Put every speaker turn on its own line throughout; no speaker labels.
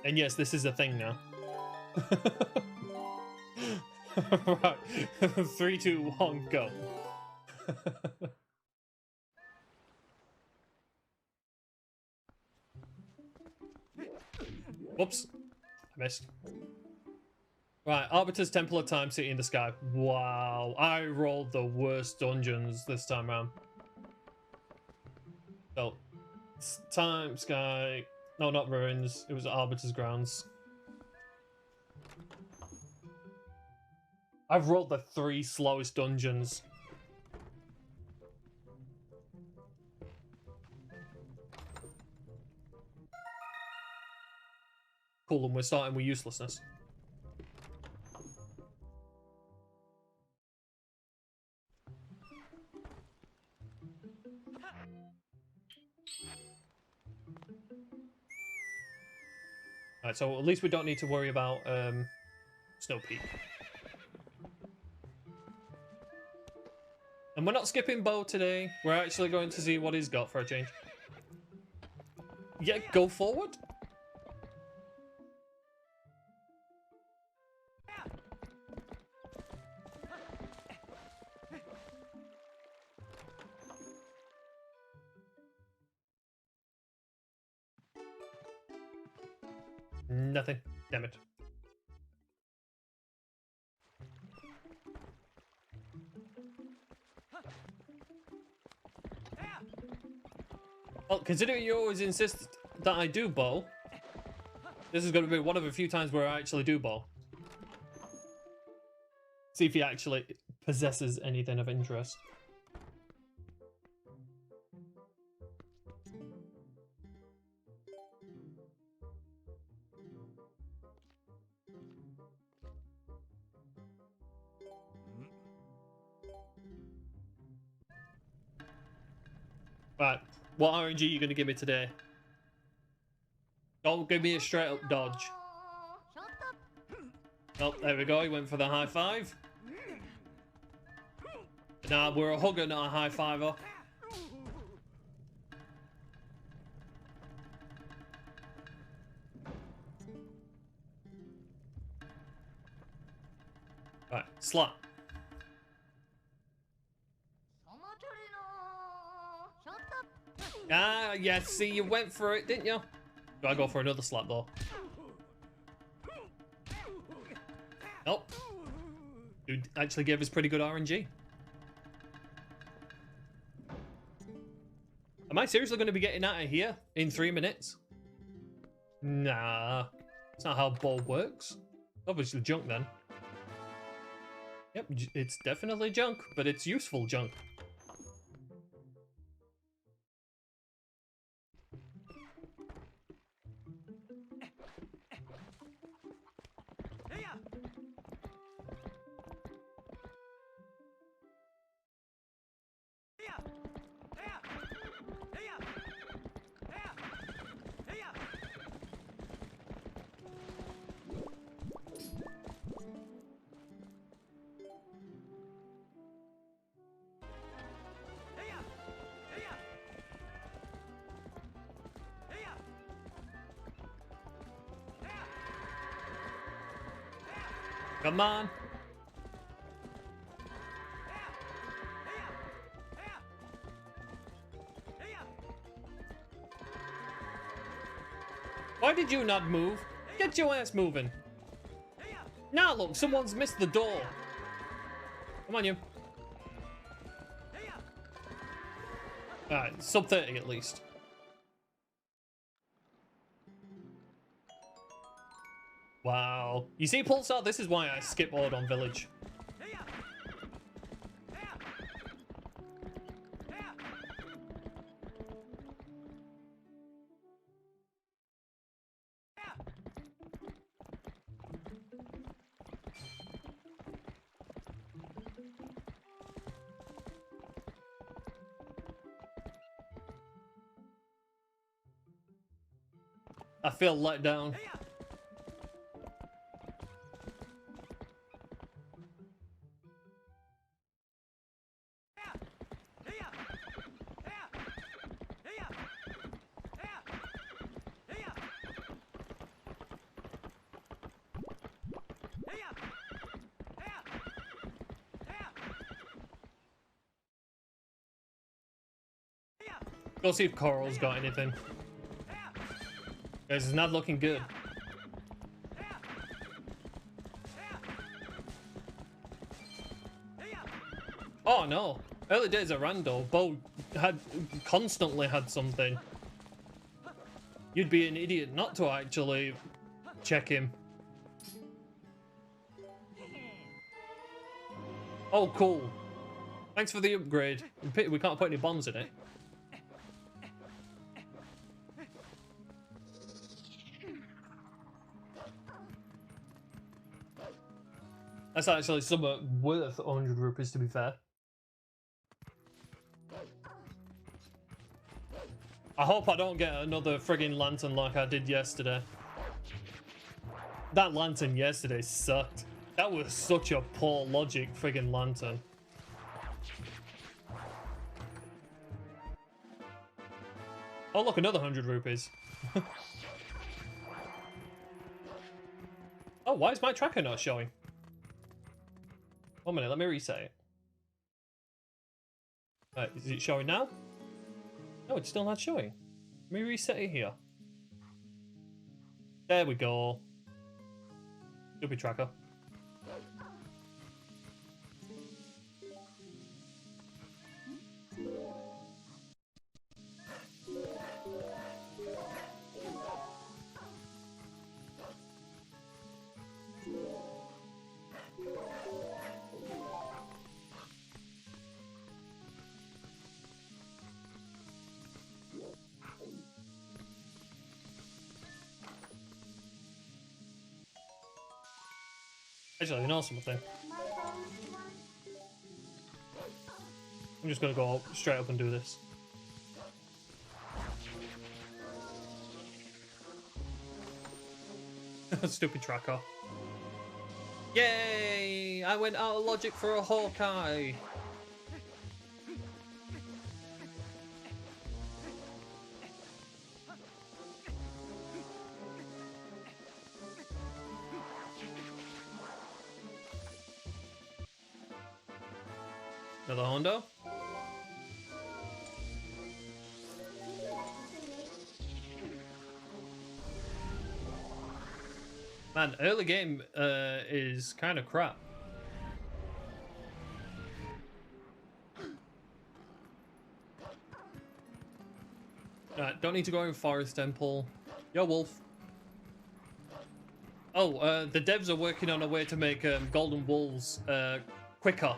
And yes, this is a thing now. Right. 3, 2, 1, go. Whoops. I missed. Right, Arbiter's Temple of Time, City in the Sky. Wow, I rolled the worst dungeons this time around. So, Time, Sky... No, not Ruins. It was Arbiter's Grounds. I've rolled the 3 slowest dungeons. Cool, and we're starting with uselessness. Alright, so at least we don't need to worry about Snow Peak. And we're not skipping Bo today. We're actually going to see what he's got for a change. Yeah, go forward. Nothing. Damn it. Well, considering you always insist that I do bow, this is going to be one of a few times where I actually do bow. See if he actually possesses anything of interest. Right, what RNG are you going to give me today? Don't give me a straight up dodge. Oh, there we go, he went for the high five. Nah, we're a hugger, not a high fiver. Right, slap. Ah, yeah, see, you went for it, didn't you? Do I go for another slap, though? Nope. Dude actually gave us pretty good RNG. Am I seriously going to be getting out of here in 3 minutes? Nah. That's not how ball works. Obviously junk, then. Yep, it's definitely junk, but it's useful junk. Come on. Why did you not move? Get your ass moving. Now look, someone's missed the door. Come on, you. Alright, sub 30 at least. Wow. You see, Pulsar, this is why I skip mode on Village. I feel let down. Go see if Coral's got anything. Guys, it's not looking good. Oh no. Early days of Rando, Bo constantly had something. You'd be an idiot not to actually check him. Oh, cool. Thanks for the upgrade. We can't put any bombs in it. That's actually somewhat worth 100 rupees, to be fair. I hope I don't get another friggin' lantern like I did yesterday. That lantern yesterday sucked. That was such a poor logic friggin' lantern. Oh look, another 100 rupees. Oh, why is my tracker not showing? 1 minute, let me reset it. Is it showing now? No, it's still not showing. Let me reset it here. There we go. Stupid tracker. Actually, you know something? I'm just gonna go straight up and do this. Stupid tracker. Yay! I went out of logic for a Hawkeye. Another Hondo. Man, early game is kind of crap. Alright, don't need to go in Forest Temple. Yo, Wolf. Oh, the devs are working on a way to make Golden Wolves quicker.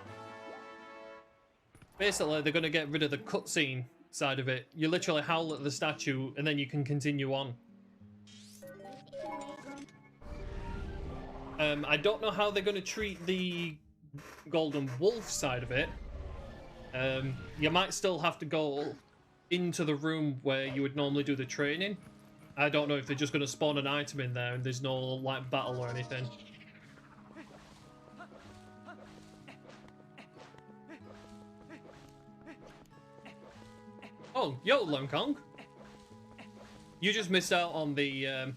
Basically, they're going to get rid of the cutscene side of it. You literally howl at the statue, and then you can continue on. I don't know how they're going to treat the Golden Wolf side of it. You might still have to go into the room where you would normally do the training. I don't know if they're just going to spawn an item in there and there's no like battle or anything. Oh, yo, Long Kong. You just missed out on the A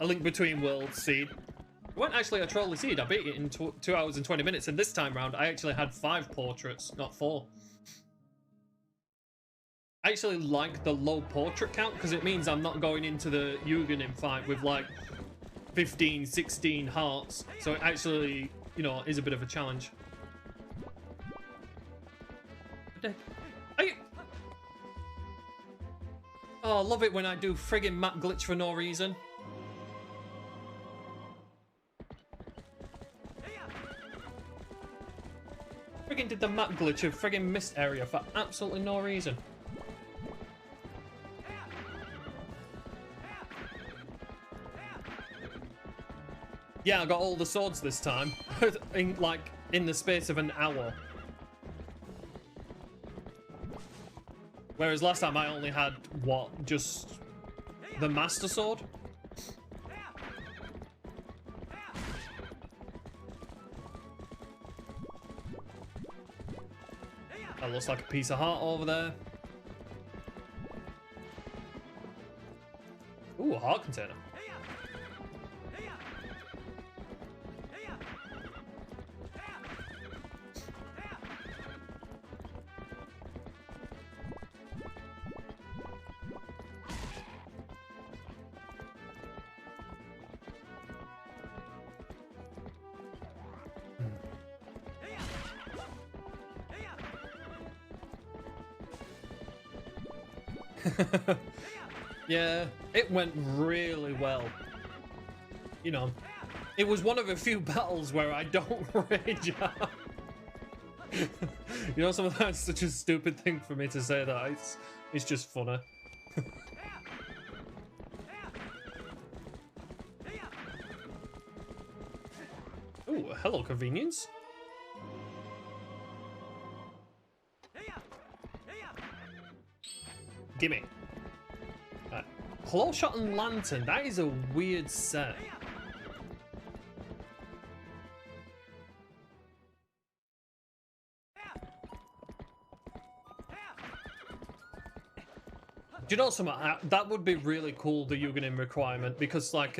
Link Between Worlds seed. It wasn't actually a trolley seed. I beat it in 2 hours and 20 minutes, and this time round I actually had 5 portraits, not 4. I actually like the low portrait count because it means I'm not going into the Yuganin fight with like 15, 16 hearts. So it actually, you know, is a bit of a challenge. Oh, I love it when I do friggin' map glitch for no reason. Friggin' did the map glitch of friggin' mist area for absolutely no reason. Yeah, I got all the swords this time, in the space of an hour. Whereas last time I only had, what, just the Master Sword? That looks like a piece of heart over there. Ooh, a heart container. Yeah, it went really well. You know, it was one of a few battles where I don't rage out. You know, sometimes it's such a stupid thing for me to say that. It's just funny. Ooh, hello, convenience. Gimme. Claw shot and lantern. That is a weird set. Do you know something? That would be really cool, the Yuganim requirement, because like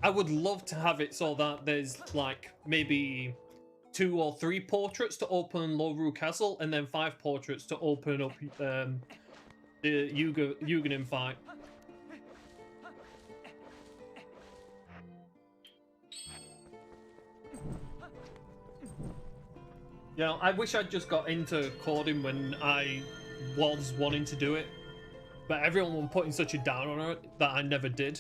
I would love to have it so that there's like maybe 2 or 3 portraits to open Loru Castle, and then 5 portraits to open up the Yuganim fight. You know, I wish I'd just got into coding when I was wanting to do it, but everyone was putting such a down on it that I never did.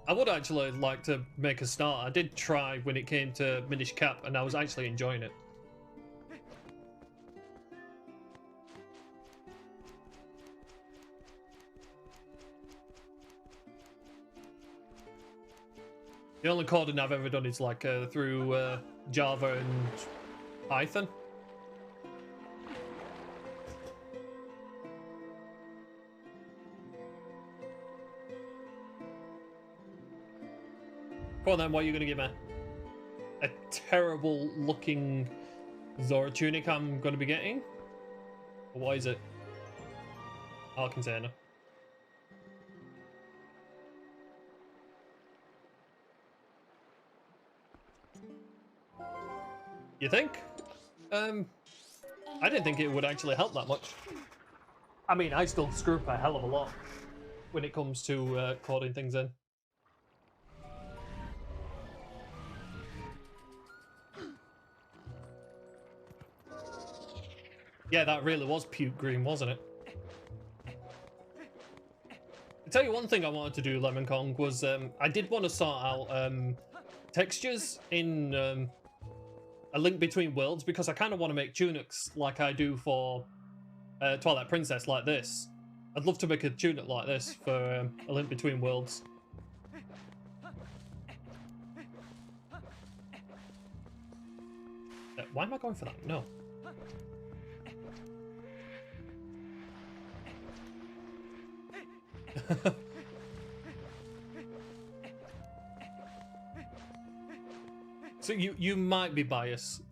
I would actually like to make a start. I did try when it came to Minish Cap, and I was actually enjoying it. The only coding I've ever done is like through Java and Python. Come on then, what are you going to give me? A terrible looking Zora tunic I'm going to be getting? Or what is it? Our container. You think? I didn't think it would actually help that much. I mean, I still screw up a hell of a lot when it comes to coding things in. Yeah, that really was puke green, wasn't it? I'll tell you one thing I wanted to do, Lemon Kong, was I did want to sort out textures in A Link Between Worlds, because I kind of want to make tunics like I do for Twilight Princess, like this. I'd love to make a tunic like this for A Link Between Worlds. Why am I going for that? No. So you might be biased.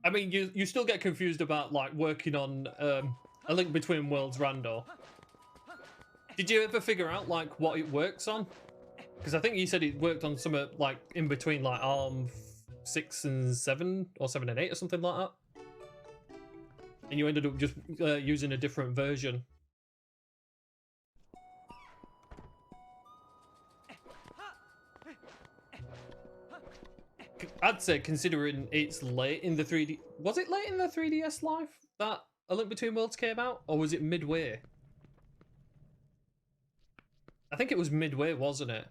I mean, you still get confused about like working on A Link Between Worlds Rando. Did you ever figure out like what it works on? Because I think you said it worked on some like in between like ARM 6 and 7 or 7 and 8 or something like that, and you ended up just using a different version. I'd say, considering it's late in the 3D... Was it late in the 3DS life that A Link Between Worlds came out? Or was it midway? I think it was midway, wasn't it?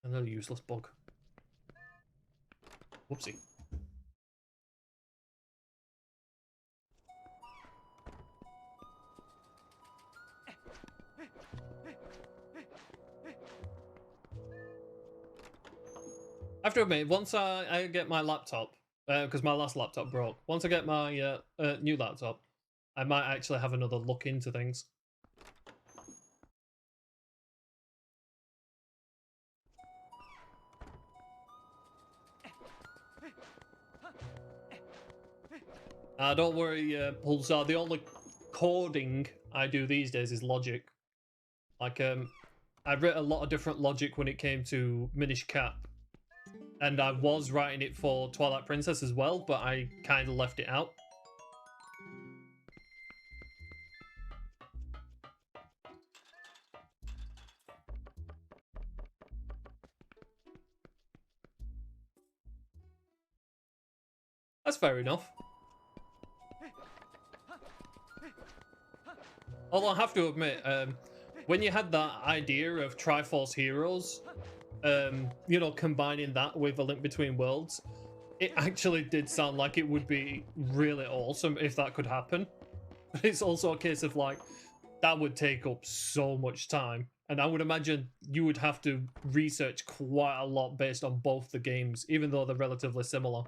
Another useless bug. Whoopsie. I have to admit, once I get my laptop, because my last laptop broke, once I get my new laptop, I might actually have another look into things. Don't worry, Pulsar, the only coding I do these days is logic. Like, I've written a lot of different logic when it came to Minish Cap. And I was writing it for Twilight Princess as well, but I kind of left it out. That's fair enough. Although I have to admit, when you had that idea of Triforce Heroes, you know, combining that with A Link Between Worlds, it actually did sound like it would be really awesome if that could happen. But it's also a case of like, that would take up so much time. And I would imagine you would have to research quite a lot based on both the games, even though they're relatively similar.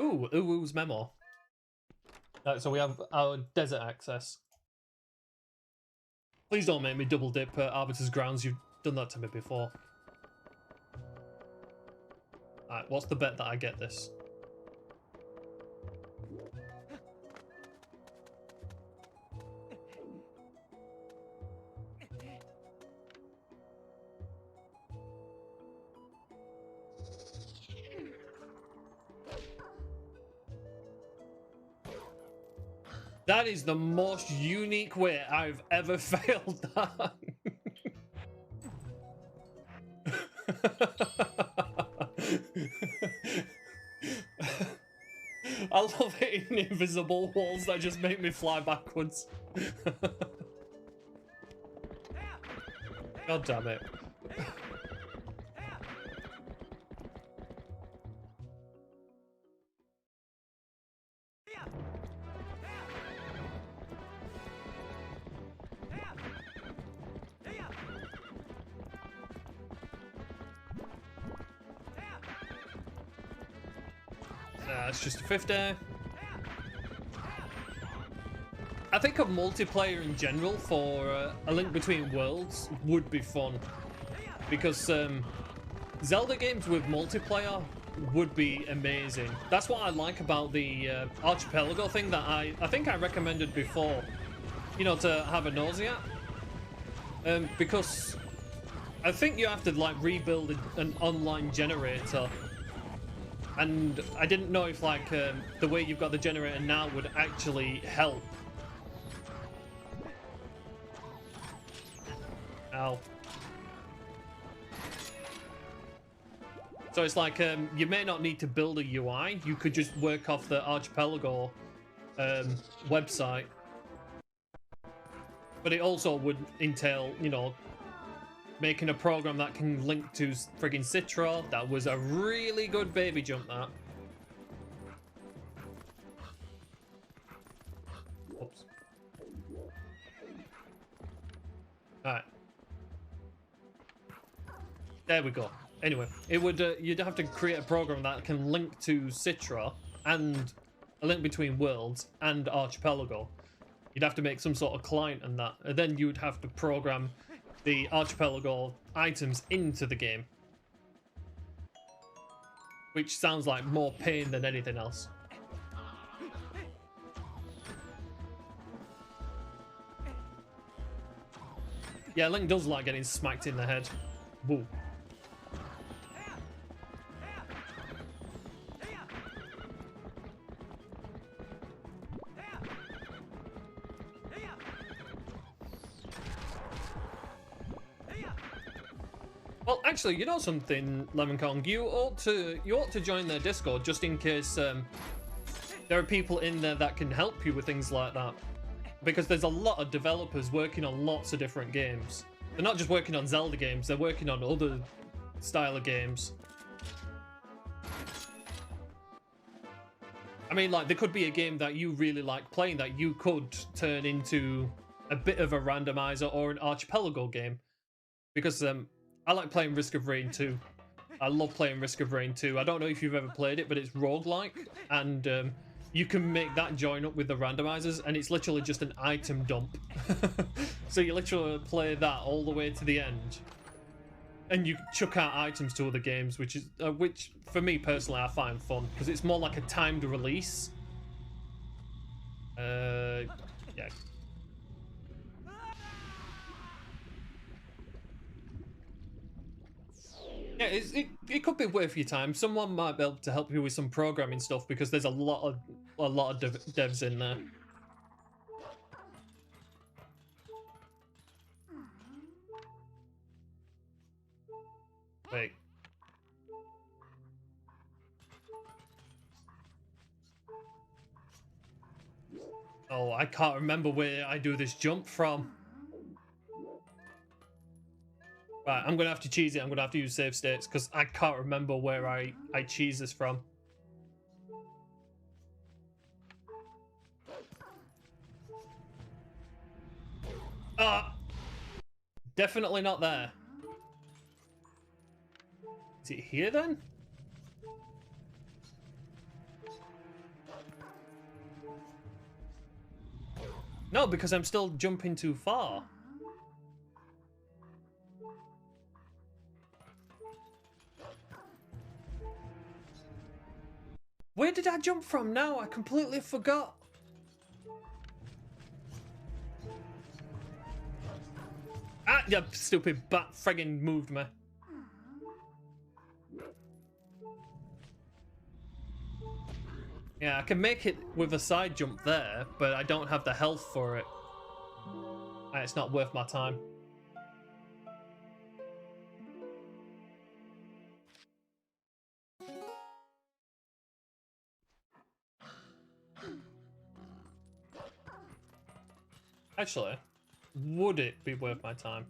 Ooh, Uwu's memo. So we have our desert access. Please don't make me double dip at Arbiter's Grounds. You've done that to me before. Alright, what's the bet that I get this? That is the most unique way I've ever failed that. I love hitting invisible walls that just make me fly backwards. God damn it. It's just a 50. I think a multiplayer in general for A Link Between Worlds would be fun. Because Zelda games with multiplayer would be amazing. That's what I like about the Archipelago thing that I think I recommended before. You know, to have a nosy at. Because I think you have to like rebuild an online generator. And I didn't know if like the way you've got the generator now would actually help. Ow. So it's like you may not need to build a UI. You could just work off the Archipelago website. But it also would entail, you know, making a program that can link to friggin' Citra. That was a really good baby jump, that. Oops. Alright. There we go. Anyway, it would you'd have to create a program that can link to Citra and A Link Between Worlds and Archipelago. You'd have to make some sort of client and that. And then you'd have to program the Archipelago items into the game. Which sounds like more pain than anything else. Yeah, Link does like getting smacked in the head. Woo. Well, actually, you know something, Lemon Kong? You ought to join their Discord just in case there are people in there that can help you with things like that. Because there's a lot of developers working on lots of different games. They're not just working on Zelda games, they're working on other style of games. I mean, like, there could be a game that you really like playing that you could turn into a bit of a randomizer or an Archipelago game. Because I like playing Risk of Rain 2. I love playing Risk of Rain 2. I don't know if you've ever played it, but it's roguelike. And you can make that join up with the randomizers, and it's literally just an item dump. So you literally play that all the way to the end. And you chuck out items to other games, which for me personally, I find fun. Because it's more like a timed release. Yeah. Yeah, it could be worth your time. Someone might be able to help you with some programming stuff because there's a lot of devs in there. Wait. Oh, I can't remember where I do this jump from. Right, I'm gonna have to cheese it. I'm gonna have to use save states because I can't remember where I cheese this from. Definitely not there. Is it here then? No, because I'm still jumping too far. Where did I jump from now? I completely forgot. Ah, you stupid bat friggin' moved me. Yeah, I can make it with a side jump there, but I don't have the health for it. It's not worth my time. Actually, would it be worth my time?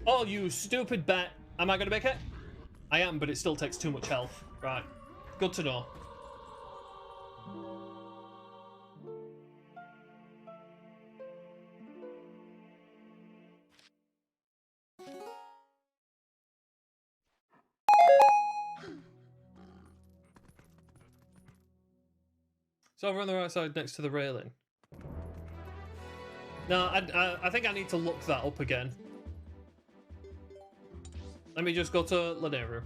Oh, you stupid bat. Am I going to make it? I am, but it still takes too much health. Right. Good to know. So over on the right side next to the railing. No, I think I need to look that up again. Let me just go to Laneru.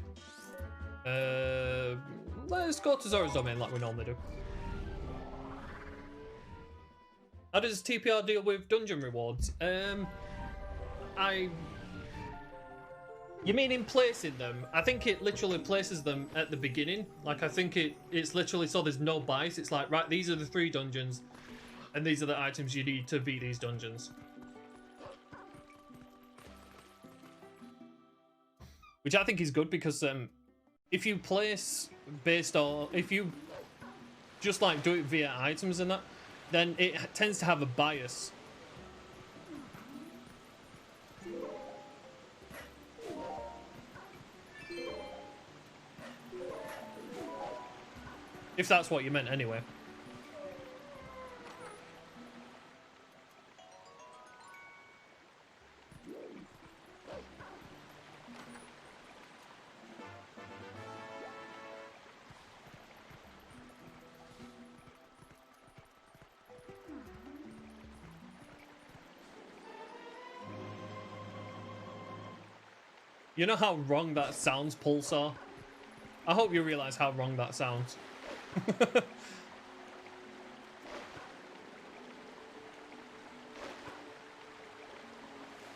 Let's go to Zora's Domain like we normally do. How does TPR deal with dungeon rewards? You mean in placing them? I think it literally places them at the beginning. Like, I think it's literally so there's no bias. It's like, right, these are the 3 dungeons, and these are the items you need to beat these dungeons. Which I think is good because if you place based on... If you just, like, do it via items and that, then it tends to have a bias. If that's what you meant, anyway. You know how wrong that sounds, Pulsar? I hope you realize how wrong that sounds.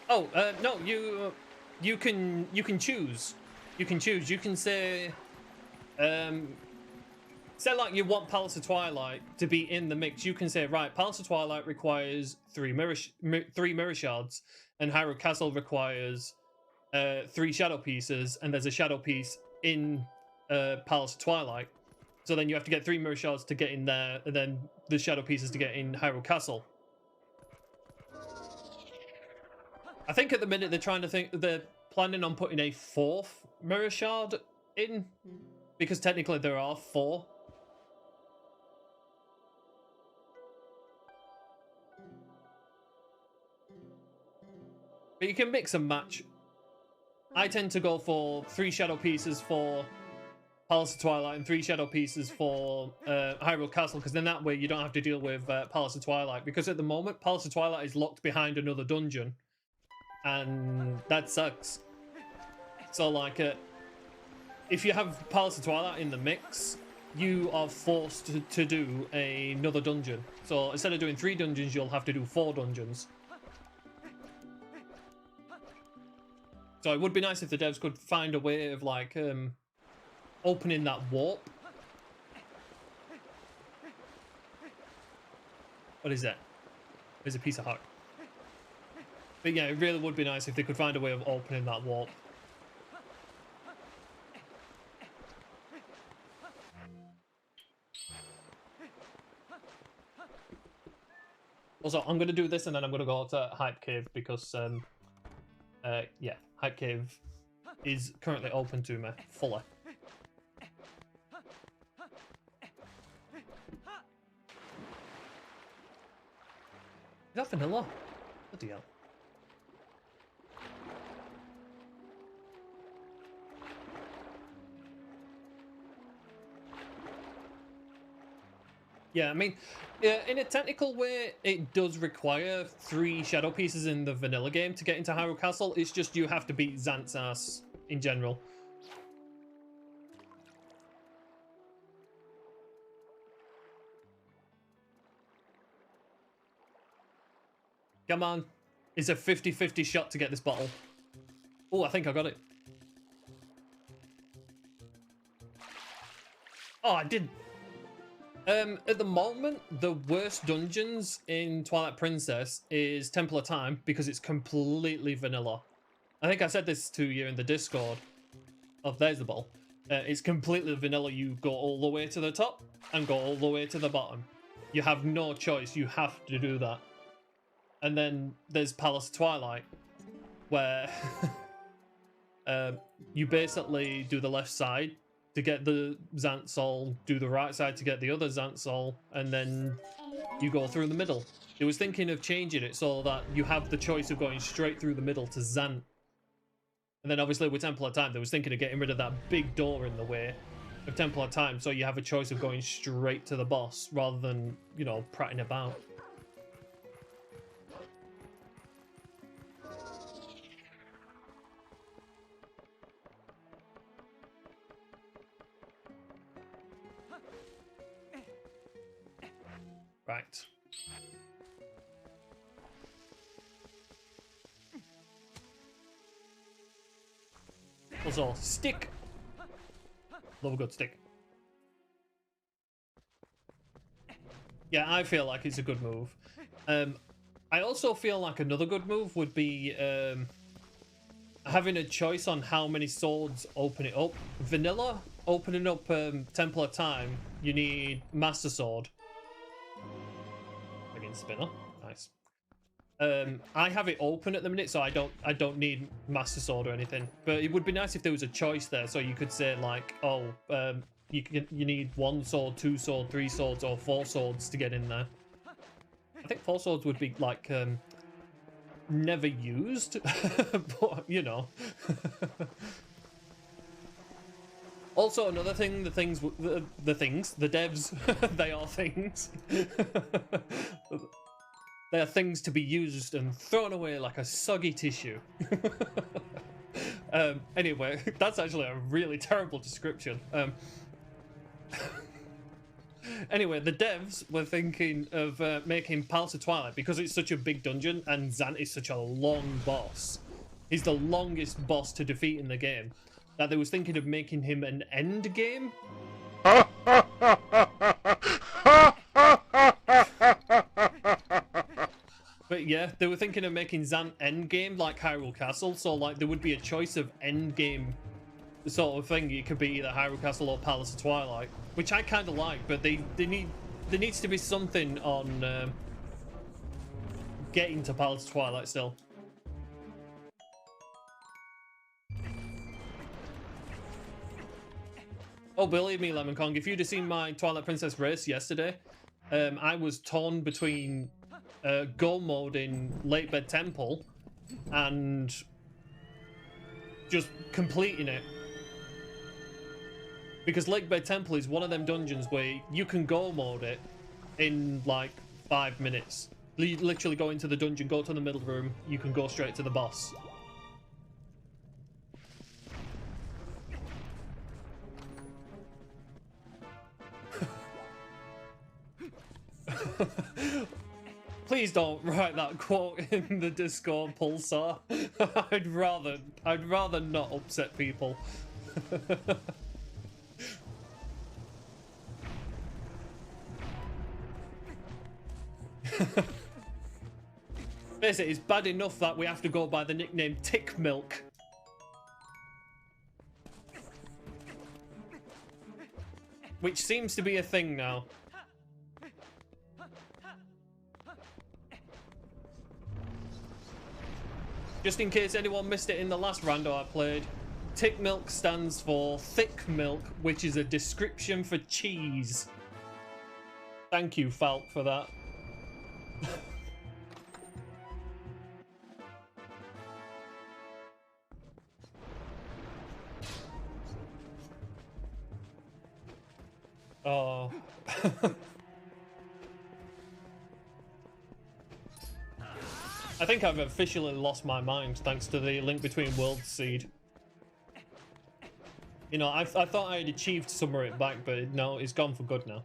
Oh, no, you can choose. You can choose. You can say, say like you want Palace of Twilight to be in the mix. You can say, right, Palace of Twilight requires 3 mirror shards, and Hyrule Castle requires 3 shadow pieces, and there's a shadow piece in Palace of Twilight. So then you have to get 3 mirror shards to get in there, and then the shadow pieces to get in Hyrule Castle. I think at the minute they're planning on putting a 4th mirror shard in, because technically there are 4. But you can mix and match. I tend to go for 3 shadow pieces for Palace of Twilight and 3 shadow pieces for Hyrule Castle, because then that way you don't have to deal with Palace of Twilight, because at the moment Palace of Twilight is locked behind another dungeon, and that sucks. So like if you have Palace of Twilight in the mix, you are forced to do another dungeon. So instead of doing 3 dungeons, you'll have to do 4 dungeons. So it would be nice if the devs could find a way of like opening that warp. What is that? There's a piece of heart. But yeah, it really would be nice if they could find a way of opening that warp. Also, I'm going to do this and then I'm going to go to Hype Cave because, yeah, Hype Cave is currently open to me fully. Is that vanilla? Bloody hell. Yeah, I mean, in a technical way, it does require 3 shadow pieces in the vanilla game to get into Hyrule Castle. It's just you have to beat Xant's ass in general. Come on. It's a 50-50 shot to get this bottle. Oh, I think I got it. Oh, I did. At the moment, the worst dungeons in Twilight Princess is Temple of Time because it's completely vanilla. I think I said this to you in the Discord. Oh, there's the ball. It's completely vanilla. You go all the way to the top and go all the way to the bottom. You have no choice. You have to do that. And then there's Palace of Twilight, where you basically do the left side to get the Xant Soul, do the right side to get the other Xant Soul, and then you go through the middle. It was thinking of changing it so that you have the choice of going straight through the middle to Xant. And then obviously with Temple of Time, they was thinking of getting rid of that big door in the way of Temple of Time, so you have a choice of going straight to the boss rather than, you know, prattling about. Right. Also, stick. Love a good stick. Yeah, I feel like it's a good move. I also feel like another good move would be having a choice on how many swords open it up. Vanilla, opening up Temple of Time, you need Master Sword. Again, spinner. Nice. I have it open at the minute, so I don't need Master Sword or anything. But it would be nice if there was a choice there, so you could say like, oh, you need 1 sword, 2 sword, 3 swords, or 4 swords to get in there. I think 4 swords would be like never used, but you know. Also, another thing, the devs, they are things. They are things to be used and thrown away like a soggy tissue. Anyway, that's actually a really terrible description. Anyway, the devs were thinking of making Palace of Twilight, because it's such a big dungeon and Xant is such a long boss. He's the longest boss to defeat in the game, that they was thinking of making him an end game. But yeah, they were thinking of making Xant end game like Hyrule Castle, so like there would be a choice of end game sort of thing. It could be either Hyrule Castle or Palace of Twilight, which I kind of like, but there needs to be something on getting to Palace of Twilight still. Oh, believe me, Lemon Kong, if you'd have seen my Twilight Princess race yesterday, I was torn between go mode in Lake Bed Temple and just completing it. Because Lake Bed Temple is one of them dungeons where you can go mode it in like 5 minutes. You literally go into the dungeon, go to the middle room, you can go straight to the boss. Please don't write that quote in the Discord, Pulsar. I'd rather not upset people. face it, it's bad enough that we have to go by the nickname Tick Milk. Which seems to be a thing now. Just in case anyone missed it in the last rando I played, Tick Milk stands for thick milk, which is a description for cheese. Thank you, Falk, for that. Oh. I think I've officially lost my mind thanks to the Link Between Worlds seed. You know, I thought I had achieved Summer It back, but no, it's gone for good now.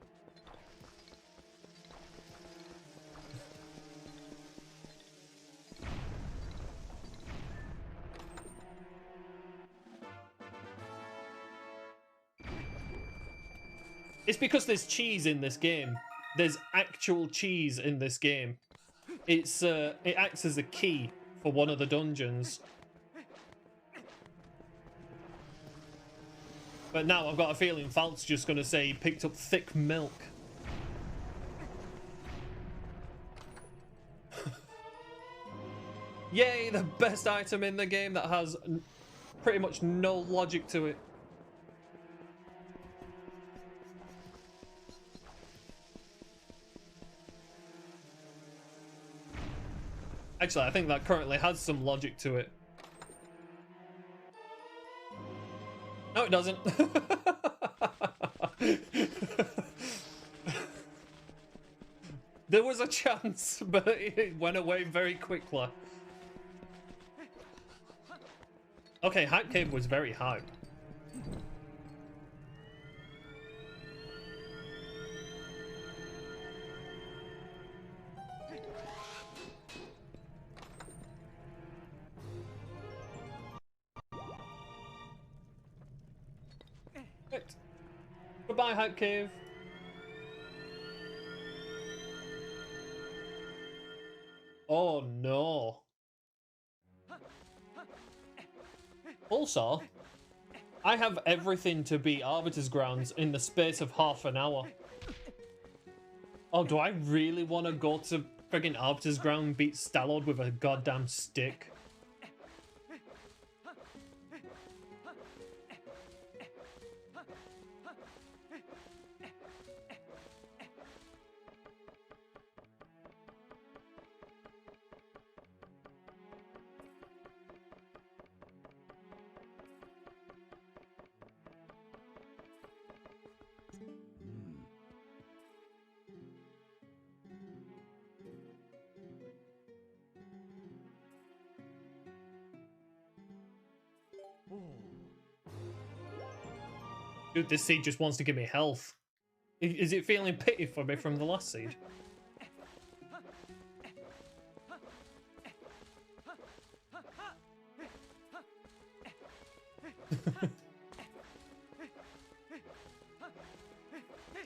It's because there's cheese in this game. There's actual cheese in this game. It acts as a key for one of the dungeons. But now I've got a feeling Falk's just going to say he picked up thick milk. Yay, the best item in the game that has pretty much no logic to it. Actually, I think that currently has some logic to it. No, it doesn't. There was a chance, but it went away very quickly. Okay, Hat Cave was very hyped. Goodbye, Hat Cave. Oh no. Also, I have everything to beat Arbiter's Grounds in the space of half an hour. Oh, do I really want to go to friggin' Arbiter's Ground and beat Stallord with a goddamn stick? Dude, this seed just wants to give me health. Is it feeling pity for me from the last seed?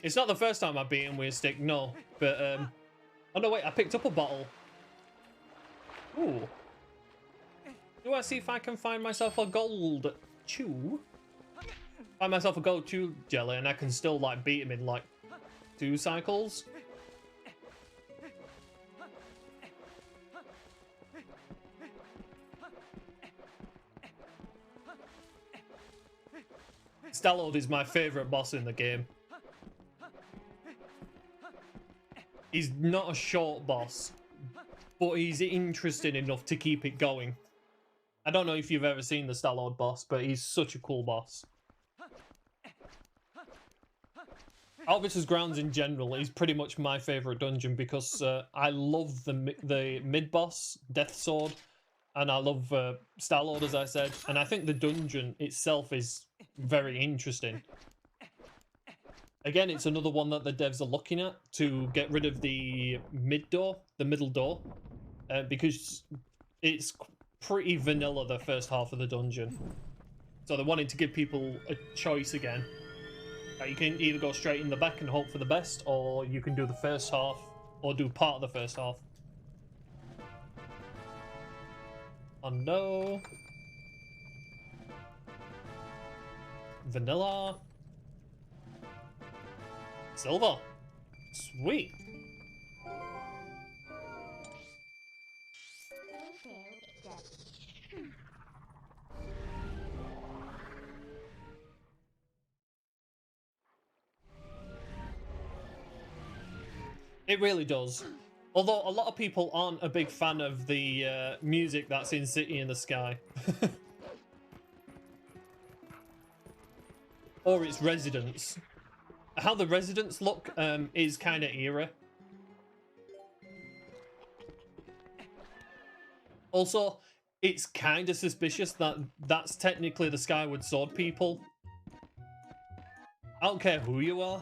It's not the first time I've beaten with a stick, no. But, oh no, wait, I picked up a bottle. Ooh. Do I see if I can find myself a gold chew? Find myself a gold chew jelly and I can still, like, beat him in, like, 2 cycles? Stallord is my favourite boss in the game. He's not a short boss, but he's interesting enough to keep it going. I don't know if you've ever seen the Stallord boss, but he's such a cool boss. Arbiter's Grounds in general is pretty much my favourite dungeon because I love the mid-boss, Death Sword, and I love Stallord, as I said, and I think the dungeon itself is very interesting. Again, it's another one that the devs are looking at to get rid of the middle door, because it's pretty vanilla the first half of the dungeon. So they wanted to give people a choice again. You can either go straight in the back and hope for the best, or you can do the first half, or do part of the first half. Oh no. Vanilla. Silver. Sweet. It really does. Although a lot of people aren't a big fan of the music that's in City in the Sky. Or its residents. How the residents look is kind of eerie. Also, it's kind of suspicious that that's technically the Skyward Sword people. I don't care who you are,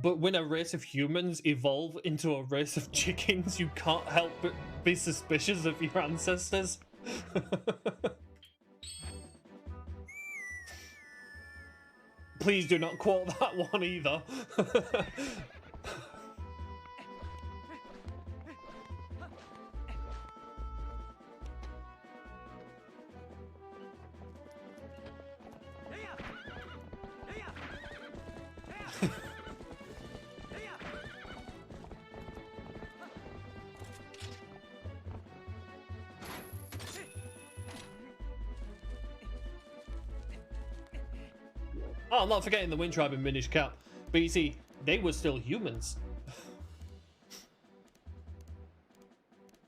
but when a race of humans evolve into a race of chickens, you can't help but be suspicious of your ancestors. Please do not quote that one either. Oh, I'm not forgetting the Wind Tribe and Minish Cap. But you see, they were still humans.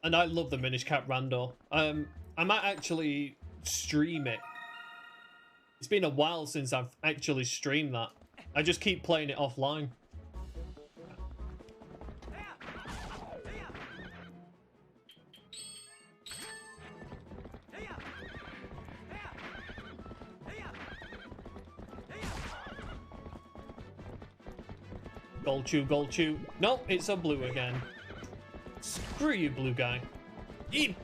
And I love the Minish Cap Rando. I might actually stream it. It's been a while since I've actually streamed that. I just keep playing it offline. Gold chew, gold chew. Nope, it's a blue again. Screw you, blue guy. Eat.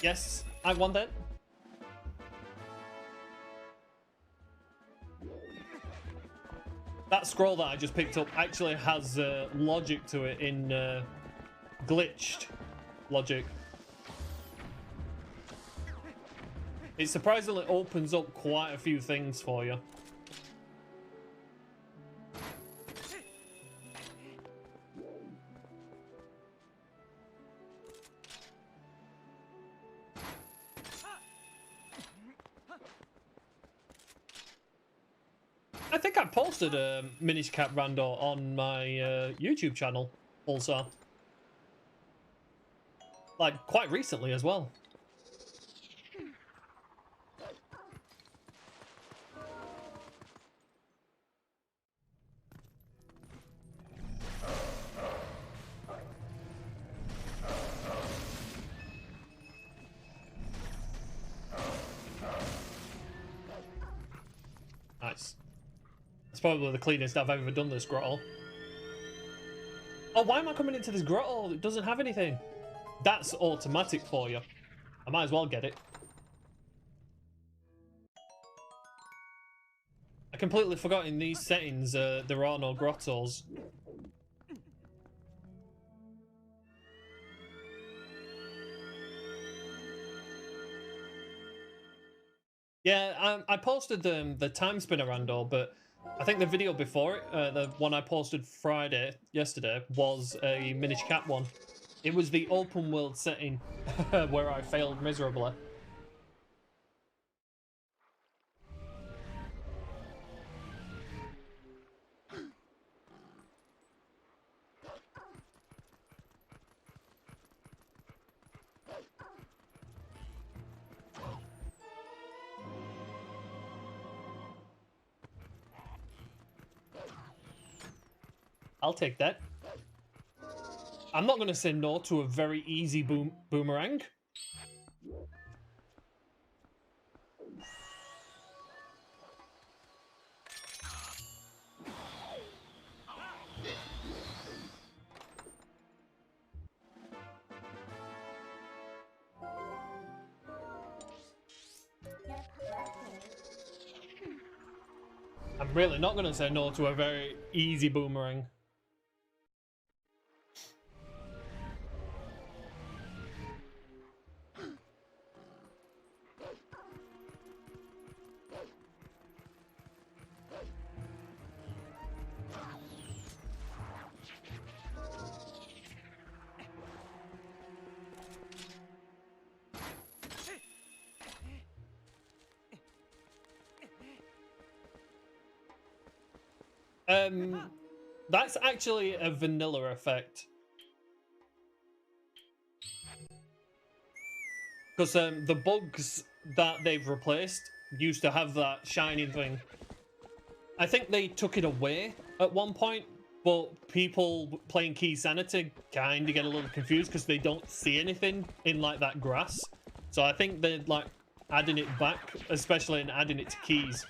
Yes, I want that. That scroll that I just picked up actually has logic to it in glitched logic. It surprisingly opens up quite a few things for you. I think I posted a Minish Cap Rando on my YouTube channel also. Like, quite recently as well. Nice. It's probably the cleanest I've ever done this grotto. Oh, why am I coming into this grotto? It doesn't have anything. That's automatic for you. I might as well get it. I completely forgot in these settings there are no grottos. Yeah, I posted the time spinner rando, but I think the video before it, the one I posted yesterday, was a Minish Cap one. It was the open world setting where I failed miserably. I'll take that. I'm not going to say no to a very easy boomerang. I'm really not going to say no to a very easy boomerang. That's actually a vanilla effect. Because the bugs that they've replaced used to have that shining thing. I think they took it away at one point, but people playing Key Sanity kind of get a little confused because they don't see anything in like that grass. So I think they're like adding it back, especially in adding it to keys.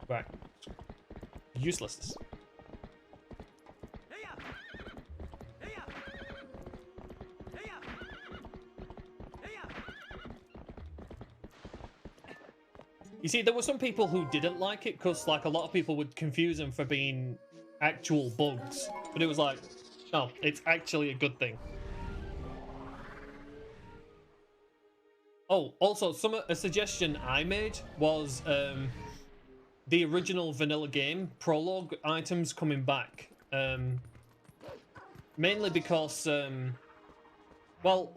Right. Useless. You see, there were some people who didn't like it because, like, a lot of people would confuse them for being actual bugs. But it was like, no, it's actually a good thing. Oh, also, a suggestion I made was the original vanilla game prologue items coming back. Mainly because, well,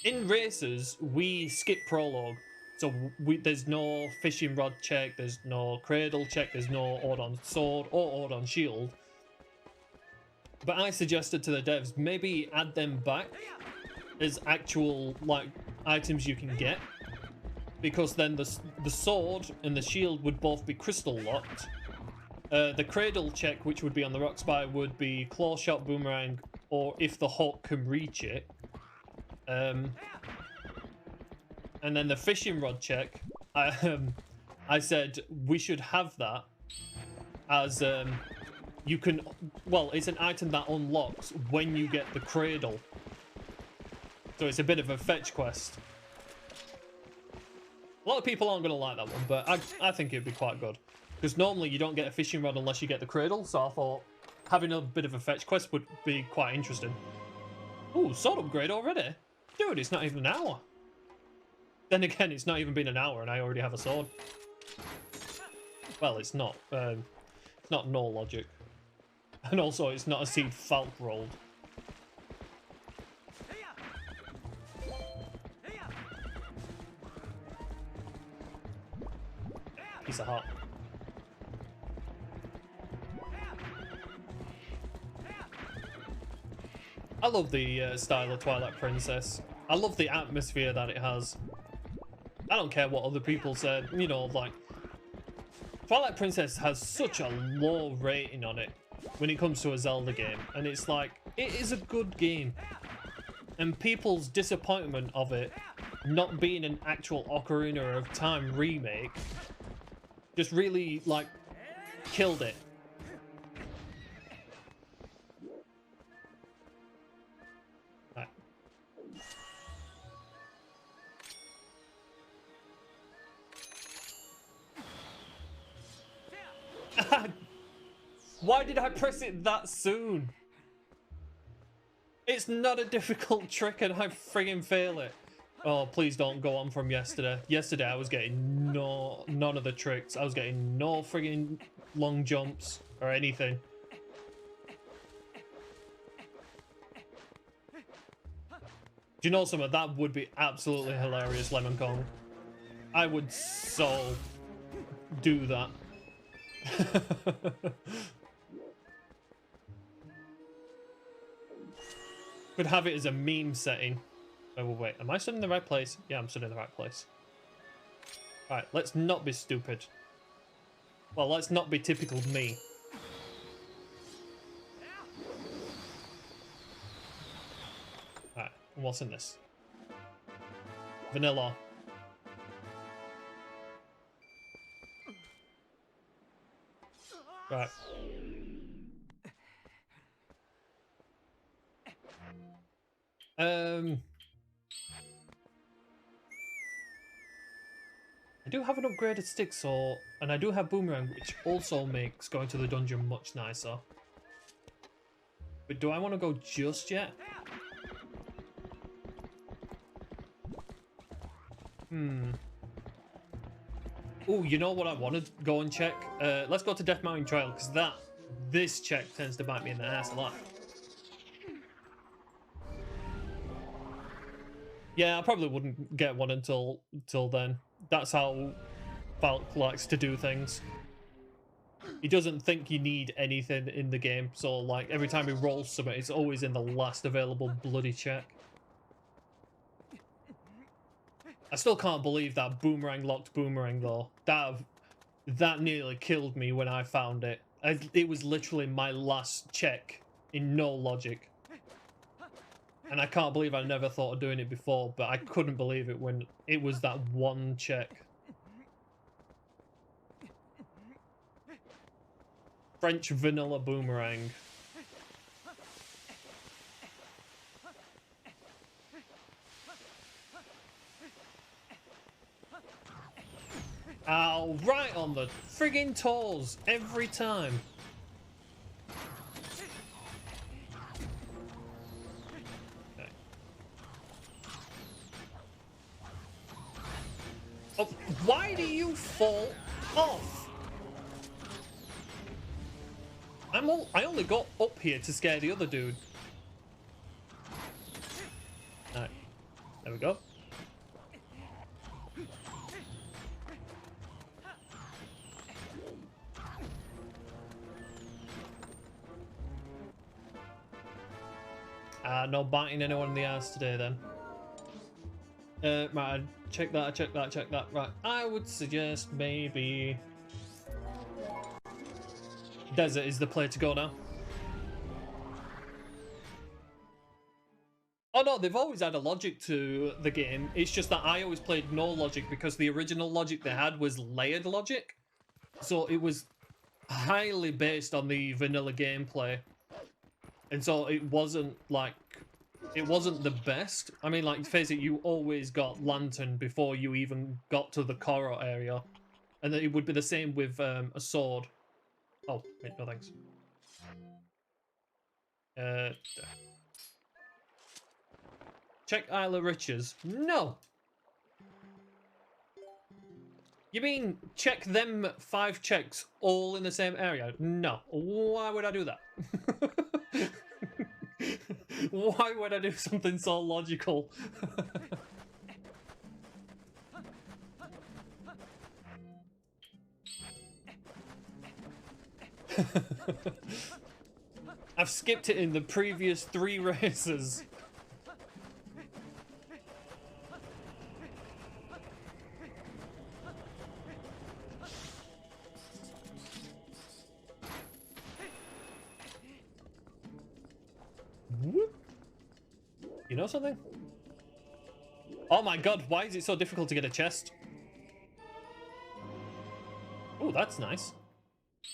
in races, we skip prologue. So there's no fishing rod check, there's no cradle check, there's no ord on sword or ord on shield. But I suggested to the devs, maybe add them back as actual, like, items you can get. Because then the sword and the shield would both be crystal locked. The cradle check, which would be on the rock spire, would be claw shot, boomerang, or if the hawk can reach it. And then the fishing rod check, I said we should have that as you can. Well, it's an item that unlocks when you get the cradle, so it's a bit of a fetch quest. A lot of people aren't going to like that one, but I think it'd be quite good because normally you don't get a fishing rod unless you get the cradle. So I thought having a bit of a fetch quest would be quite interesting. Ooh, sword upgrade already, dude! It's not even an hour. Then again, it's not even been an hour and I already have a sword. Well, it's not no logic. And also, it's not a seed falc rolled. Piece of heart. I love the style of Twilight Princess. I love the atmosphere that it has. I don't care what other people said, you know, like, Twilight Princess has such a low rating on it when it comes to a Zelda game, and it's like, it is a good game. And people's disappointment of it not being an actual Ocarina of Time remake just really, like, killed it. Why did I press it that soon? It's not a difficult trick and I friggin' fail it. Oh, please don't go on from yesterday. Yesterday I was getting none of the tricks. I was getting no friggin' long jumps or anything. Do you know something? That would be absolutely hilarious, Lemon Kong. I would so do that. Could have it as a meme setting. Oh, wait, am I stood in the right place? Yeah, I'm stood in the right place. Alright, let's not be stupid. Well, let's not be typical me. Alright, what's in this? Vanilla. Right. I do have an upgraded stick, and I do have boomerang, which also makes going to the dungeon much nicer. But do I want to go just yet? Oh, you know what I want to go and check? Let's go to Death Mountain Trail, because that this check tends to bite me in the ass a lot. Yeah, I probably wouldn't get one until then. That's how Falk likes to do things. He doesn't think you need anything in the game, so like every time he rolls something, it's always in the last available bloody check. I still can't believe that boomerang locked boomerang though. That nearly killed me when I found it. It was literally my last check in no logic. And I can't believe I never thought of doing it before, but I couldn't believe it when it was that one check. French vanilla boomerang. Ow, right on the friggin' toes every time. Okay. Oh, why do you fall off? I only got up here to scare the other dude. Alright, there we go. No biting anyone in the ass today then. Right, check that. Right, I would suggest maybe desert is the play to go now. Oh no, they've always had a logic to the game. It's just that I always played no logic because the original logic they had was layered logic. So it was highly based on the vanilla gameplay. And so it wasn't like, it wasn't the best. I mean, like, face it, you always got Lantern before you even got to the Koro area. And then it would be the same with a sword. Oh, wait, no thanks. Check Isle of Riches. No! You mean check them 5 checks all in the same area? No. Why would I do that? Why would I do something so logical? I've skipped it in the previous 3 races. Whoop. You know something? Oh my god, why is it so difficult to get a chest? Oh, that's nice.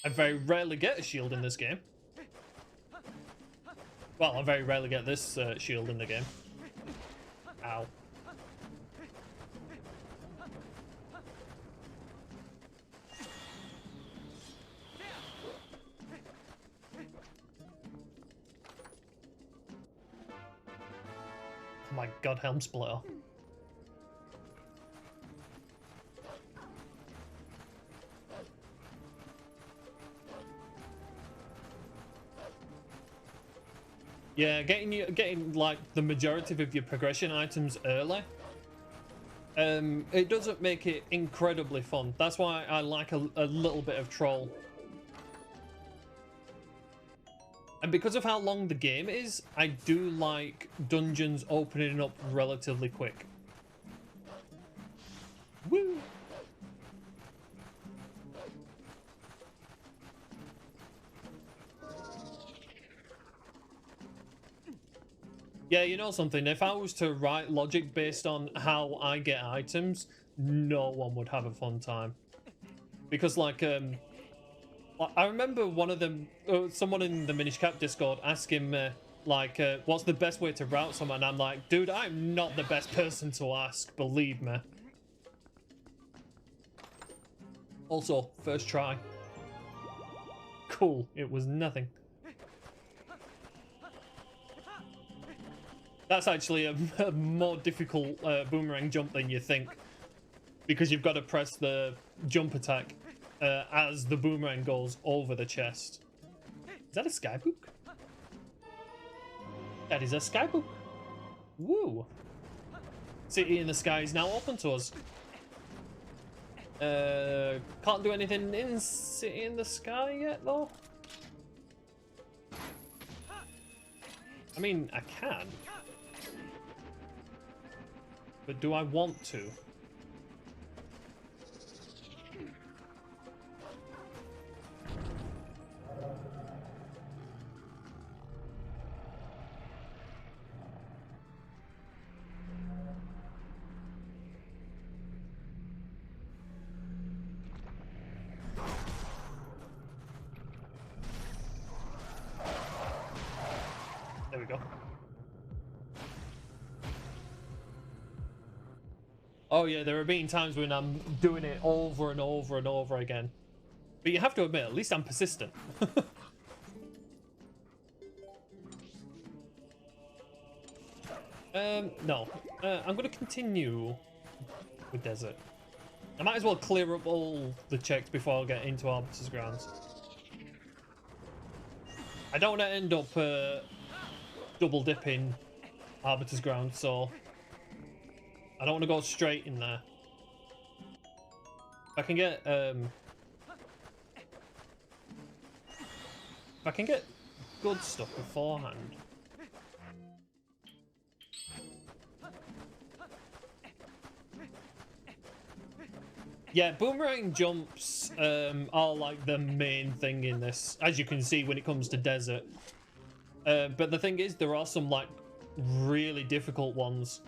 I very rarely get a shield in this game. Well, I very rarely get this shield in the game. Ow. Oh my god, Helm Splitter. Yeah, getting like the majority of your progression items early. It doesn't make it incredibly fun. That's why I like a little bit of troll. And because of how long the game is, I do like dungeons opening up relatively quick. Woo! Yeah, you know something? If I was to write logic based on how I get items, no one would have a fun time. Because, like, I remember one of them, someone in the Minish Cap Discord asking me, like, what's the best way to route someone? And I'm like, dude, I'm not the best person to ask, believe me. Also, first try. Cool, it was nothing. That's actually a more difficult boomerang jump than you think. Because you've got to press the jump attack as the boomerang goes over the chest. Is that a skybook? That is a skybook. Woo! City in the Sky is now open to us. Can't do anything in City in the Sky yet, though. I mean, I can. But do I want to? There we go. Oh yeah, there have been times when I'm doing it over and over and over again. But you have to admit, at least I'm persistent. No. I'm going to continue with Desert. I might as well clear up all the checks before I get into Arbiter's Grounds. I don't want to end up double dipping Arbiter's Grounds, so I don't want to go straight in there. If I can get good stuff beforehand. Yeah, boomerang jumps are like the main thing in this, as you can see when it comes to Desert. But the thing is, there are some like really difficult ones.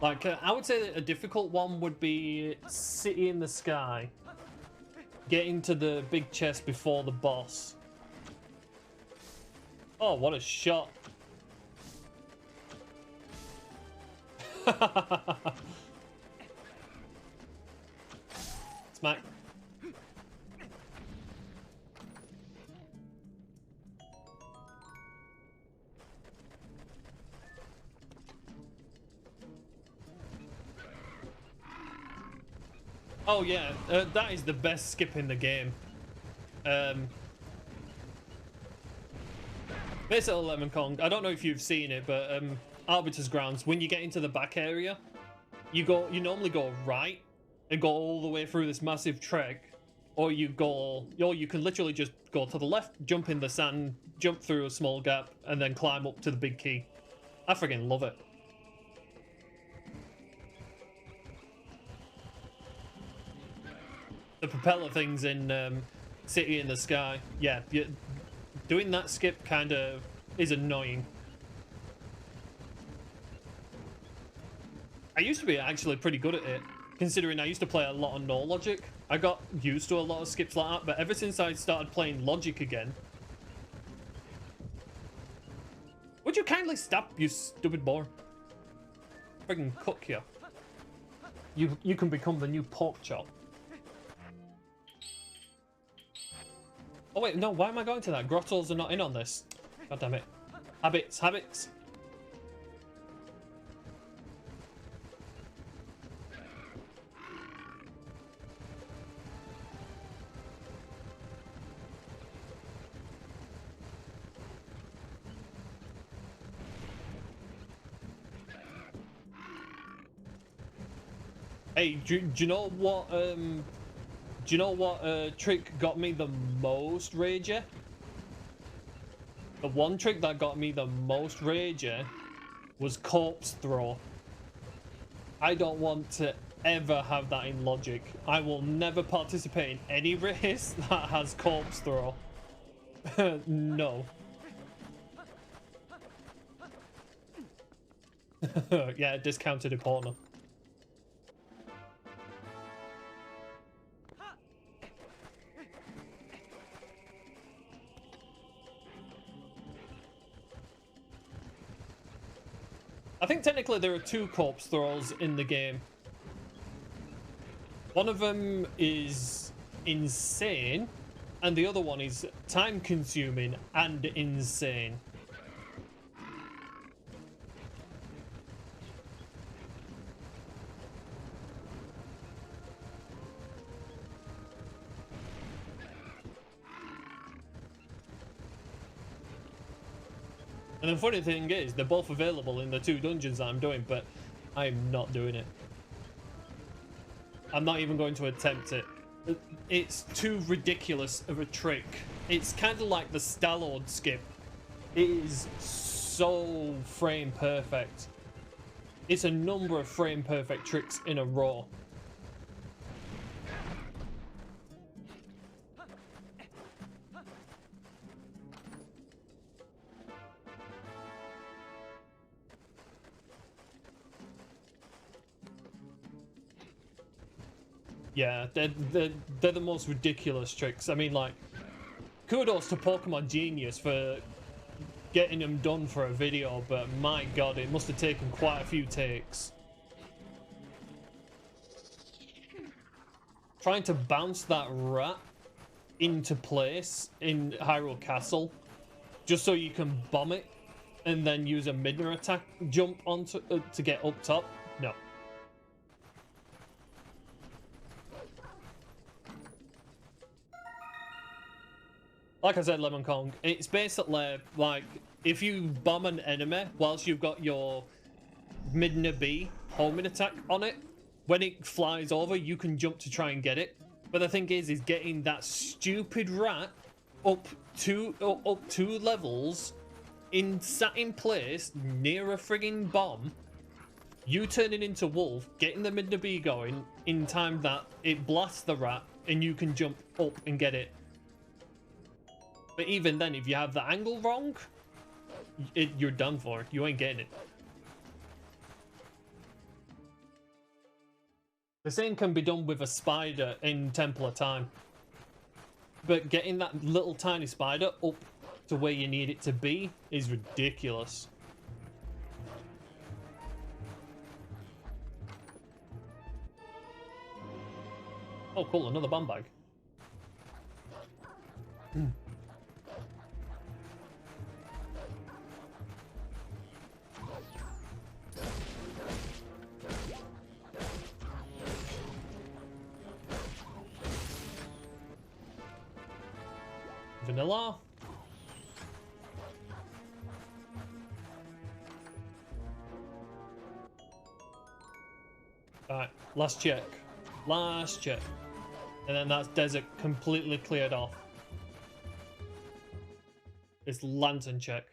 Like, I would say that a difficult one would be City in the Sky. Getting to the big chest before the boss. Oh, what a shot. Smack. Oh yeah, that is the best skip in the game. This little Lemon Kong, I don't know if you've seen it, but Arbiter's Grounds, when you get into the back area, you normally go right and go all the way through this massive trek, or you can literally just go to the left, jump in the sand, jump through a small gap, and then climb up to the big key. I friggin' love it. The propeller things in City in the Sky, yeah, doing that skip kind of is annoying. I used to be actually pretty good at it, considering I used to play a lot of no logic. I got used to a lot of skips like that, but ever since I started playing logic again... Would you kindly stop, you stupid boar? Friggin' cook you. You can become the new pork chop. Oh wait, no, why am I going to that? Grottos are not in on this. God damn it. Habits, habits. Hey, do you know what trick got me the most rage? The one trick that got me the most rage was corpse throw. I don't want to ever have that in logic. I will never participate in any race that has corpse throw. No. Yeah, discounted in partner. I think technically there are two corpse throws in the game. One of them is insane, and the other one is time-consuming and insane. And the funny thing is, they're both available in the 2 dungeons that I'm doing, but I'm not doing it. I'm not even going to attempt it. It's too ridiculous of a trick. It's kind of like the Stallord skip. It is so frame perfect. It's a number of frame perfect tricks in a row. Yeah, they're the most ridiculous tricks. I mean, like, kudos to Pokemon Genius for getting them done for a video, but my god, it must have taken quite a few takes. Trying to bounce that rat into place in Hyrule Castle just so you can bomb it and then use a Midna attack jump onto to get up top. No. Like I said, Lemon Kong, it's basically like if you bomb an enemy whilst you've got your Midna B homing attack on it, when it flies over, you can jump to try and get it. But the thing is getting that stupid rat up 2 levels sat in place near a frigging bomb, you turning into Wolf, getting the Midna B going in time that it blasts the rat and you can jump up and get it. But even then, if you have the angle wrong, you're done for. You ain't getting it. The same can be done with a spider in Temple of Time. But getting that little tiny spider up to where you need it to be is ridiculous. Oh, cool, another bomb bag. Vanilla. Alright, last check. Last check. And then that's desert completely cleared off. It's lantern check.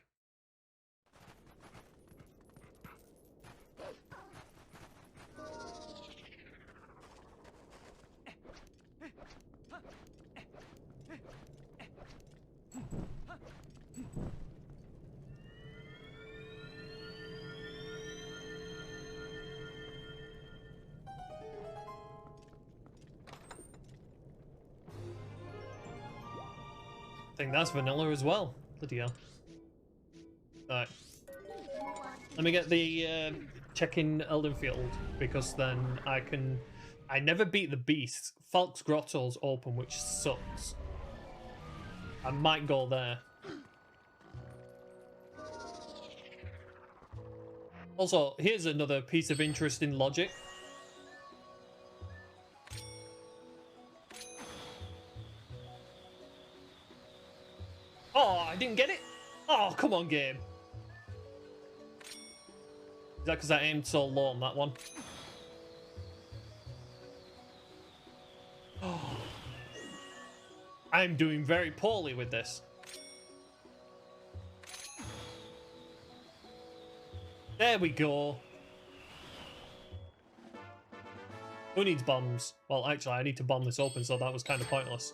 I think that's vanilla as well. Bloody hell. Alright. Let me get the check in Eldenfield, because then I never beat the beast. Falk's Grotto's open, which sucks. I might go there. Also, here's another piece of interesting logic. Oh, I didn't get it? Oh, come on, game. Is that because I aimed so low on that one? Oh. I'm doing very poorly with this. There we go. Who needs bombs? Well, actually, I need to bomb this open, so that was kind of pointless.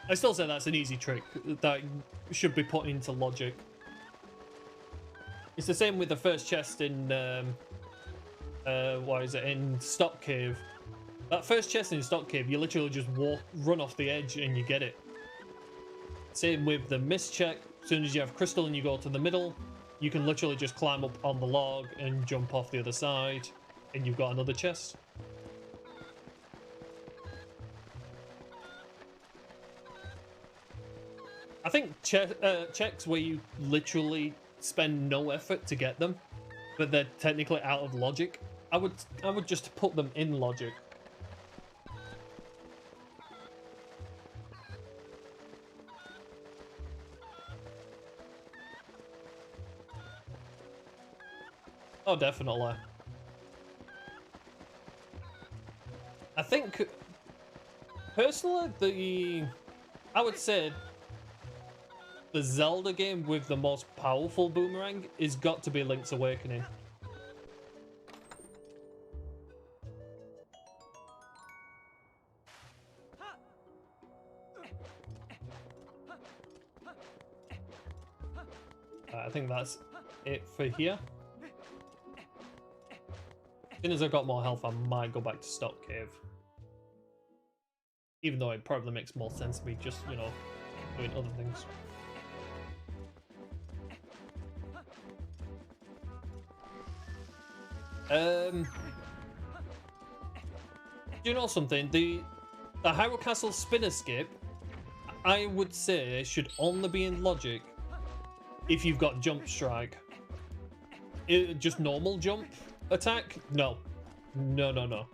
I still say that's an easy trick that should be put into logic. It's the same with the first chest in, what is it, in Stock Cave. That first chest in Stock Cave, you literally just run off the edge and you get it. Same with the mist check. As soon as you have crystal and you go to the middle, you can literally just climb up on the log and jump off the other side, and you've got another chest. I think checks where you literally spend no effort to get them but they're technically out of logic. I would just put them in logic. Oh, definitely. I think, personally, I would say the Zelda game with the most powerful boomerang is got to be Link's Awakening. I think that's it for here. As soon as I've got more health, I might go back to Stock Cave. Even though it probably makes more sense to me just, you know, doing other things. You know something? The Hyrule Castle spin escape, I would say, should only be in logic if you've got jump strike. Just normal jump attack? No. No, no, no.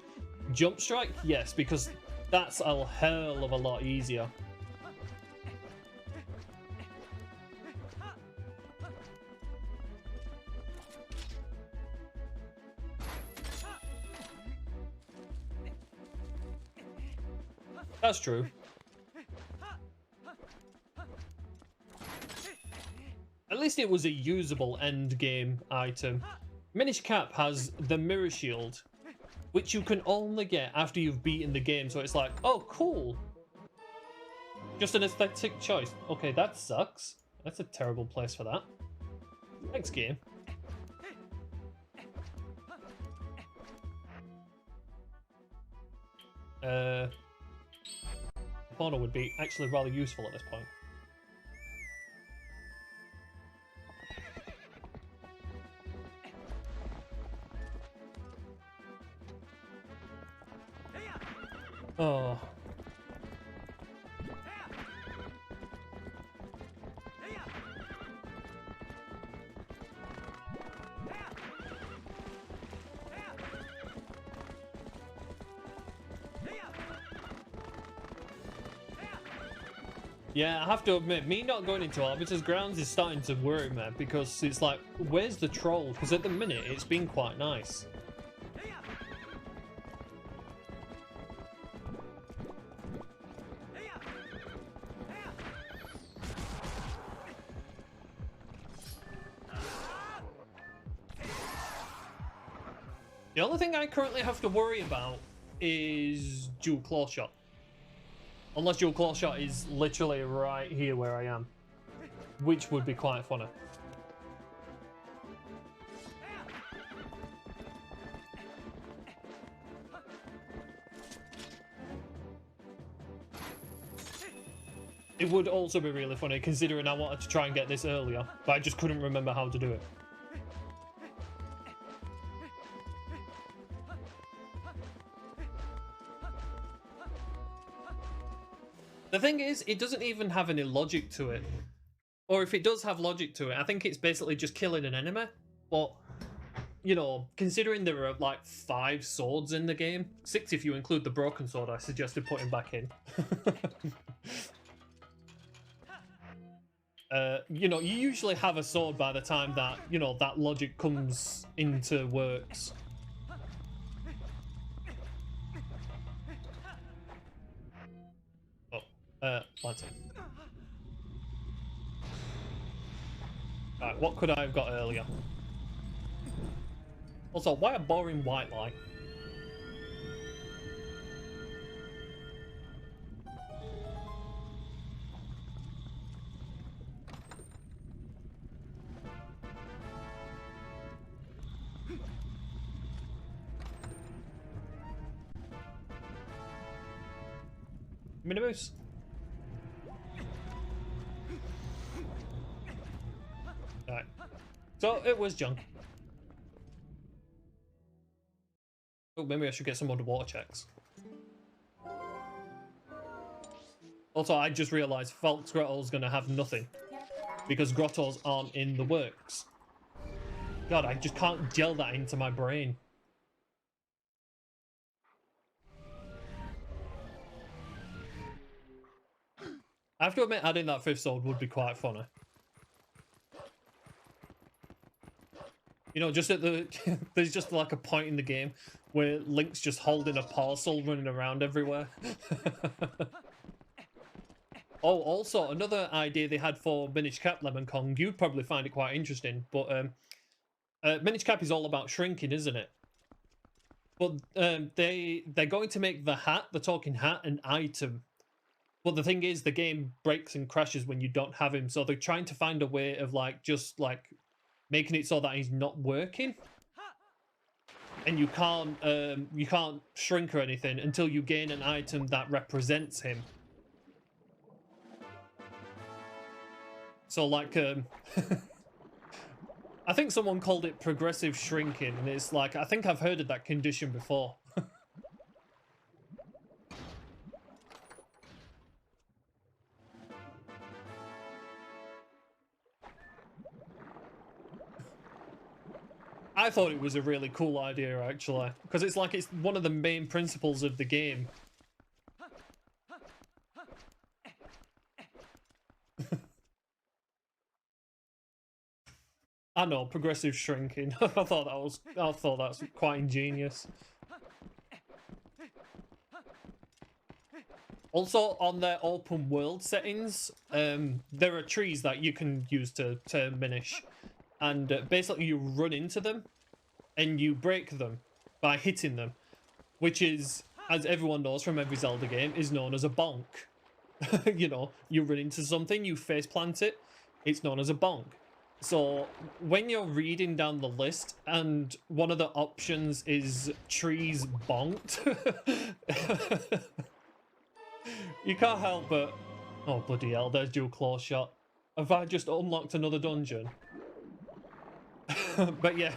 Jump strike? Yes, because that's a hell of a lot easier. That's true. At least it was a usable end game item. Minish Cap has the Mirror Shield, which you can only get after you've beaten the game, so it's like, oh, cool. Just an aesthetic choice. Okay, that sucks. That's a terrible place for that. Next game. Porno would be actually rather useful at this point. Oh. Yeah, I have to admit, me not going into Arbiter's Grounds is starting to worry me, because it's like, where's the troll? Because at the minute, it's been quite nice. The only thing I currently have to worry about is dual claw shot. Unless dual claw shot is literally right here where I am, which would be quite funny. It would also be really funny considering I wanted to try and get this earlier, but I just couldn't remember how to do it. The thing is, it doesn't even have any logic to it. Or if it does have logic to it, I think it's basically just killing an enemy. But, you know, considering there are like 5 swords in the game, 6 if you include the broken sword I suggested putting back in. You know, you usually have a sword by the time that, you know, that logic comes into works. Planting. Right, what could I have got earlier? Also, why a boring white light? Minimoose. Right. So it was junk. Oh, maybe I should get some underwater checks. Also, I just realised Falk's Grotto's going to have nothing because grottos aren't in the works. God, I just can't gel that into my brain. I have to admit, adding that 5th sword would be quite funny. You know, just at the... there's just like a point in the game where Link's just holding a parcel running around everywhere. Oh, also, another idea they had for Minish Cap, Lemon Kong, you'd probably find it quite interesting, but Minish Cap is all about shrinking, isn't it? But they're going to make the hat, the talking hat, an item. But the thing is, the game breaks and crashes when you don't have him, so they're trying to find a way of like just like making it so that he's not working, and you can't shrink or anything until you gain an item that represents him. So like I think someone called it progressive shrinking, and it's like, I think I've heard of that condition before. I thought it was a really cool idea, actually, because it's like it's one of the main principles of the game. I know, progressive shrinking. I thought that's quite ingenious. Also, on their open world settings, there are trees that you can use to minish, and basically you run into them and you break them by hitting them, which is, as everyone knows from every Zelda game, is known as a bonk. You know, you run into something, you face plant it, it's known as a bonk. So when you're reading down the list and one of the options is trees bonked, you can't help but... Oh, bloody hell, there's dual claw shot. Have I just unlocked another dungeon? But yeah,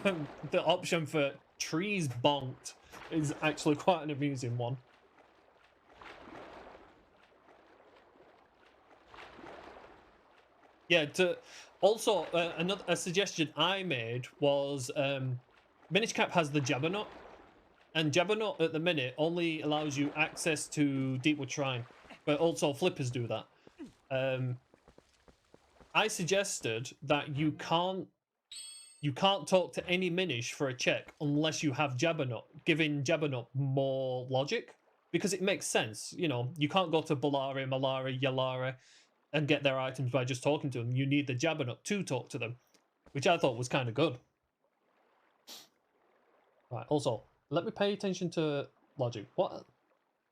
the option for trees bonked is actually quite an amusing one. Yeah, also, a suggestion I made was Minish Cap has the Jabberknot, and Jabberknot at the minute only allows you access to Deepwood Shrine, but also Flippers do that. I suggested that you can't talk to any Minish for a check unless you have Jabberknot, giving Jabberknot more logic, because it makes sense. You know, you can't go to Bolari, Malari, Yalara and get their items by just talking to them. You need the Jabberknot to talk to them, which I thought was kind of good. Right, also, let me pay attention to logic. What?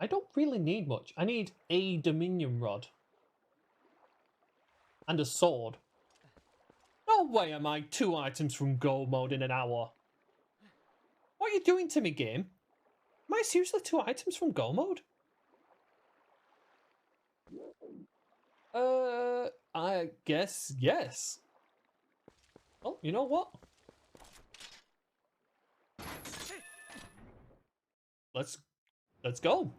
I don't really need much. I need a Dominion Rod. And a sword. No way am I 2 items from Go mode in an hour. What are you doing to me, game? Am I seriously 2 items from Go mode? I guess yes. Oh, you know what? Let's go.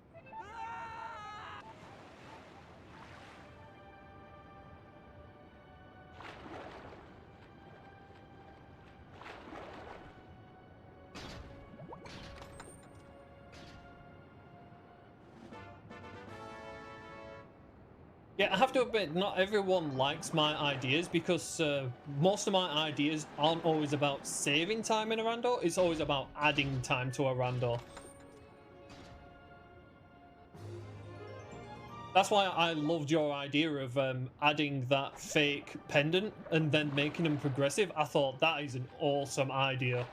Yeah, I have to admit, not everyone likes my ideas, because most of my ideas aren't always about saving time in a rando, it's always about adding time to a rando. That's why I loved your idea of adding that fake pendant and then making them progressive. I thought that is an awesome idea.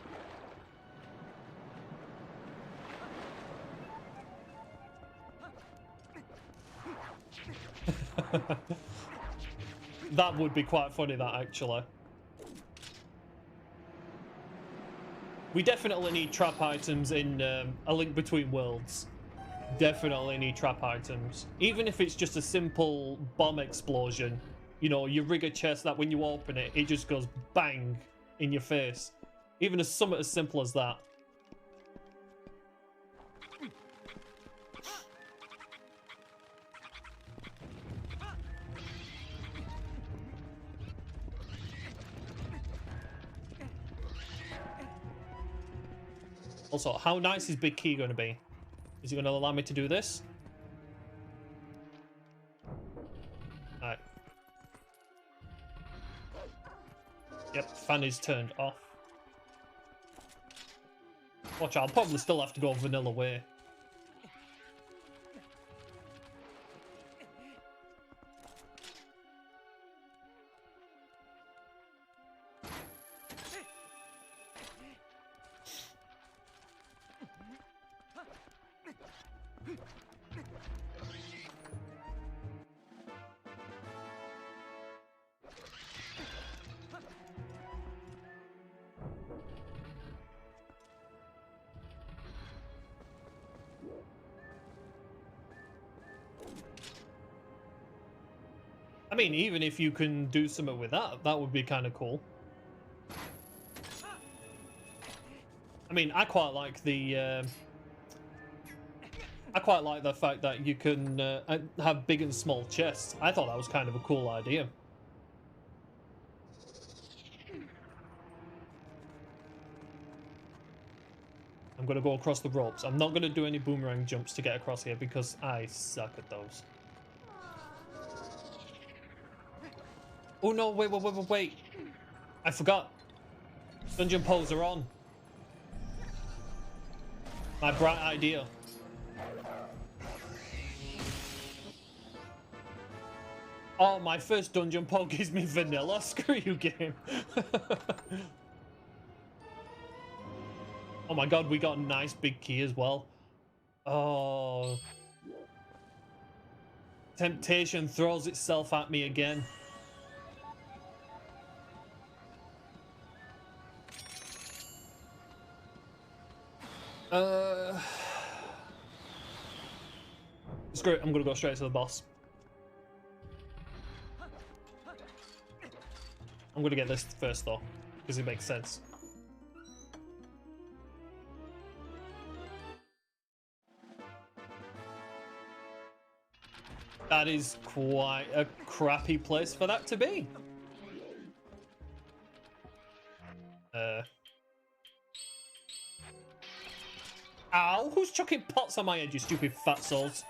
That would be quite funny, that, actually. We definitely need trap items in A Link Between Worlds. Definitely need trap items. Even if it's just a simple bomb explosion. You know, you rig a chest that when you open it, it just goes bang in your face. Even something as simple as that. Also, how nice is Big Key going to be? Is he going to allow me to do this? Alright. Yep, fan is turned off. Watch, I'll probably still have to go vanilla way. I mean, even if you can do something with that, that would be kind of cool. I mean, I quite like the fact that you can have big and small chests. I thought that was kind of a cool idea. I'm gonna go across the ropes. I'm not gonna do any boomerang jumps to get across here because I suck at those. Oh no, wait. I forgot. Dungeon poles are on. My bright idea. Oh, my first dungeon pole gives me vanilla. Screw you, game. Oh my god, we got a nice big key as well. Oh. Temptation throws itself at me again. Screw it, I'm gonna go straight to the boss. I'm gonna get this first though, because it makes sense. That is quite a crappy place for that to be. Ow, who's chucking pots on my head, you stupid fat souls?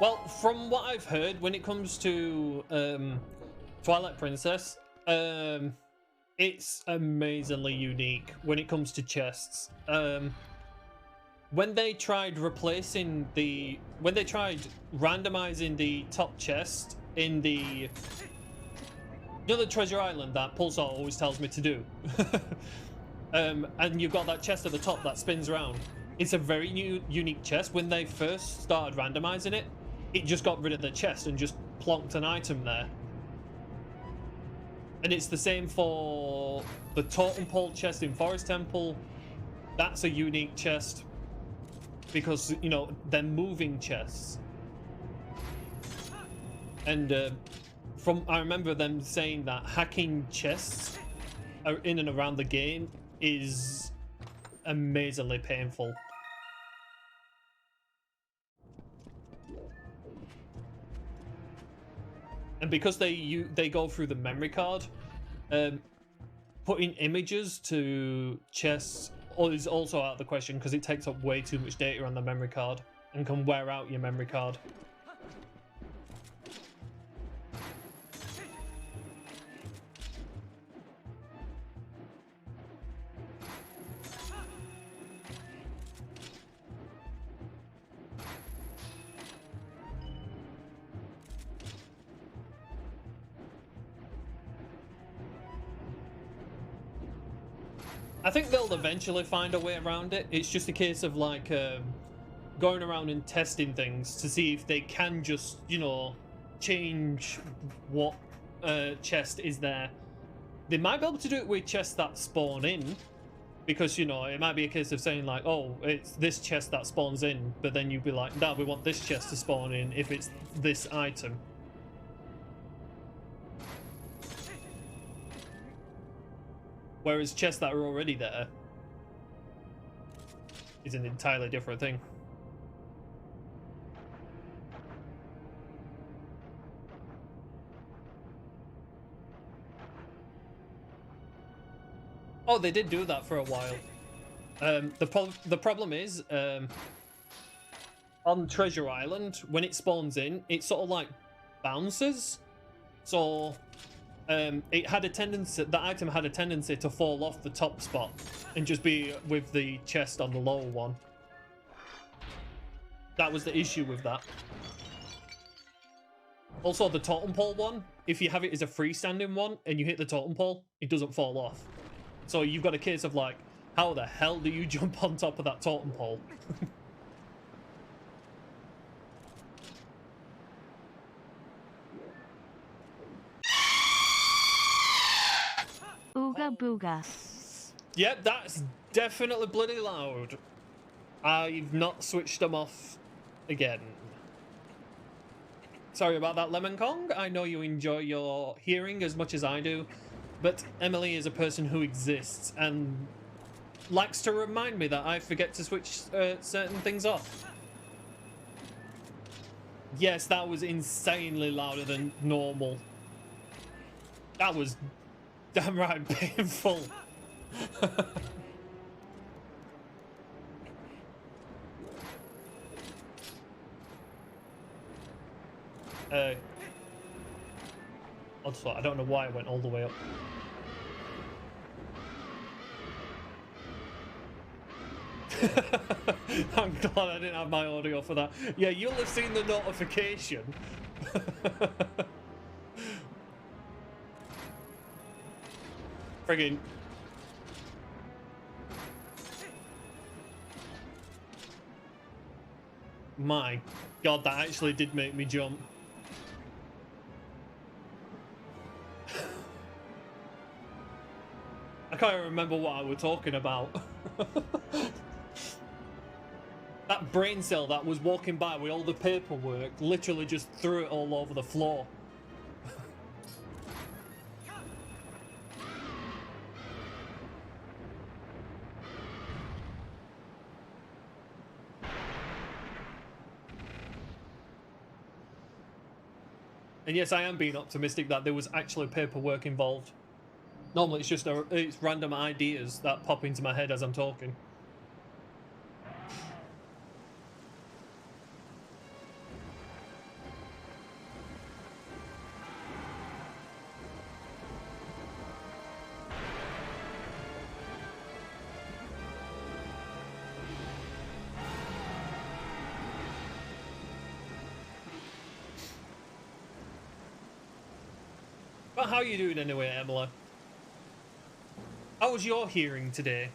Well, from what I've heard, when it comes to Twilight Princess, it's amazingly unique when it comes to chests. When they tried randomizing the top chest in the treasure island that Pulsar always tells me to do, and you've got that chest at the top that spins around. It's a very unique chest. When they first started randomizing it, it just got rid of the chest and just plonked an item there. And it's the same for the totem pole chest in Forest Temple. That's a unique chest because, you know, they're moving chests. And I remember them saying that hacking chests in and around the game is amazingly painful. And because they go through the memory card, putting images to chests is also out of the question because it takes up way too much data on the memory card and can wear out your memory card. I think they'll eventually find a way around it. It's just a case of like going around and testing things to see if they can just, you know, change what chest is there. They might be able to do it with chests that spawn in, because, you know, it might be a case of saying like, oh, it's this chest that spawns in, but then you'd be like, no, we want this chest to spawn in if it's this item. Whereas chests that are already there is an entirely different thing. Oh, they did do that for a while. The problem is, on Treasure Island, when it spawns in, it sort of like bounces. So it had a tendency, the item had a tendency to fall off the top spot and just be with the chest on the lower one. That was the issue with that. Also, the totem pole one, if you have it as a freestanding one and you hit the totem pole, it doesn't fall off. So you've got a case of like, how the hell do you jump on top of that totem pole?
Ooga booga.
Yep, that's definitely bloody loud. I've not switched them off again. Sorry about that, Lemon Kong. I know you enjoy your hearing as much as I do, but Emily is a person who exists and likes to remind me that I forget to switch certain things off. Yes, that was insanely louder than normal. That was damn right painful. Also, I don't know why I went all the way up. I'm glad I didn't have my audio for that. Yeah, you'll have seen the notification. Friggin'. My God, that actually did make me jump. I can't even remember what I was talking about. That brain cell that was walking by with all the paperwork literally just threw it all over the floor. And yes, I am being optimistic that there was actually paperwork involved. Normally it's just it's random ideas that pop into my head as I'm talking. But how are you doing anyway, Emily? How was your hearing today?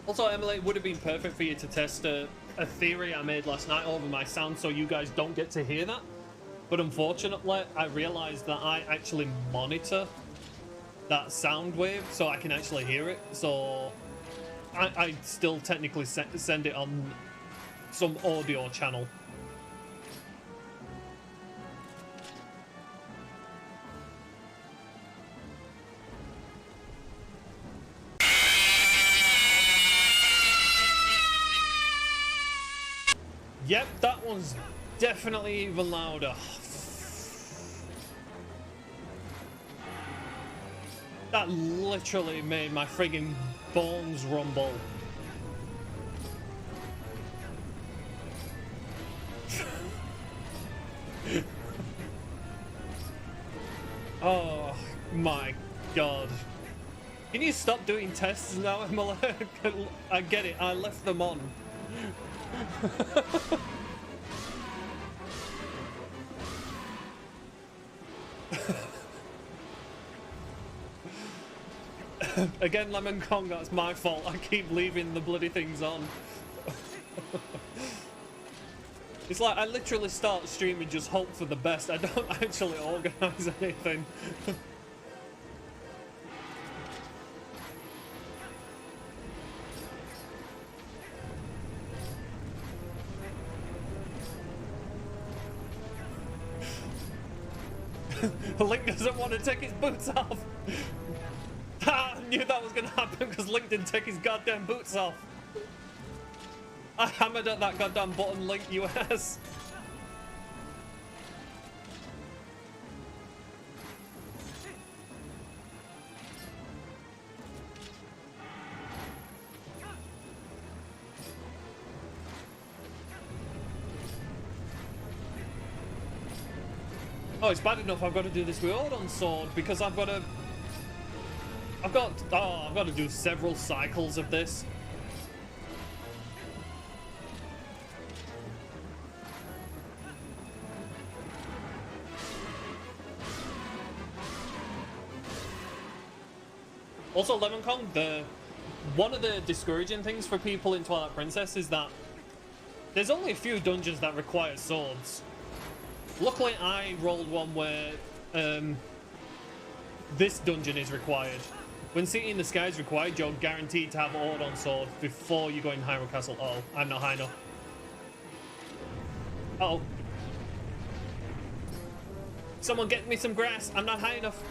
Also, Emily, it would have been perfect for you to test a theory I made last night over my sound so you guys don't get to hear that. But unfortunately, I realized that I actually monitor that sound wave so I can actually hear it. So I still technically send it on some audio channel. Yep, that one's definitely even louder. That literally made my friggin' bones rumble. Oh my God. Can you stop doing tests now, Emily? I get it, I left them on. Again, Lemon Kong, that's my fault. I keep leaving the bloody things on. It's like I literally start streaming, just hope for the best. I don't actually organise anything. Link doesn't want to take his boots off. I knew that was going to happen because Link didn't take his goddamn boots off. I hammered at that goddamn button, Link, US. Oh, it's bad enough I've got to do this with Odon's sword because I've got to do several cycles of this. Also, Lemon Kong, one of the discouraging things for people in Twilight Princess is that there's only a few dungeons that require swords. Luckily, I rolled one where this dungeon is required. When City in the Sky is required, you're guaranteed to have Odon's sword before you go in Hyrule Castle. Oh, I'm not high enough. Uh-oh. Someone get me some grass. I'm not high enough.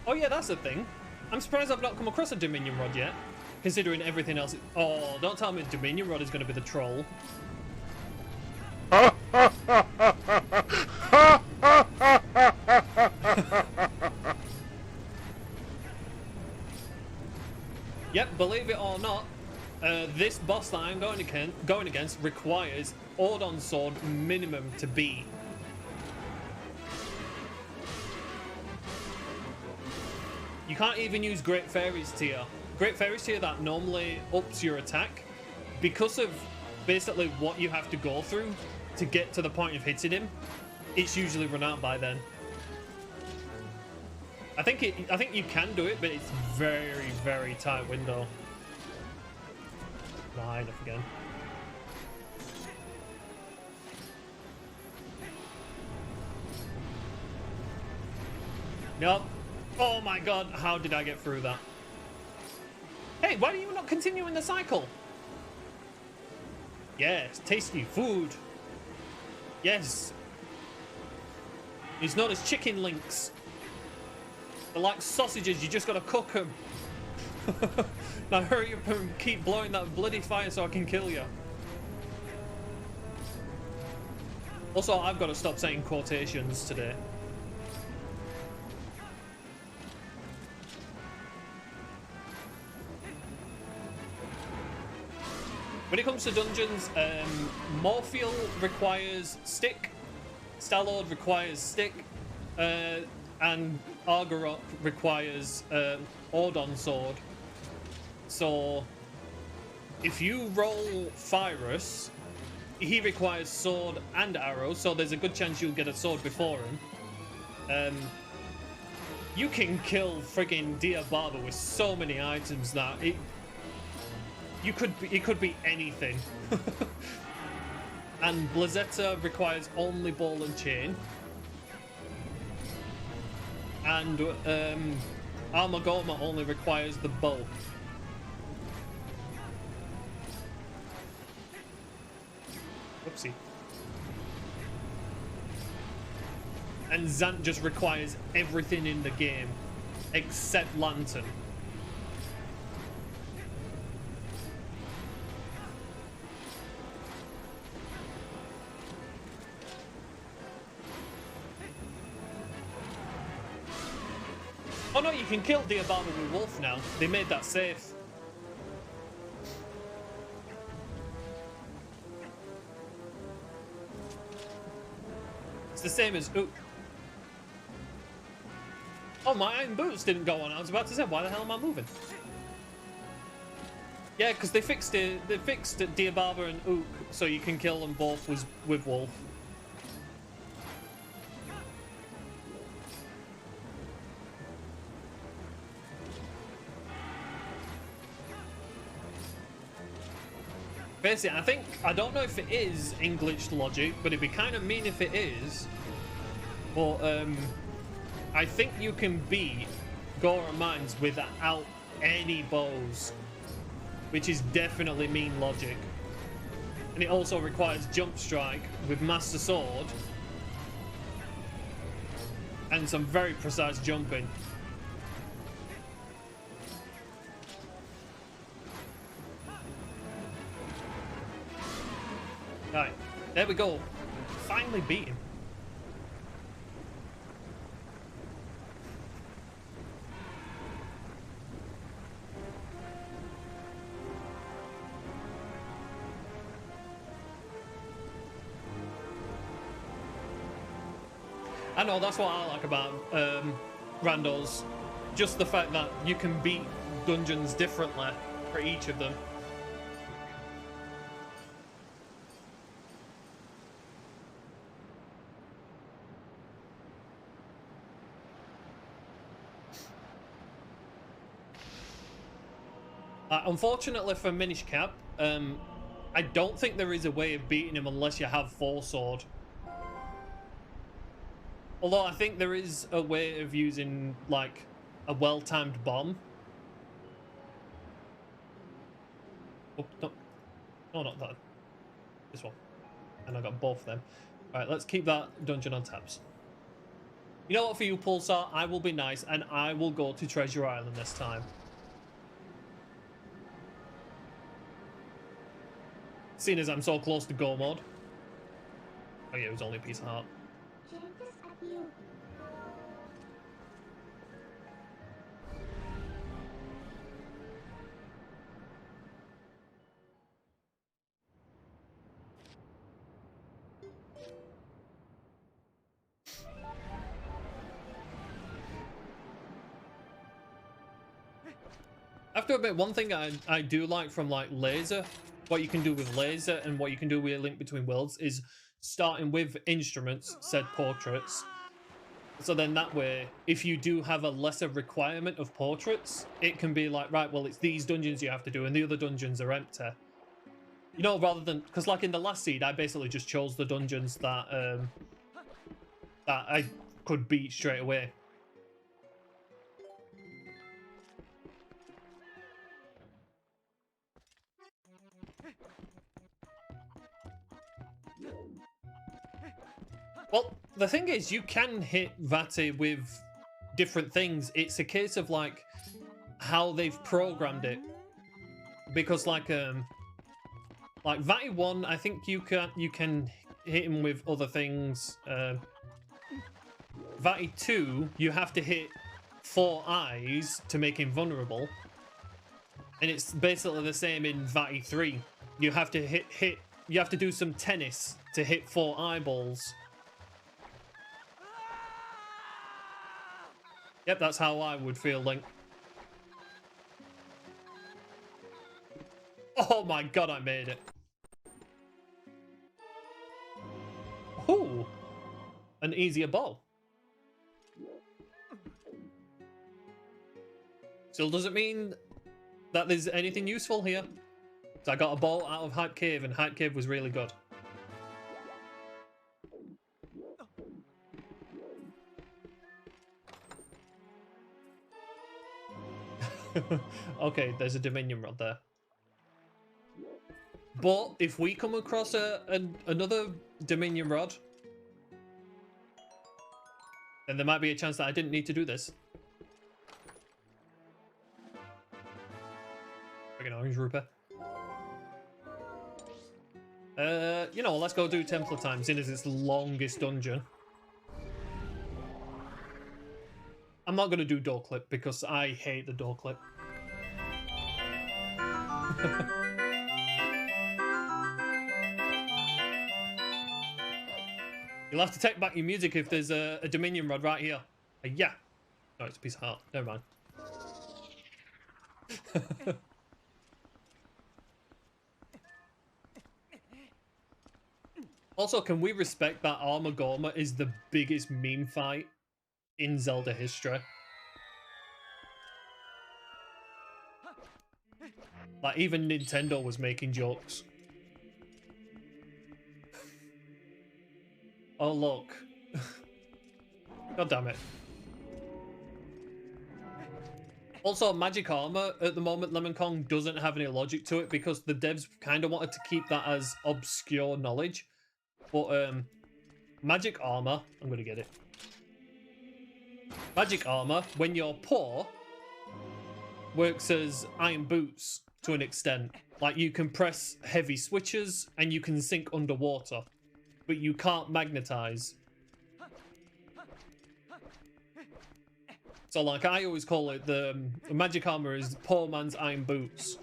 Oh yeah, that's a thing. I'm surprised I've not come across a Dominion Rod yet. Considering everything else. Oh, don't tell me Dominion Rod is going to be the troll. Yep, believe it or not, this boss that I'm going against requires Odon's sword minimum to beat. You can't even use Great Fairy's Tear. Great Fairy's Tear that normally ups your attack, because of basically what you have to go through to get to the point of hitting him, it's usually run out by then. I think you can do it, but it's very, very tight window. Not high enough again. Nope. Oh my god, how did I get through that? Hey, why are you not continuing the cycle? Yes, tasty food. Yes. It's known as chicken links. They're like sausages, you just gotta cook them. Now hurry up and keep blowing that bloody fire so I can kill you. Also, I've got to stop saying quotations today. When it comes to dungeons, Morpheal requires stick, Star-Lord requires stick, and Argorok requires Odon's sword. So, if you roll Pyrus, he requires sword and arrow, so there's a good chance you'll get a sword before him. You can kill friggin' Diababa with so many items that it could be anything. And Blazetta requires only ball and chain. And Armagoma only requires the bow. Whoopsie. And Zant just requires everything in the game except Lantern. Oh no, you can kill Diababa with Wolf now. They made that safe. It's the same as Ook. Oh, my iron boots didn't go on. I was about to say, why the hell am I moving? Yeah, because they fixed it. They fixed Diababa and Ook, so you can kill them both with Wolf. Basically, I don't know if it is English logic, but it'd be kind of mean if it is. But I think you can beat Gora Mines without any bows, which is definitely mean logic. And it also requires jump strike with Master Sword and some very precise jumping. Right, there we go. Finally beat him. I know, that's what I like about randos. Just the fact that you can beat dungeons differently for each of them. Unfortunately for Minish Cap, I don't think there is a way of beating him unless you have Full Sword. Although I think there is a way of using, like, a well-timed bomb. Oh, no. No, not that. This one. And I got both of them. Alright, let's keep that dungeon on tabs. You know what, for you, Pulsar, I will be nice, and I will go to Treasure Island this time. Seeing as I'm so close to go mode. Oh yeah, it was only a piece of heart. I have to admit, one thing I do like from, like, laser, what you can do with laser and what you can do with Link Between Worlds is starting with instruments, said portraits. So then that way, if you do have a lesser requirement of portraits, it can be like, right, well, it's these dungeons you have to do and the other dungeons are empty. You know, rather than, because like in the last seed, I basically just chose the dungeons that that I could beat straight away. Well, the thing is, you can hit Vati with different things. It's a case of, like, how they've programmed it. Because, like Vati 1, I think you can hit him with other things. Vati 2, you have to hit 4 eyes to make him vulnerable. And it's basically the same in Vati 3. You have to you have to do some tennis to hit 4 eyeballs. Yep, that's how I would feel, Link. Oh my god, I made it. Ooh, an easier bow. Still doesn't mean that there's anything useful here. So I got a bow out of Hype Cave, and Hype Cave was really good. Okay, there's a Dominion rod there. But if we come across another Dominion rod, then there might be a chance that I didn't need to do this. Freaking orange Ruper. You know, let's go do Templar time, seeing as it's the longest dungeon. I'm not going to do door clip because I hate the door clip. You'll have to take back your music if there's a Dominion rod right here. Yeah. No, it's a piece of heart. Never mind. Also, can we respect that Armagorma is the biggest meme fight in Zelda history? Like, even Nintendo was making jokes. Oh, look. God damn it. Also, magic armor at the moment, Lemon Kong doesn't have any logic to it because the devs kind of wanted to keep that as obscure knowledge. But magic armor, I'm gonna get it. Magic armor, when you're poor, works as iron boots to an extent. Like you can press heavy switches and you can sink underwater, but you can't magnetize. So like I always call it the magic armor is poor man's iron boots,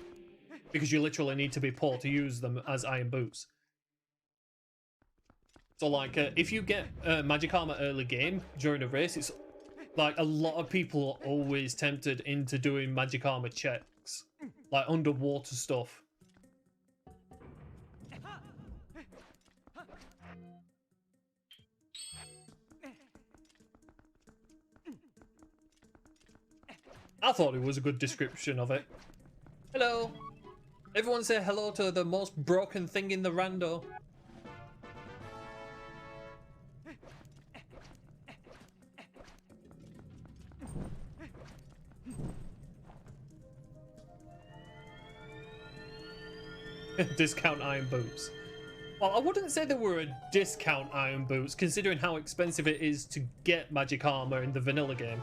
because you literally need to be poor to use them as iron boots. So like if you get magic armor early game during a race, it's like a lot of people are always tempted into doing magic armor checks, like underwater stuff. I thought it was a good description of it. Hello. Everyone say hello to the most broken thing in the rando. Discount iron boots. Well, I wouldn't say they were a discount iron boots, considering how expensive it is to get magic armor in the vanilla game.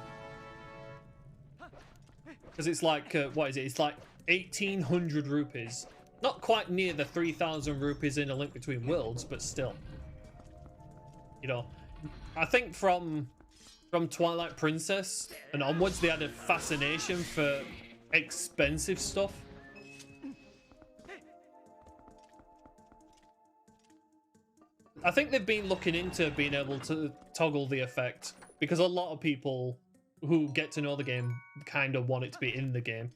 Because it's like, what is it? It's like 1,800 rupees. Not quite near the 3,000 rupees in A Link Between Worlds, but still. You know, I think from Twilight Princess and onwards, they had a fascination for expensive stuff. I think they've been looking into being able to toggle the effect, because a lot of people who get to know the game kind of want it to be in the game.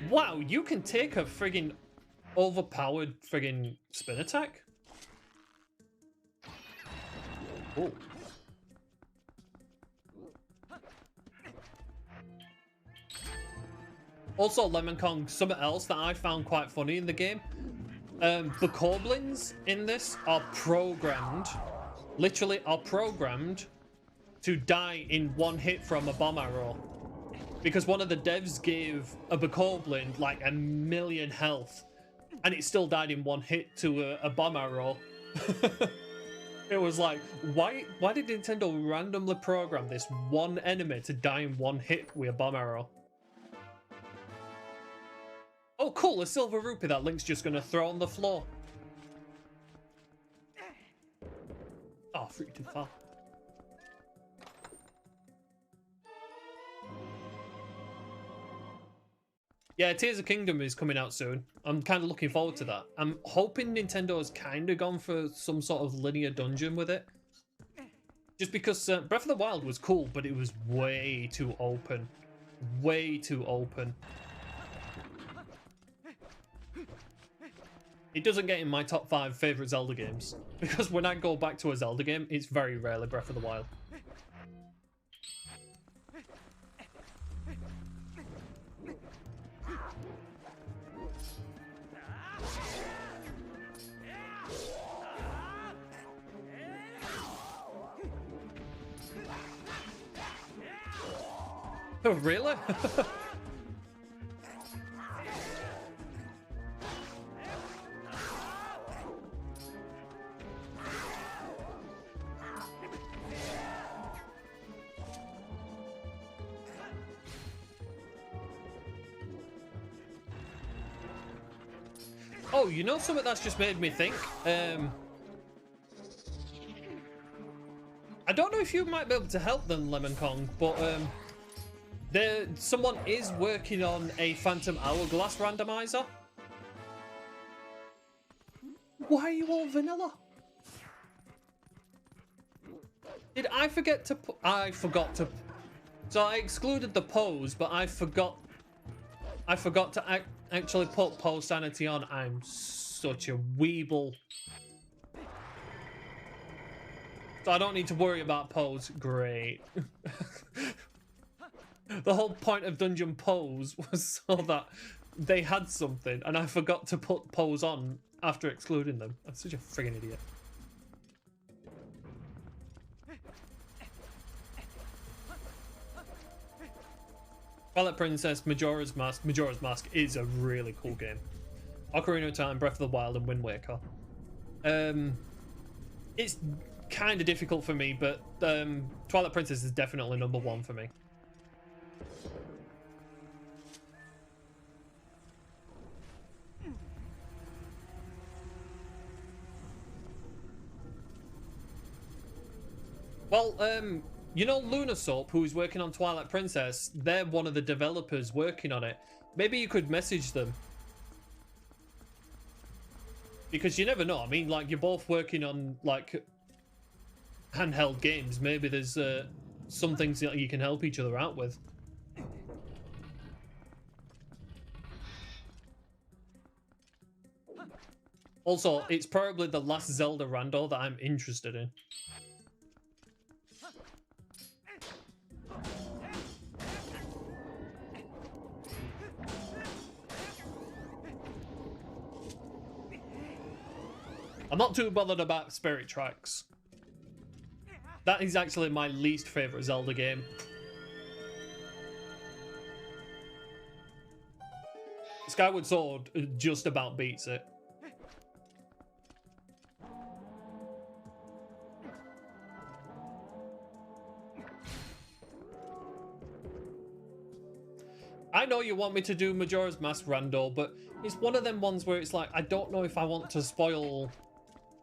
Wow, you can take a friggin' overpowered friggin' spin attack? Oh. Also, Lemon Kong, something else that I found quite funny in the game. The Corblins in this are programmed, literally are programmed to die in one hit from a bomb arrow. Because one of the devs gave a Bokoblin like 1,000,000 health, and it still died in one hit to a bomb arrow. It was like, why did Nintendo randomly program this one enemy to die in one hit with a bomb arrow? Oh cool, a silver rupee that Link's just gonna throw on the floor. Oh, freaking too far. Yeah, Tears of Kingdom is coming out soon. I'm kind of looking forward to that. I'm hoping Nintendo's kind of gone for some sort of linear dungeon with it. Just because Breath of the Wild was cool, but it was way too open. Way too open. It doesn't get in my top 5 favourite Zelda games, because when I go back to a Zelda game, it's very rarely Breath of the Wild. Oh, really? Oh, you know something that's just made me think? I don't know if you might be able to help them, Lemon Kong, but someone is working on a Phantom Hourglass randomizer. Why are you all vanilla? Did I forget to put... I forgot to... So I excluded the pose, but I forgot to actually put pose sanity on. I'm such a weeble. So I don't need to worry about pose. Great. The whole point of Dungeon Pose was so that they had something, and I forgot to put pose on after excluding them. I'm such a friggin' idiot. Twilight Princess, Majora's Mask. Majora's Mask is a really cool game. Ocarina of Time, Breath of the Wild, and Wind Waker. It's kind of difficult for me, but Twilight Princess is definitely #1 for me. Well, you know Lunasoap, who's working on Twilight Princess, they're one of the developers working on it. Maybe you could message them. Because you never know. I mean, like, you're both working on, like, handheld games. Maybe there's some things that you can help each other out with. Also, it's probably the last Zelda rando that I'm interested in. I'm not too bothered about Spirit Tracks. That is actually my least favourite Zelda game. Skyward Sword just about beats it. I know you want me to do Majora's Mask rando, but it's one of them ones where it's like, I don't know if I want to spoil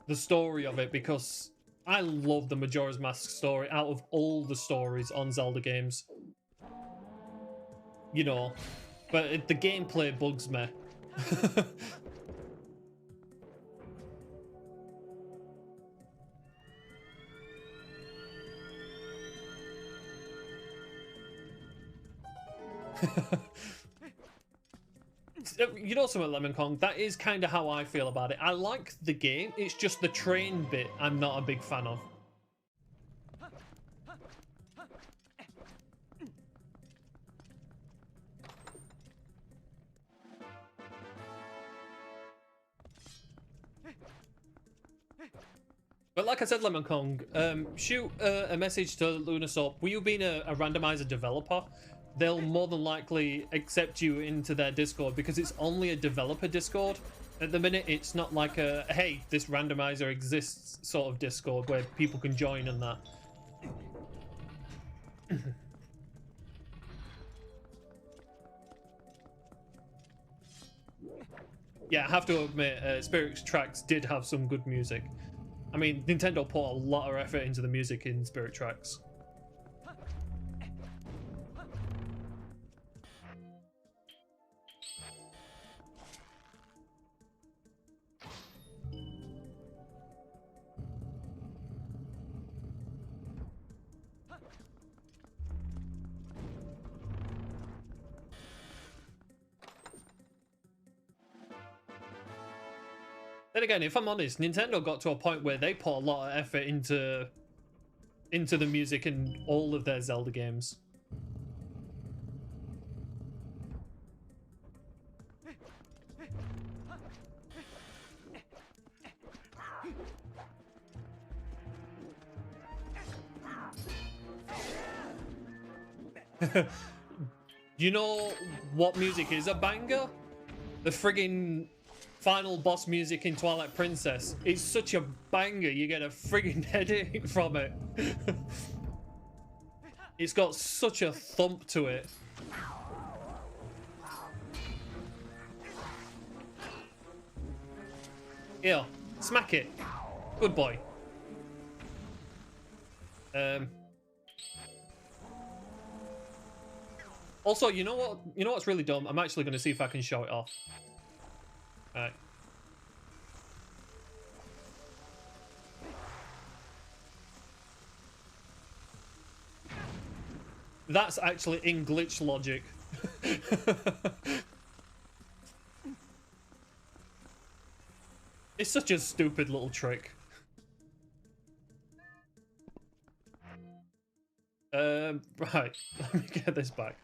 the story of it, because I love the Majora's Mask story out of all the stories on Zelda games. You know, but the gameplay bugs me. You know something, Lemon Kong? That is kind of how I feel about it. I like the game, it's just the train bit I'm not a big fan of. But like I said, Lemon Kong, shoot a message to Lunasoap. Will you be a randomizer developer? They'll more than likely accept you into their Discord, because it's only a developer Discord. At the minute, it's not like a, hey, this randomizer exists sort of Discord where people can join and that. Yeah, I have to admit, Spirit Tracks did have some good music. I mean, Nintendo put a lot of effort into the music in Spirit Tracks. Then again, if I'm honest, Nintendo got to a point where they put a lot of effort into the music in all of their Zelda games. You know what music is a banger? The friggin' final boss music in Twilight Princess. It's such a banger, you get a friggin' headache from it. It's got such a thump to it. Here, smack it. Good boy. Also, you know what? You know what's really dumb? I'm actually going to see if I can show it off. Alright. That's actually in glitch logic. It's such a stupid little trick. Right. Let me get this back.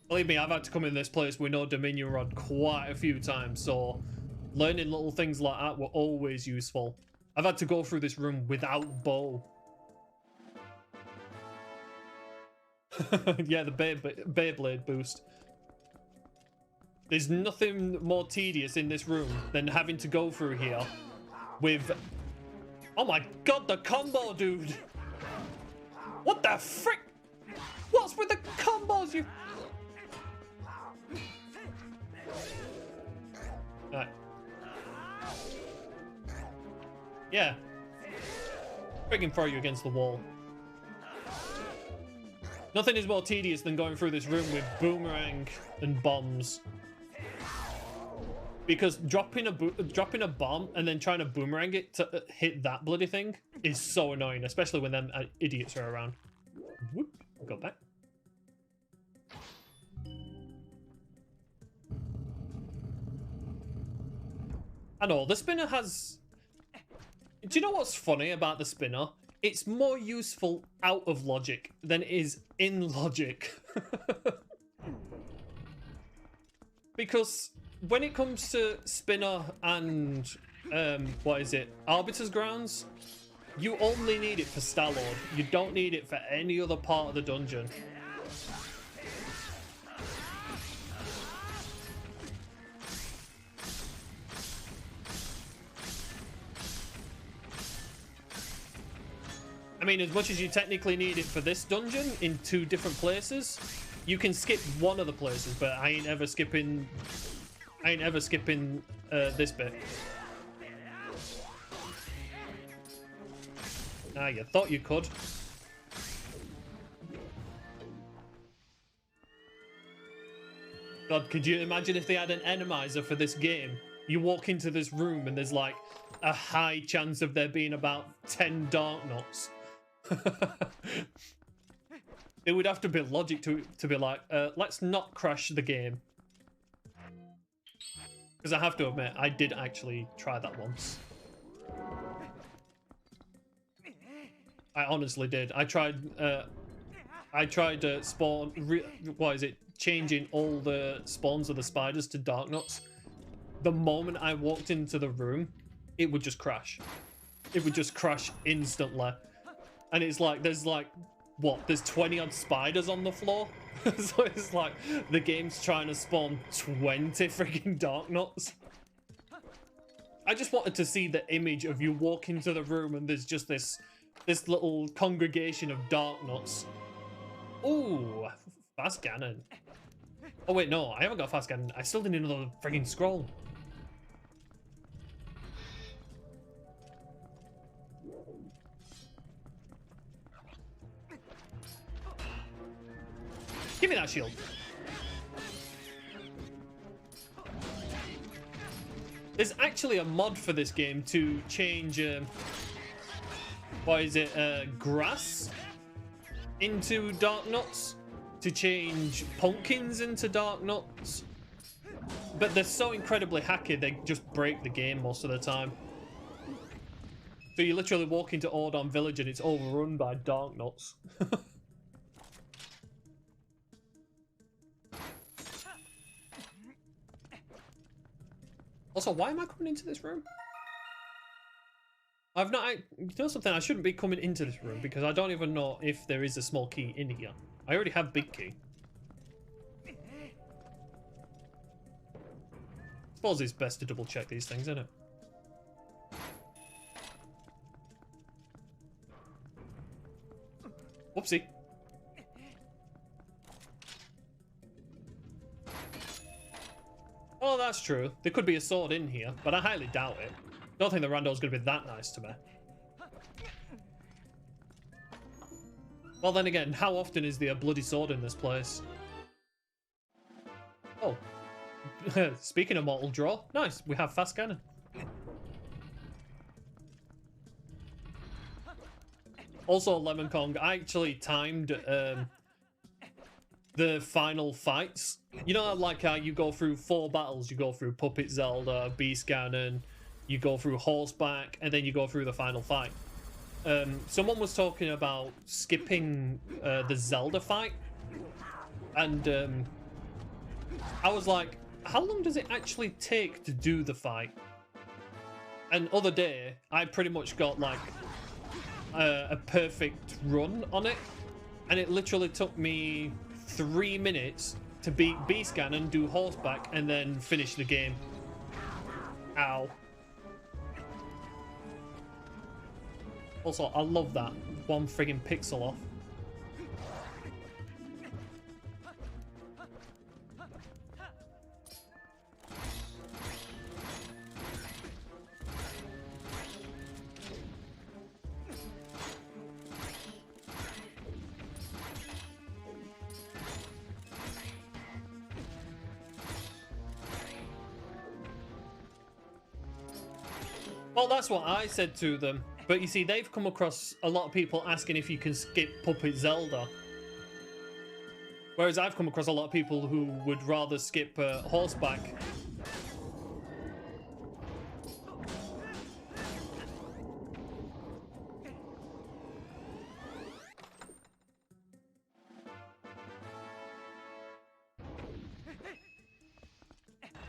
Believe me, I've had to come in this place with no Dominion Rod quite a few times, so learning little things like that were always useful. I've had to go through this room without bow Yeah, the Beyblade boost. There's nothing more tedious in this room than having to go through here with... Oh my god, the combo, dude! What the frick? What's with the combos, you... Alright. Yeah. Friggin' throw you against the wall. Nothing is more tedious than going through this room with boomerang and bombs. Because dropping a bomb and then trying to boomerang it to hit that bloody thing is so annoying, especially when them idiots are around. Whoop, got back. I know, the spinner has... Do you know what's funny about the spinner? It's more useful out of logic than it is in logic. Because when it comes to spinner and, what is it, Arbiter's Grounds, you only need it for Star-Lord. You don't need it for any other part of the dungeon. I mean, as much as you technically need it for this dungeon in 2 different places, you can skip one of the places, but I ain't ever skipping this bit. Ah, you thought you could. God, could you imagine if they had an Randomizer for this game? You walk into this room and there's like a high chance of there being about 10 Dark Knots. It would have to be logic to be like, let's not crash the game. Because I have to admit, I did actually try that once. I honestly did. I tried spawn. What is it? Changing all the spawns of the spiders to Dark Knots. The moment I walked into the room, it would just crash. It would just crash instantly. And it's like, there's like, what? There's 20 odd spiders on the floor. So it's like the game's trying to spawn 20 freaking Dark Knots. I just wanted to see the image of you walk into the room and there's just this little congregation of Dark Knots. Ooh, fast cannon. Oh wait, no, I haven't got fast cannon. I still need another freaking scroll. Give me that shield. There's actually a mod for this game to change, what is it, grass into Dark Knots, to change pumpkins into Dark Knots. But they're so incredibly hacky, they just break the game most of the time. So you literally walk into Ordon Village and it's overrun by Dark Knots. Also, why am I coming into this room? I've not... You know something? I shouldn't be coming into this room because I don't even know if there is a small key in here. I already have big key. Suppose it's best to double check these things, isn't it? Whoopsie. Oh, that's true. There could be a sword in here, but I highly doubt it. Don't think the rando's going to be that nice to me. Well, then again, how often is there a bloody sword in this place? Oh. Speaking of mortal draw, nice. We have fast cannon. Also, Lemon Kong, I actually timed the final fights. You know, like how you go through 4 battles, you go through Puppet Zelda, Beast Cannon, you go through Horseback, and then you go through the final fight. Someone was talking about skipping the Zelda fight, and I was like, how long does it actually take to do the fight? And other day, I pretty much got like a perfect run on it. And it literally took me 3 minutes to beat Beast Ganon, do horseback, and then finish the game. Ow. Also, I love that. One friggin' pixel off. Well, that's what I said to them. But you see, they've come across a lot of people asking if you can skip Puppet Zelda. Whereas I've come across a lot of people who would rather skip horseback.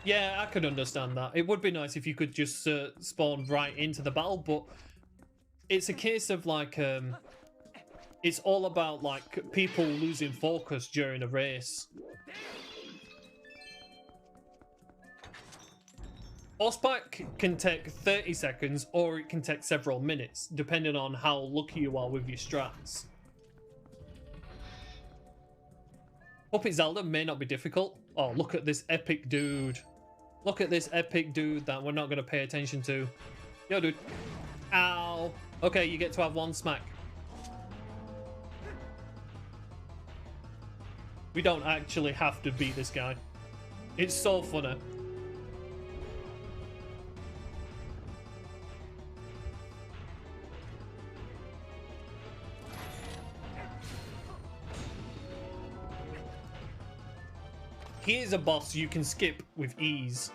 Yeah, I could understand that. It would be nice if you could just spawn right into the battle, but it's a case of like, it's all about like people losing focus during a race. Horseback can take 30 seconds or it can take several minutes, depending on how lucky you are with your strats. Puppet Zelda may not be difficult. Oh, look at this epic dude. Look at this epic dude that we're not going to pay attention to. Yo, dude. Ow. Okay, you get to have one smack. We don't actually have to beat this guy. It's so funny. Here's a boss you can skip with ease.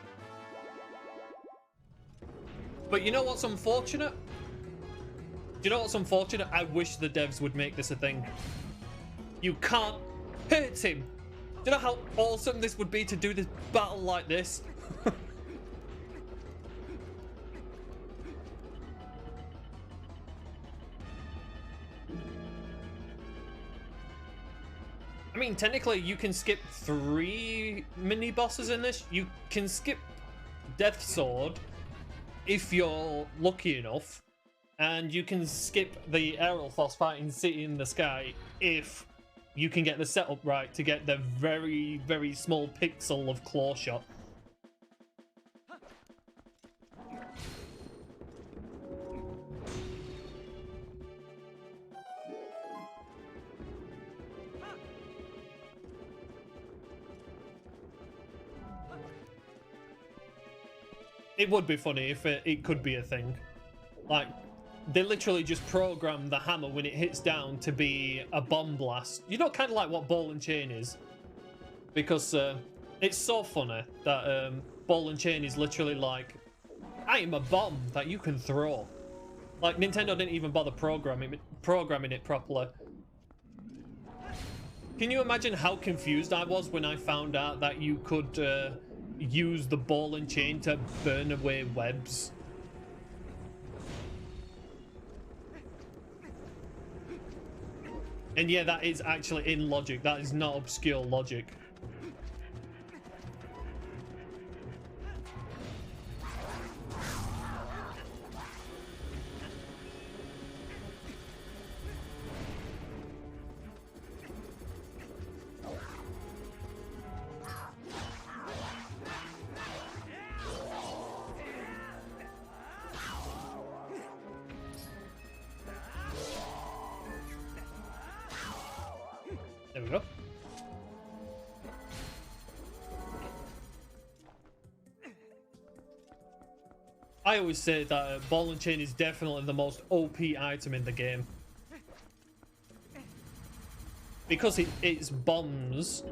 But you know what's unfortunate? Do you know what's unfortunate? I wish the devs would make this a thing. You can't hurt him. Do you know how awesome this would be to do this battle like this? I mean, technically, you can skip 3 mini bosses in this. You can skip Death Sword if you're lucky enough, and you can skip the Aerophos fighting City in the Sky if you can get the setup right to get the very, very small pixel of claw shot. It would be funny if it could be a thing. Like, they literally just program the hammer when it hits down to be a bomb blast. You know, kind of like what ball and chain is. Because it's so funny that ball and chain is literally like, I am a bomb that you can throw. Like, Nintendo didn't even bother programming it properly. Can you imagine how confused I was when I found out that you could use the ball and chain to burn away webs? And yeah, that is actually in logic. That is not obscure logic. There we go. I always say that ball and chain is definitely the most OP item in the game. Because it's bombs,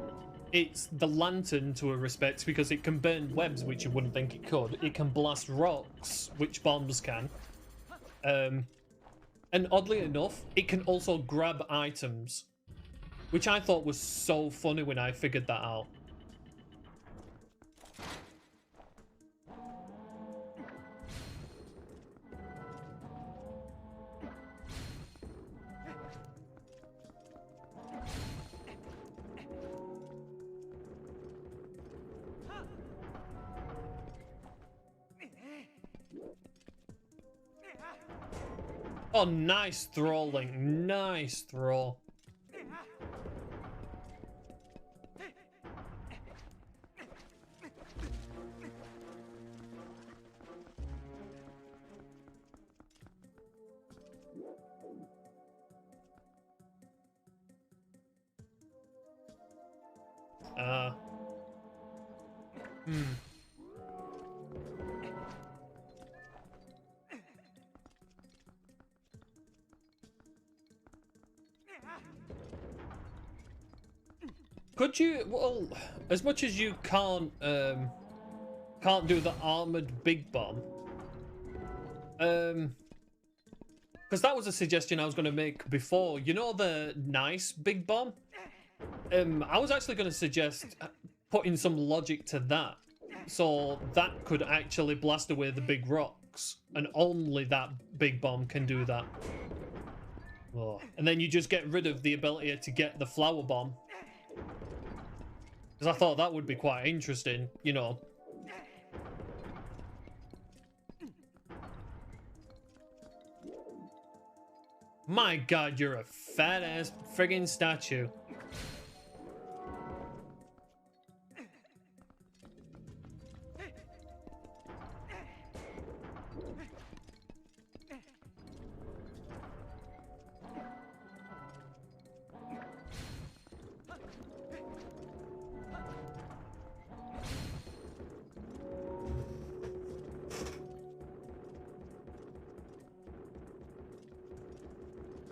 it's the lantern to a respect, because it can burn webs, which you wouldn't think it could. It can blast rocks, which bombs can. And oddly enough, it can also grab items, which I thought was so funny when I figured that out. Oh, nice throw, Link. Nice throw. Hmm. Could you, well, as much as you can't do the armored big bomb, because that was a suggestion I was going to make before. You know the nice big bomb? I was actually going to suggest putting some logic to that, so that could actually blast away the big rocks, and only that big bomb can do that. Oh. And then you just get rid of the ability to get the flower bomb. Because I thought that would be quite interesting, you know. My god, you're a fat ass friggin' statue.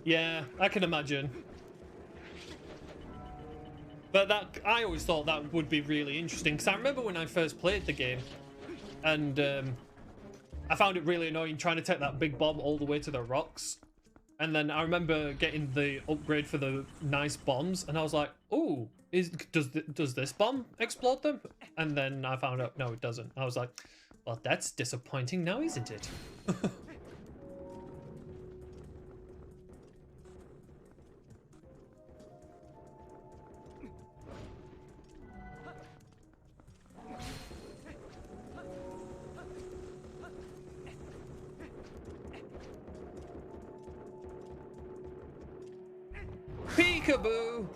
Yeah, I can imagine. But that, I always thought that would be really interesting, because I remember when I first played the game, and I found it really annoying trying to take that big bomb all the way to the rocks. And then I remember getting the upgrade for the nice bombs, and I was like, "Ooh, does this bomb explode them?" And then I found out, no, it doesn't. I was like, "Well, that's disappointing now, isn't it?" Peekaboo!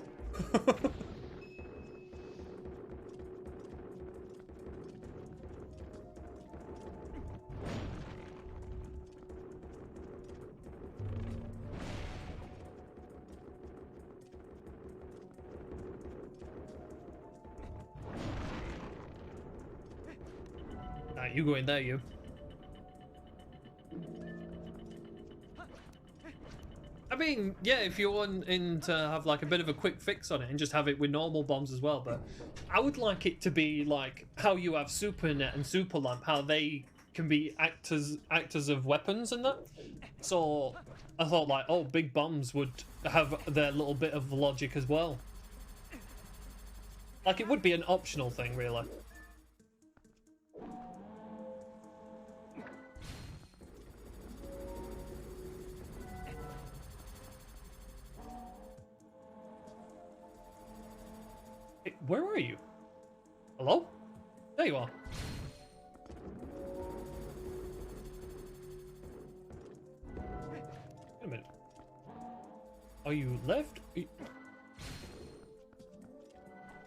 You go in there, you. I mean, yeah, if you want to have like a bit of a quick fix on it and just have it with normal bombs as well, but I would like it to be like how you have Super Net and Super Lamp, how they can be actors of weapons and that. So I thought like, oh, big bombs would have their little bit of logic as well. Like it would be an optional thing, really. Hey, where are you? Hello? There you are. Wait a minute. Are you left? There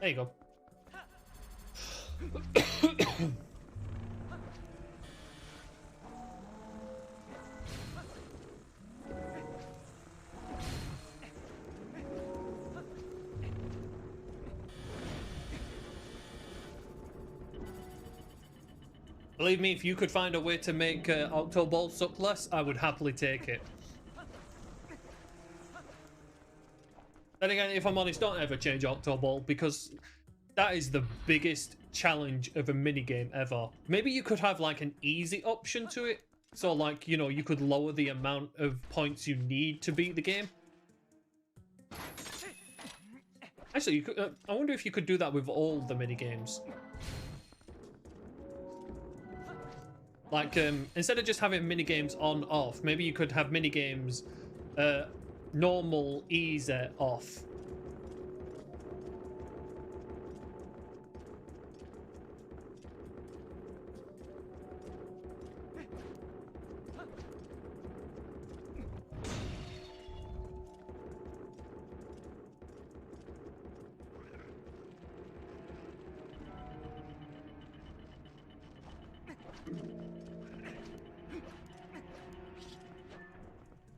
you go. Believe me, if you could find a way to make Octoball suck less, I would happily take it. Then again, if I'm honest, don't ever change Octoball, because that is the biggest challenge of a minigame ever. Maybe you could have like an easy option to it. So like, you know, you could lower the amount of points you need to beat the game. Actually, you could, I wonder if you could do that with all the minigames. Like, instead of just having minigames on, off, maybe you could have minigames, normal, easy, off.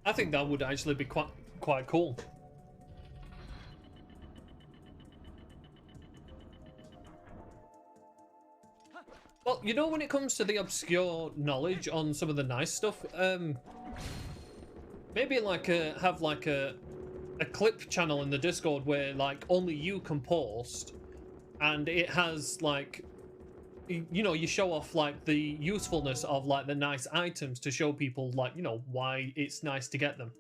I think that would actually be quite cool. Well, you know, when it comes to the obscure knowledge on some of the nice stuff, maybe like have like a clip channel in the Discord where like only you can post, and it has like, you know, you show off like the usefulness of like the nice items to show people like, you know, why it's nice to get them.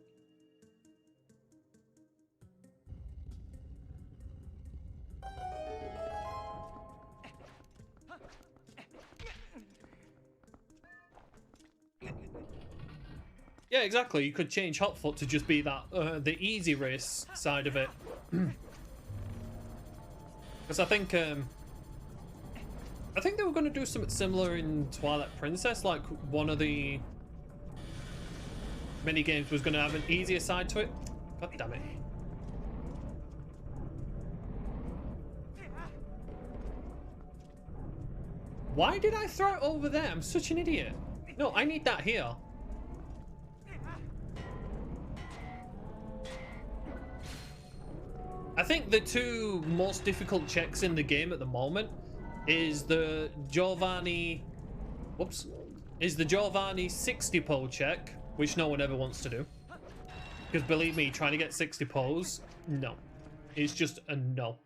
Yeah, exactly. You could change Hotfoot to just be that the easy race side of it, because I think they were going to do something similar in Twilight Princess. Like one of the mini games was going to have an easier side to it. God damn it! Why did I throw it over there? I'm such an idiot. No, I need that here. I think the two most difficult checks in the game at the moment is the Giovanni 60 pole check, which no one ever wants to do. Because believe me, trying to get 60 poles, no. It's just a no.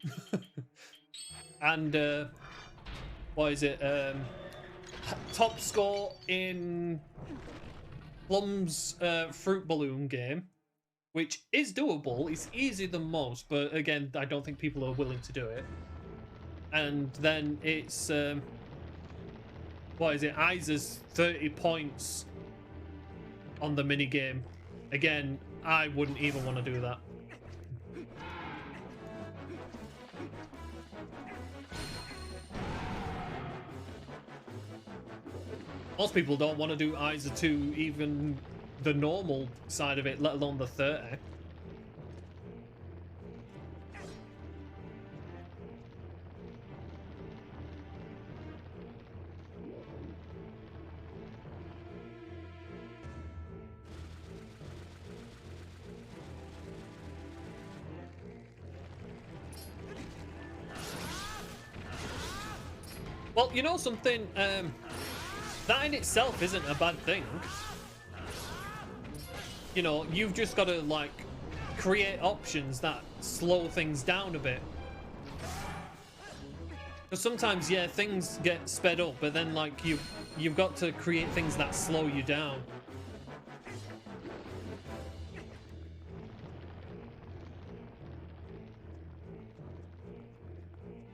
And what is it? Top score in Plum's fruit balloon game, which is doable. It's easier than most, but again, I don't think people are willing to do it. And then it's what is it? Isa's 30 points on the mini game. Again, I wouldn't even want to do that. Most people don't want to do Isa 2, even the normal side of it, let alone the 30. Well, you know something, that in itself isn't a bad thing. You know, you've just got to like create options that slow things down a bit. Because sometimes, yeah, things get sped up, but then like you've got to create things that slow you down.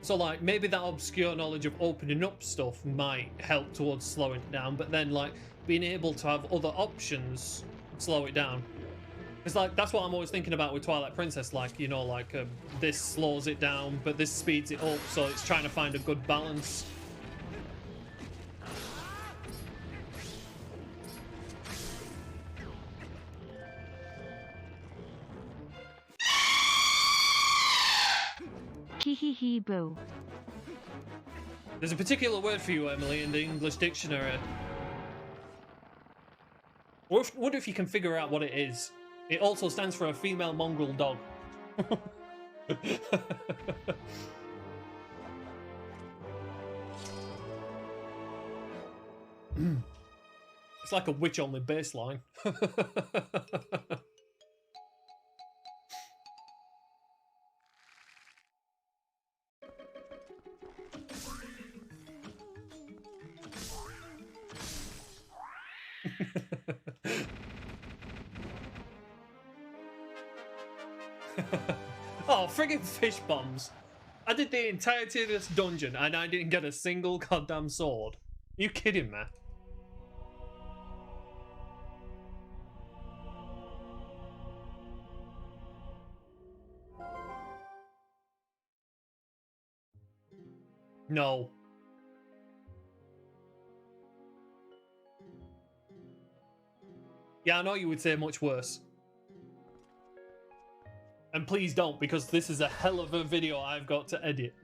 So like maybe that obscure knowledge of opening up stuff might help towards slowing it down, but then like being able to have other options slow it down. It's like that's what I'm always thinking about with Twilight Princess, like, you know, like this slows it down but this speeds it up, so it's trying to find a good balance.
Hee boo.
There's a particular word for you, Emily, in the English dictionary. Wonder if you can figure out what it is. It also stands for a female mongrel dog. It's like a witch-only baseline. Oh, friggin' fish bombs. I did the entirety of this dungeon and I didn't get a single goddamn sword. Are you kidding me? No. Yeah, I know you would say much worse. And please don't, because this is a hell of a video I've got to edit.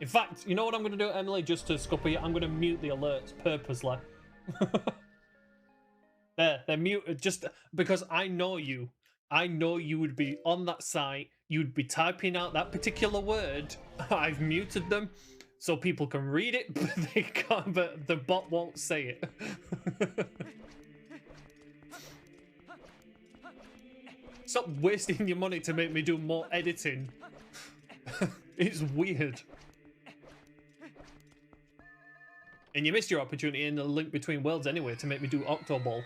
In fact, you know what I'm going to do, Emily, just to scupper you? I'm going to mute the alerts purposely. They're muted just because I know you. I know you would be on that site. You'd be typing out that particular word. I've muted them so people can read it, but they can't. But the bot won't say it. Stop wasting your money to make me do more editing. It's weird. And you missed your opportunity in the Link Between Worlds anyway to make me do Octoball.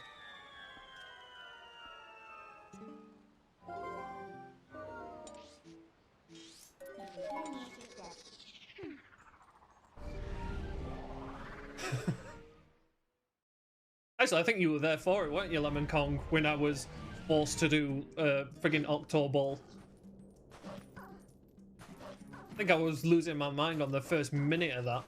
Actually, I think you were there for it, weren't you, Lemon Kong, when I was forced to do friggin' Octoball? I think I was losing my mind on the first minute of that.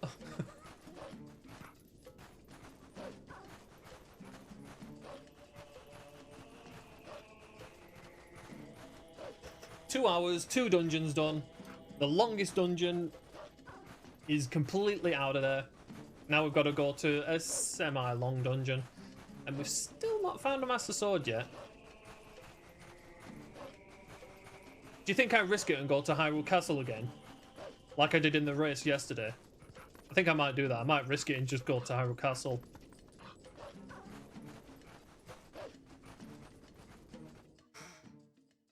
2 hours, 2 dungeons done. The longest dungeon is completely out of there. Now we've got to go to a semi-long dungeon. And we've still not found a Master Sword yet. Do you think I risk it and go to Hyrule Castle again? Like I did in the race yesterday? I think I might do that. I might risk it and just go to Hyrule Castle.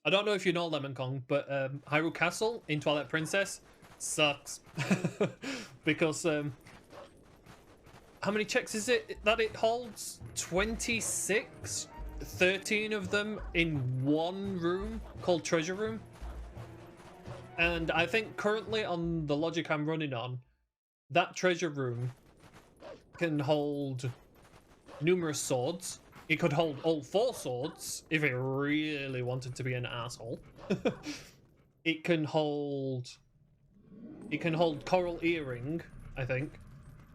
I don't know if you know, Lemon Kong, but Hyrule Castle in Twilight Princess sucks. Because how many checks is it that it holds? 26? 13 of them in one room called Treasure Room. And I think currently on the logic I'm running on, that treasure room can hold numerous swords. It could hold all 4 swords if it really wanted to be an asshole. It can hold Coral Earring, I think,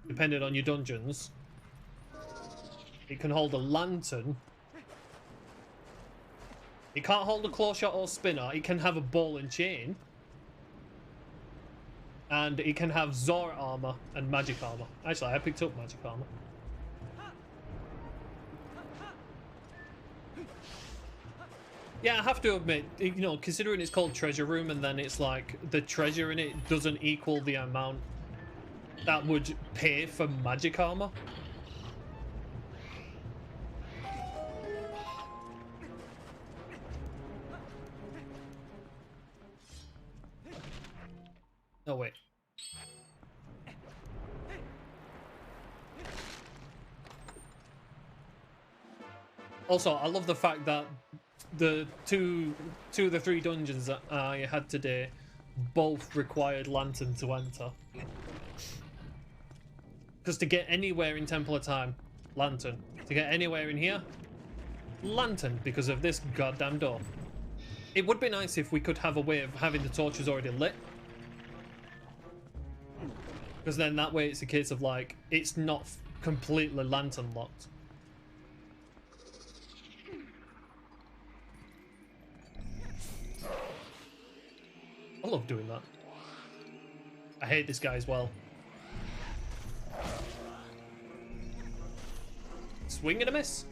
depending on your dungeons. It can hold a lantern. It can't hold a claw shot or spinner. It can have a ball and chain. And it can have Zora armor and magic armor. Actually, I picked up magic armor. Yeah, I have to admit, you know, considering it's called Treasure Room and then it's like the treasure in it doesn't equal the amount that would pay for magic armor. Oh, wait. Also, I love the fact that the two of the 3 dungeons that I had today both required lantern to enter. Because to get anywhere in Temple of Time, lantern. To get anywhere in here, lantern, because of this goddamn door. It would be nice if we could have a way of having the torches already lit. Because then that way it's a case of like, it's not completely lantern locked. I love doing that. I hate this guy as well. Swing and a miss.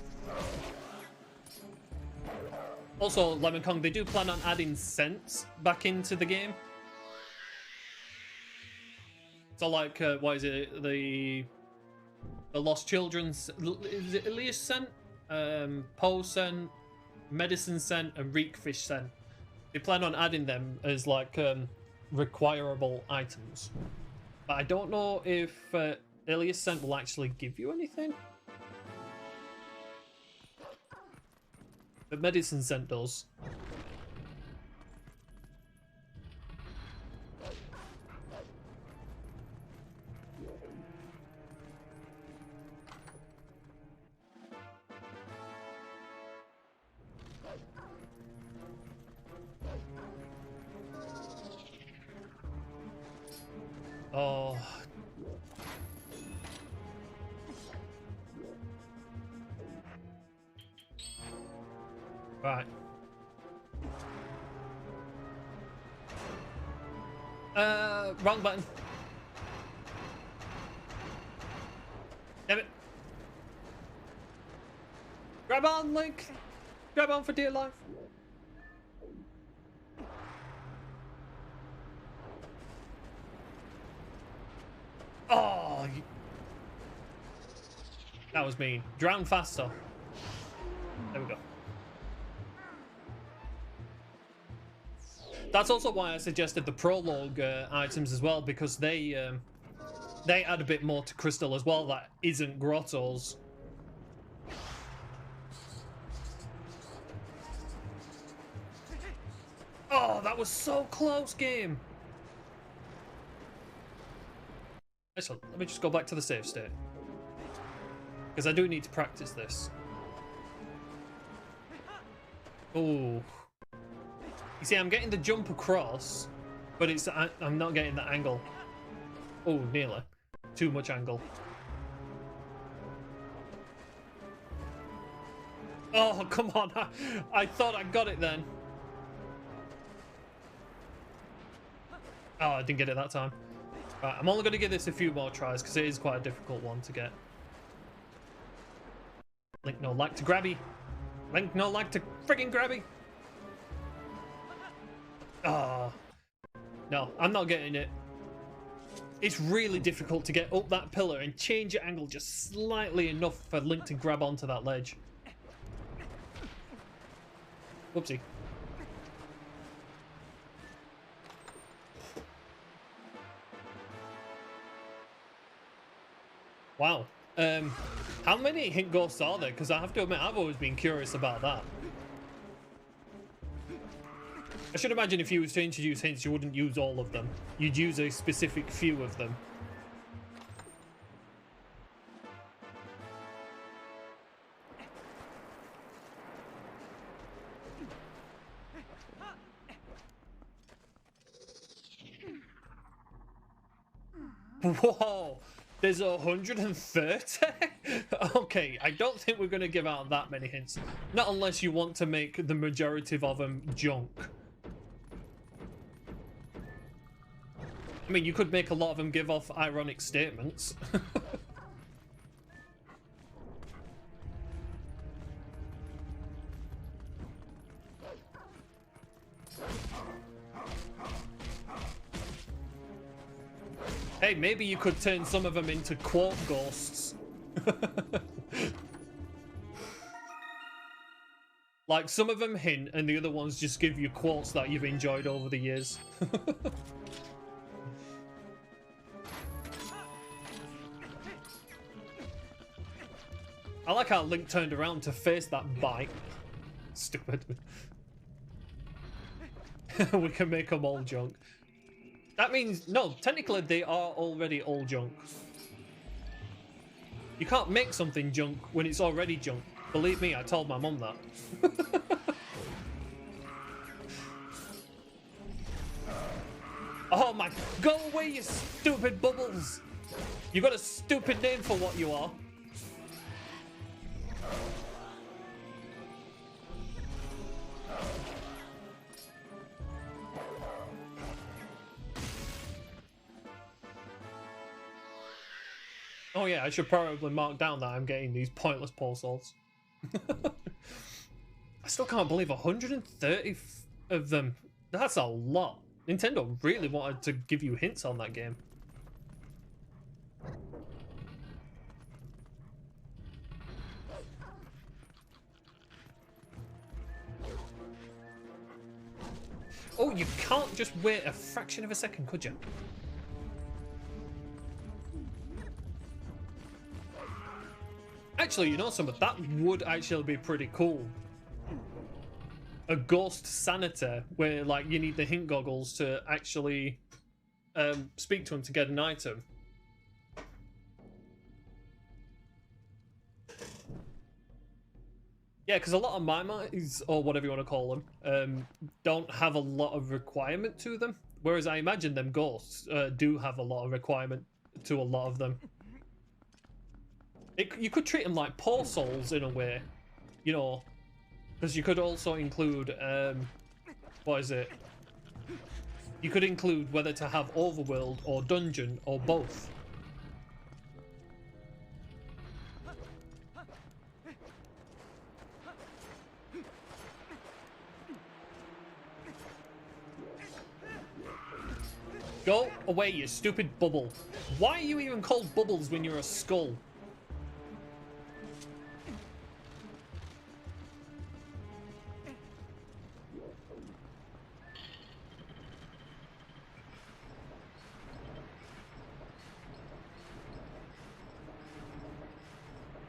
Also, Lemon Kong, they do plan on adding scents back into the game. So like, what is it? The Lost Children's, is it Elias scent? Poe scent, Medicine scent, and Reekfish scent. They plan on adding them as like requirable items. But I don't know if Elias scent will actually give you anything. But Medicine scent does. Oh. Right. Wrong button. Damn it. Grab on, Link. Grab on for dear life. Oh, that was mean. Drown faster. There we go. That's also why I suggested the prologue items as well, because they add a bit more to Crystal as well that isn't Grotto's. Oh, that was so close, game. So let me just go back to the save state, because I do need to practice this. Oh. You see, I'm getting the jump across, but I'm not getting the angle. Oh, nearly. Too much angle. Oh, come on. I thought I got it then. Oh, I didn't get it that time. Right, I'm only going to give this a few more tries, because it is quite a difficult one to get. Link no like to grabby. Link no like to friggin' grabby. Oh, no, I'm not getting it. It's really difficult to get up that pillar and change your angle just slightly enough for Link to grab onto that ledge. Whoopsie. Wow. How many hint ghosts are there? Because I have to admit, I've always been curious about that. I should imagine if you was to introduce hints, you wouldn't use all of them. You'd use a specific few of them. Whoa! There's 130? Okay, I don't think we're going to give out that many hints. Not unless you want to make the majority of them junk. I mean, you could make a lot of them give off ironic statements. Hey, maybe you could turn some of them into quote ghosts. Like, some of them hint and the other ones just give you quotes that you've enjoyed over the years. I like how Link turned around to face that bite. Stupid. We can make them all junk. That means, no, technically they are already all junk. You can't make something junk when it's already junk. Believe me, I told my mum that. Oh my, go away you stupid bubbles. You got a stupid name for what you are. Oh yeah, I should probably mark down that I'm getting these pointless pole salts. I still can't believe 130 of them. That's a lot. Nintendo really wanted to give you hints on that game. Oh, you can't just wait a fraction of a second, could you? Actually, you know something? That would actually be pretty cool. A ghost senator where, like, you need the hint goggles to actually speak to him to get an item. Yeah, because a lot of Maimis, or whatever you want to call them, don't have a lot of requirement to them. Whereas I imagine them ghosts do have a lot of requirement to a lot of them. You could treat them like poor souls in a way, you know, because you could also include, what is it? You could include whether to have overworld or dungeon or both. Go away, you stupid bubble. Why are you even called bubbles when you're a skull?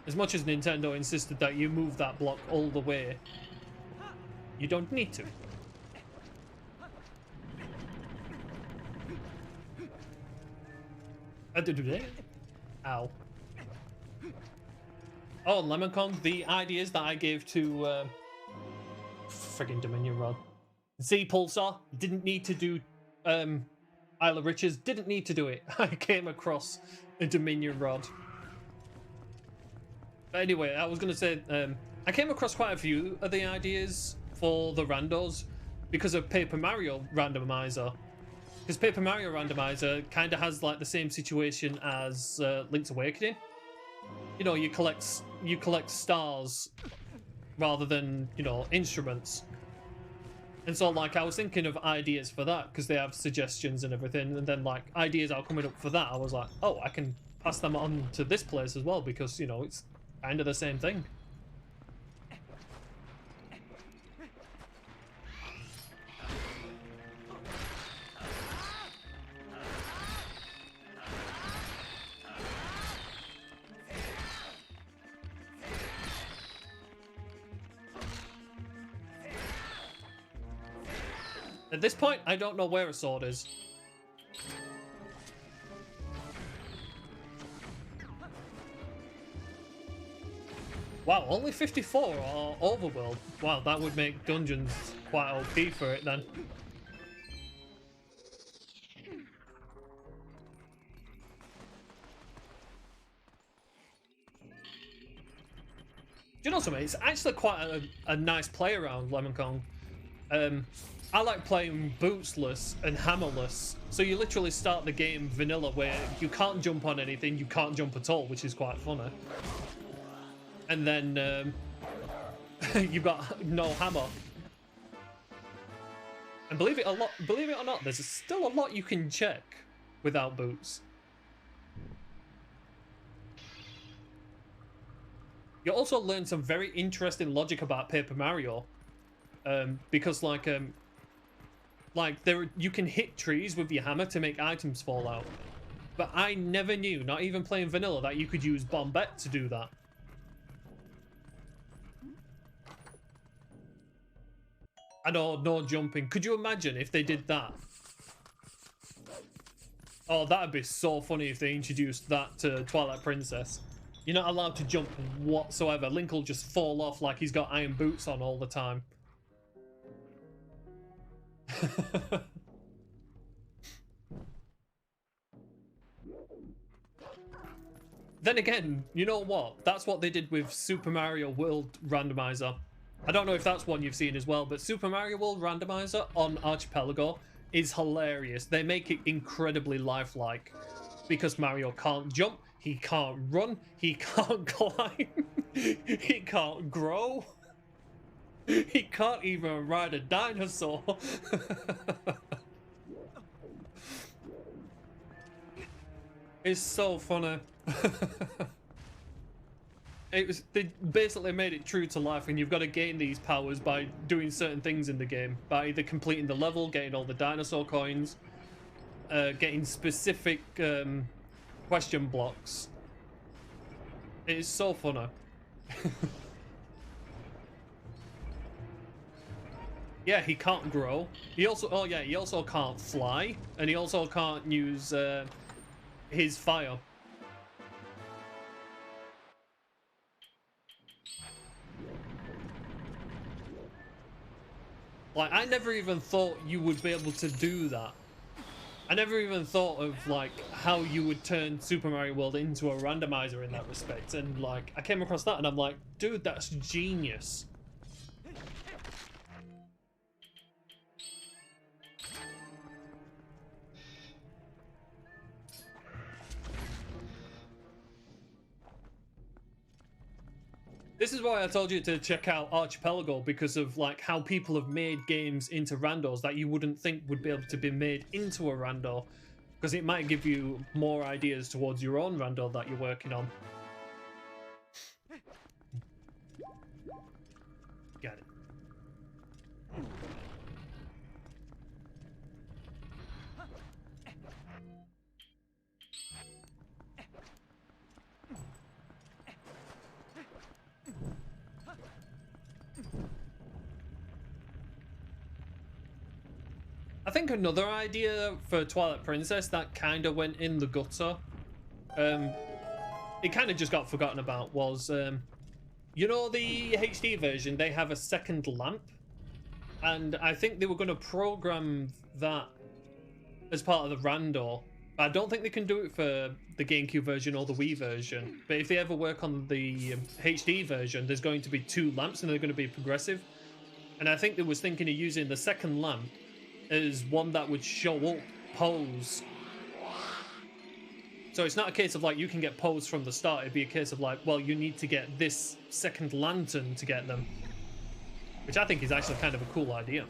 As much as Nintendo insisted that you move that block all the way, you don't need to. Ow. Oh, Lemon Kong, the ideas that I gave to friggin' Dominion Rod. Z Pulsar didn't need to do Isla Riches, didn't need to do it. I came across a Dominion Rod. But anyway, I was gonna say I came across quite a few of the ideas for the randos because of Paper Mario Randomizer. Because Paper Mario Randomizer kind of has like the same situation as Link's Awakening. You know, you collect stars rather than, you know, instruments. And so like I was thinking of ideas for that because they have suggestions and everything, and then like ideas are coming up for that. I was like, oh, I can pass them on to this place as well because, you know, it's kind of the same thing. At this point, I don't know where a sword is. Wow, only 54 or overworld. Wow, that would make dungeons quite OP for it then. Do you know something? It's actually quite a nice play around, Lemon Kong. I like playing bootsless and hammerless. So you literally start the game vanilla where you can't jump on anything, you can't jump at all, which is quite funny. And then you've got no hammer. And believe it or not, there's still a lot you can check without boots. You also learn some very interesting logic about Paper Mario, because like there you can hit trees with your hammer to make items fall out. But I never knew, not even playing vanilla, that you could use Bombette to do that. I know, no jumping. Could you imagine if they did that? Oh, that'd be so funny if they introduced that to Twilight Princess. You're not allowed to jump whatsoever. Link will just fall off like he's got iron boots on all the time. Then again, you know what? That's what they did with Super Mario World Randomizer. I don't know if that's one you've seen as well, but Super Mario World Randomizer on Archipelago is hilarious. They make it incredibly lifelike because Mario can't jump, he can't run, he can't climb, he can't grow, he can't even ride a dinosaur. It's so funny. They basically made it true to life, and you've got to gain these powers by doing certain things in the game, by either completing the level, getting all the dinosaur coins, getting specific question blocks. It is so funny. Yeah, he can't grow. He also, he also can't fly, and he also can't use his fire. Like, I never even thought you would be able to do that. I never even thought of, like, how you would turn Super Mario World into a randomizer in that respect. And, like, I came across that and I'm like, dude, that's genius. This is why I told you to check out Archipelago, because of like how people have made games into randos that you wouldn't think would be able to be made into a rando, because it might give you more ideas towards your own rando that you're working on. Got it. I think another idea for Twilight Princess that kind of went in the gutter, it kind of just got forgotten about, was, you know, the HD version, they have a second lamp, and I think they were going to program that as part of the rando. I don't think they can do it for the GameCube version or the Wii version, but if they ever work on the HD version, there's going to be 2 lamps and they're going to be progressive, and I think they was thinking of using the second lamp is one that would show up pose. So it's not a case of like you can get pose from the start, it'd be a case of like, well, you need to get this second lantern to get them, which I think is actually kind of a cool idea.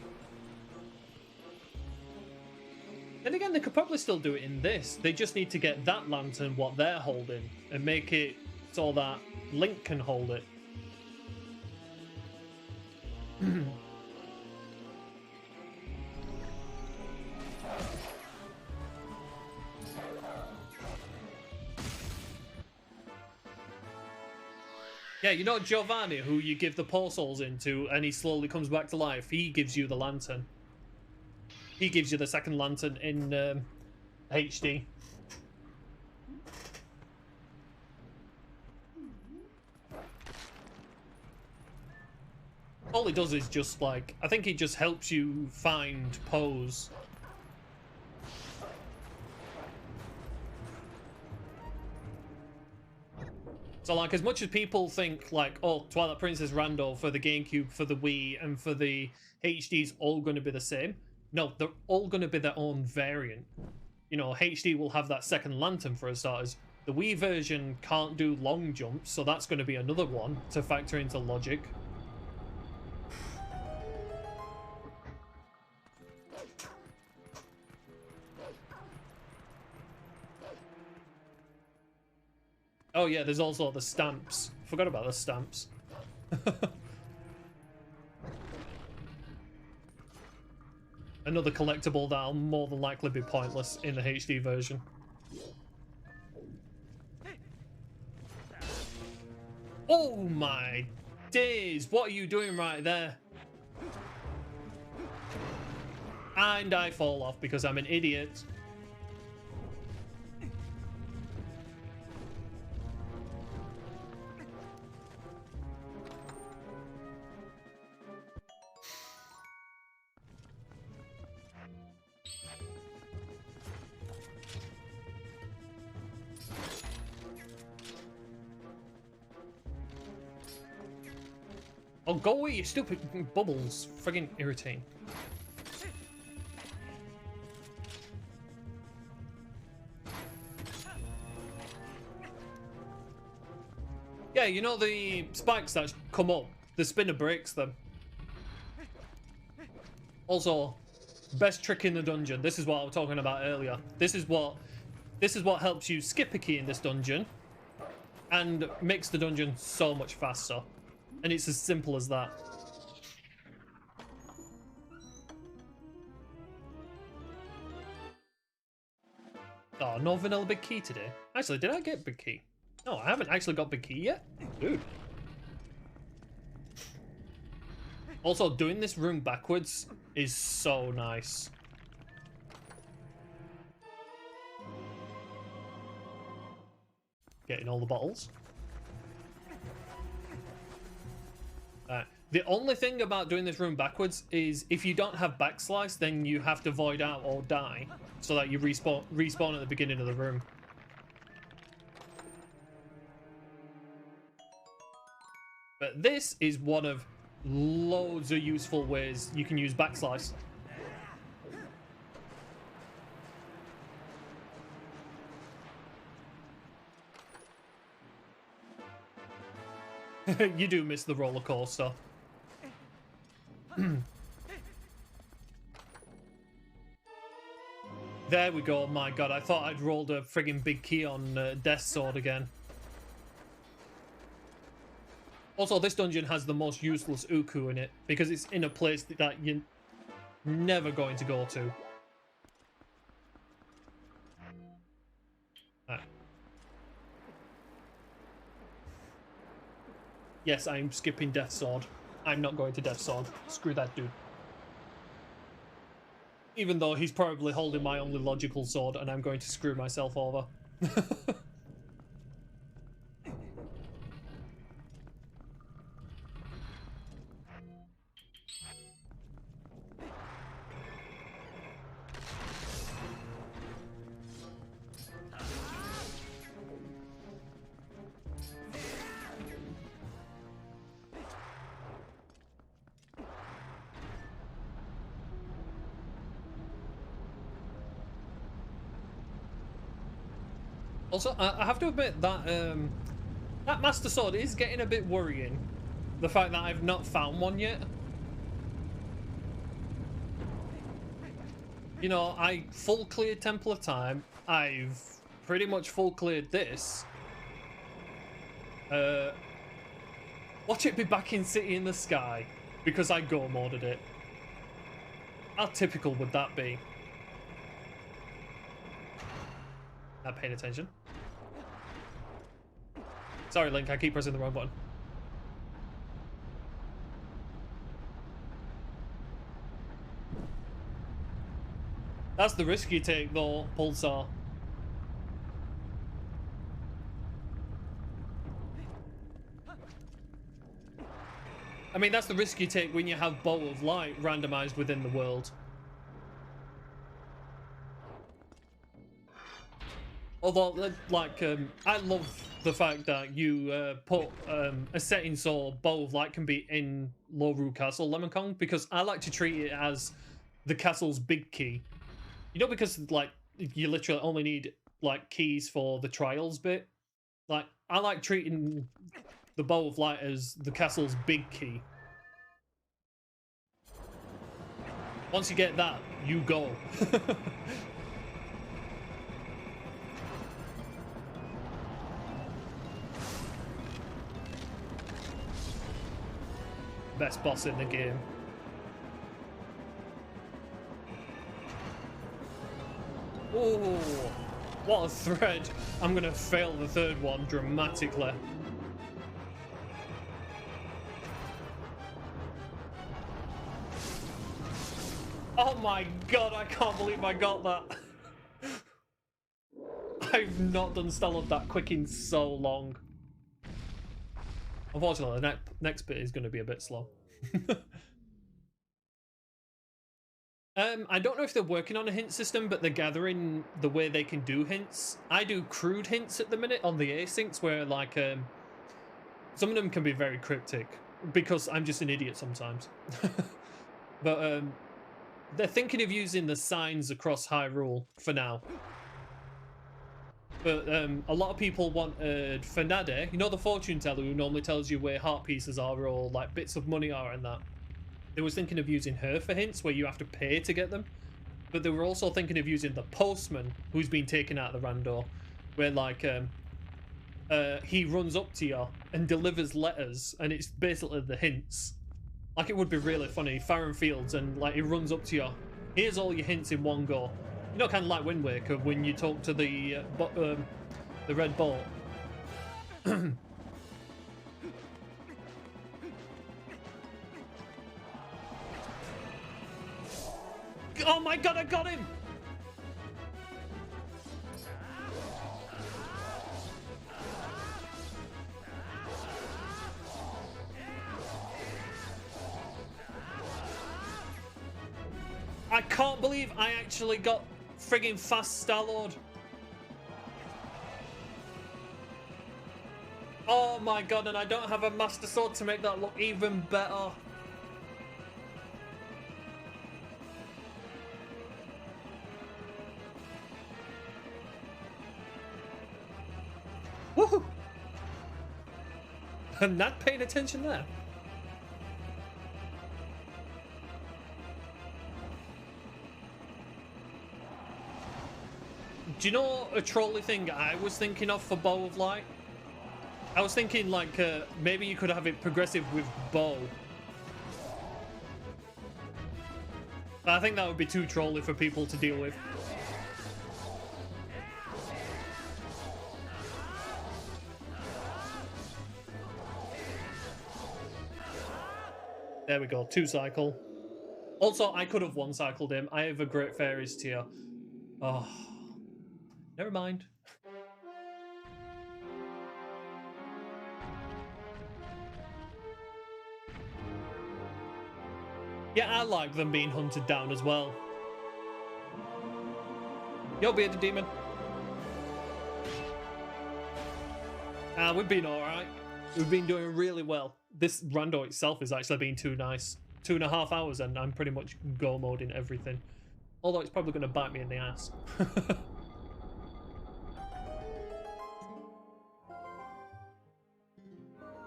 Then again, they could probably still do it in this. They just need to get that lantern what they're holding and make it so that Link can hold it. Yeah, you know Giovanni, who you give the portals into and he slowly comes back to life? He gives you the lantern. He gives you the second lantern in HD. All it does is just like, I think it just helps you find pose. So, like, as much as people think, like, oh, Twilight Princess Rando for the GameCube, for the Wii, and for the HD's all going to be the same. No, they're all going to be their own variant. You know, HD will have that second lantern for starters. The Wii version can't do long jumps, so that's going to be another one to factor into logic. Oh yeah, there's also the stamps. Forgot about the stamps. Another collectible that'll more than likely be pointless in the HD version. Oh my days, what are you doing right there? And I fall off because I'm an idiot. Oh, go away, you stupid bubbles. Friggin' irritating. Yeah, you know the spikes that come up? The spinner breaks them. Also, best trick in the dungeon. This is what I was talking about earlier. This is what helps you skip a key in this dungeon and makes the dungeon so much faster. And it's as simple as that. Oh, no vanilla big key today. Actually, did I get big key? No, I haven't actually got big key yet. Dude. Also, doing this room backwards is so nice. Getting all the bottles. The only thing about doing this room backwards is if you don't have backslice, then you have to void out or die so that you respawn at the beginning of the room. But this is one of loads of useful ways you can use backslice. You do miss the roller coaster. There we go. My god, I thought I'd rolled a friggin' big key on Death Sword again. Also, this dungeon has the most useless Uku in it because it's in a place that you're never going to go to. Right. Yes, I'm skipping Death Sword. I'm not going to Death Sword. Screw that dude. Even though he's probably holding my only logical sword and I'm going to screw myself over. Also, I have to admit that that Master Sword is getting a bit worrying. The fact that I've not found one yet. You know, I full cleared Temple of Time. I've pretty much full cleared this. Watch it be back in City in the Sky because I go modded it. How typical would that be? Not paying attention. Sorry, Link, I keep pressing the wrong button. That's the risk you take, though, Pulsar. I mean, that's the risk you take when you have Bow of Light randomized within the world. Although, like, I love the fact that you put a setting so Bow of Light can be in Loru Castle, Lemon Kong, because I like to treat it as the castle's big key. You know, because, like, you literally only need, like, keys for the trials bit. Like, I like treating the Bow of Light as the castle's big key. Once you get that, you go. Best boss in the game. Oh, what a thread. I'm gonna fail the third one dramatically. Oh my god, I can't believe I got that. I've not done Stellar that quick in so long. Unfortunately, the next bit is going to be a bit slow. I don't know if they're working on a hint system, but they're gathering the way they can do hints. I do crude hints at the minute on the asyncs, where like some of them can be very cryptic because I'm just an idiot sometimes. But they're thinking of using the signs across Hyrule for now. But a lot of people wanted Fernade, you know, the fortune teller who normally tells you where heart pieces are or like bits of money are and that. They was thinking of using her for hints where you have to pay to get them. But they were also thinking of using the postman who's been taken out of the rando, where like he runs up to you and delivers letters and it's basically the hints. Like it would be really funny, Farron Fields, and like he runs up to you. Here's all your hints in one go. You know, kind of like Wind Waker when you talk to the red bolt. Oh my god, I got him! I can't believe I actually got friggin' fast Star-Lord. Oh my god, and I don't have a Master Sword to make that look even better. Woohoo! I'm not paying attention there. Do you know a trolley thing I was thinking of for Bow of Light? I was thinking like maybe you could have it progressive with bow. But I think that would be too trolly for people to deal with. There we go, 2 cycle. Also, I could have 1 cycled him. I have a Great Fairies tier. Oh, never mind. Yeah, I like them being hunted down as well. Yo, Bearded Demon. We've been alright. We've been doing really well. This rando itself is actually being too nice. 2.5 hours and I'm pretty much go moding everything. Although it's probably going to bite me in the ass.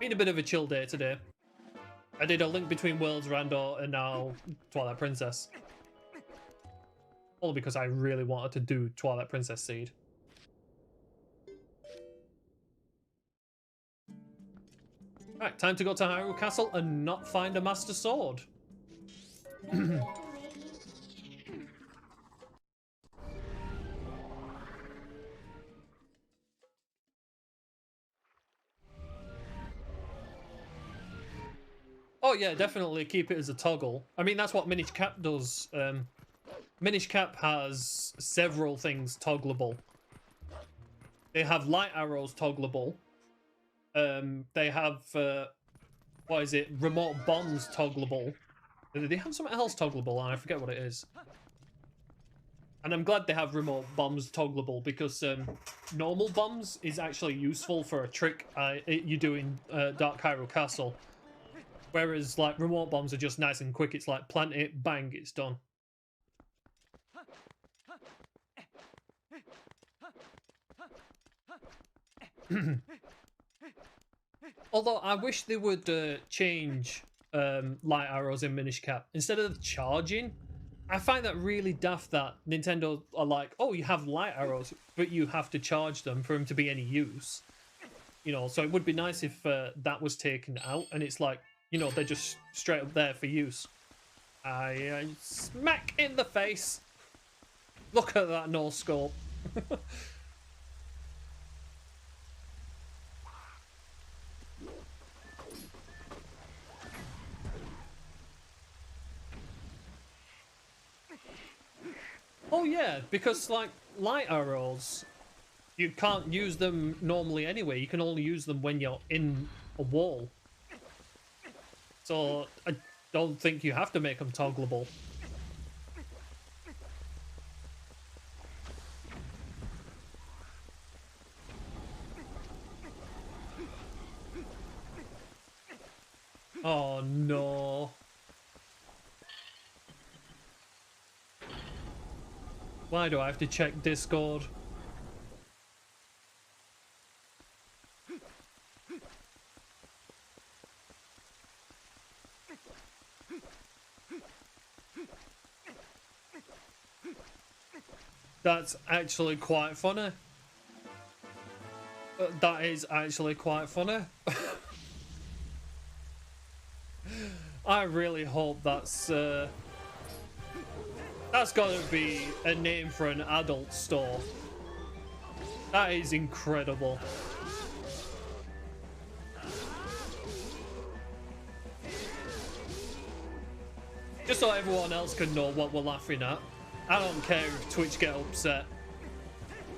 Been a bit of a chill day today. I did a Link Between Worlds rando and now Twilight Princess. All because I really wanted to do Twilight Princess Seed. Right, time to go to Hyrule Castle and not find a Master Sword. Oh yeah, definitely keep it as a toggle. I mean, that's what Minish Cap does. Minish Cap has several things toggleable. They have light arrows toggleable. They have, what is it, remote bombs toggleable. They have something else toggleable, and I forget what it is. And I'm glad they have remote bombs toggleable, because normal bombs is actually useful for a trick you do in Dark Hyrule Castle. Whereas, like, remote bombs are just nice and quick. It's like, plant it, bang, it's done. Although, I wish they would change light arrows in Minish Cap. Instead of charging, I find that really daft that Nintendo are like, oh, you have light arrows, but you have to charge them for them to be any use. You know, so it would be nice if that was taken out, and it's like, you know, they're just straight up there for use. Smack in the face. Look at that no scope. Oh yeah, because like light arrows, you can't use them normally anyway. You can only use them when you're in a wall. So I don't think you have to make them toggleable. Oh no. Why do I have to check Discord? That's actually quite funny. That is actually quite funny. I really hope that's got to be a name for an adult store. That is incredible. Just so everyone else can know what we're laughing at. I don't care if Twitch get upset.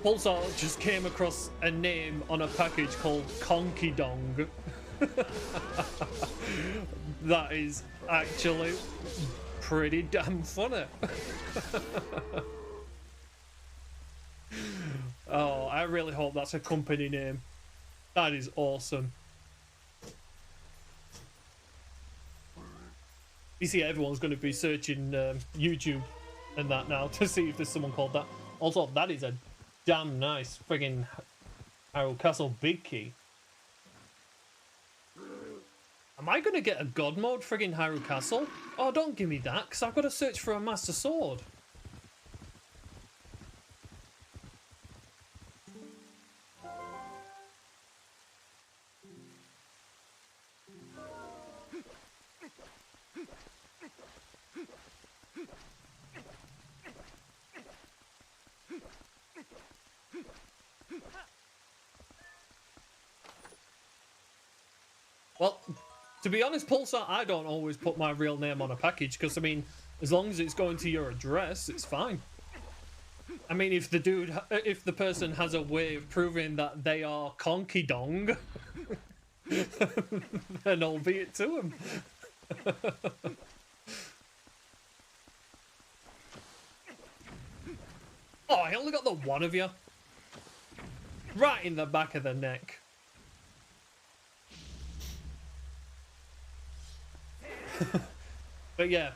Pulsar just came across a name on a package called Conky Dong. That is actually pretty damn funny. Oh, I really hope that's a company name. That is awesome. You see, everyone's going to be searching YouTube and that now to see if there's someone called that. Also, that is a damn nice friggin' Hyrule Castle big key. Am I gonna get a god mode friggin' Hyrule Castle? Oh, don't give me that, because I've got to search for a Master Sword. Well, to be honest, Pulsar, I don't always put my real name on a package, because, I mean, as long as it's going to your address, it's fine. I mean, if the person has a way of proving that they are Conky Dong, then albeit to them. Oh, I only got the one of you. Right in the back of the neck. But yeah,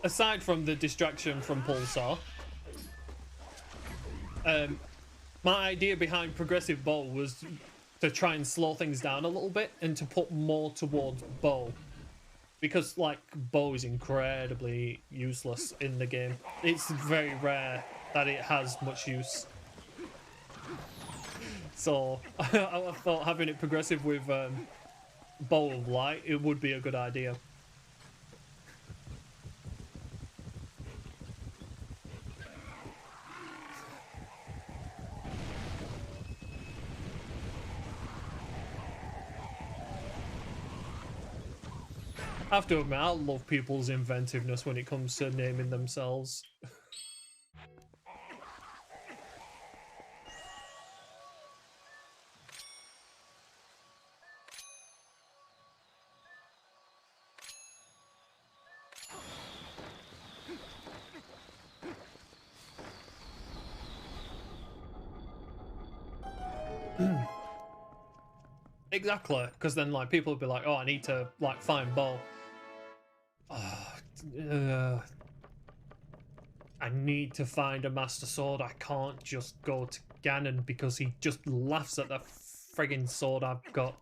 aside from the distraction from Pulsar, my idea behind Progressive Bow was to try and slow things down a little bit and to put more towards bow. Because, like, bow is incredibly useless in the game. It's very rare that it has much use. So, I thought having it progressive with Bow of Light, it would be a good idea. I have to admit, I love people's inventiveness when it comes to naming themselves. Exactly, because then like people would be like, "Oh, I need to like find Bow." Oh, I need to find a Master Sword. I can't just go to Ganon because he just laughs at the friggin' sword I've got.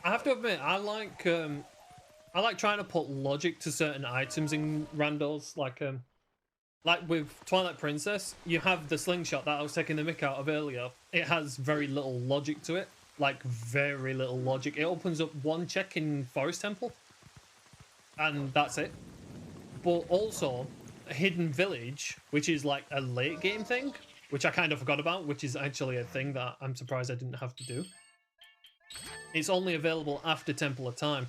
I have to admit, I like trying to put logic to certain items in randos. Like with Twilight Princess, you have the slingshot that I was taking the mick out of earlier. It has very little logic to it, like very little logic. It opens up one check in Forest Temple, and that's it. But also, Hidden Village, which is like a late game thing, which I kind of forgot about, which is actually a thing that I'm surprised I didn't have to do. It's only available after Temple of Time.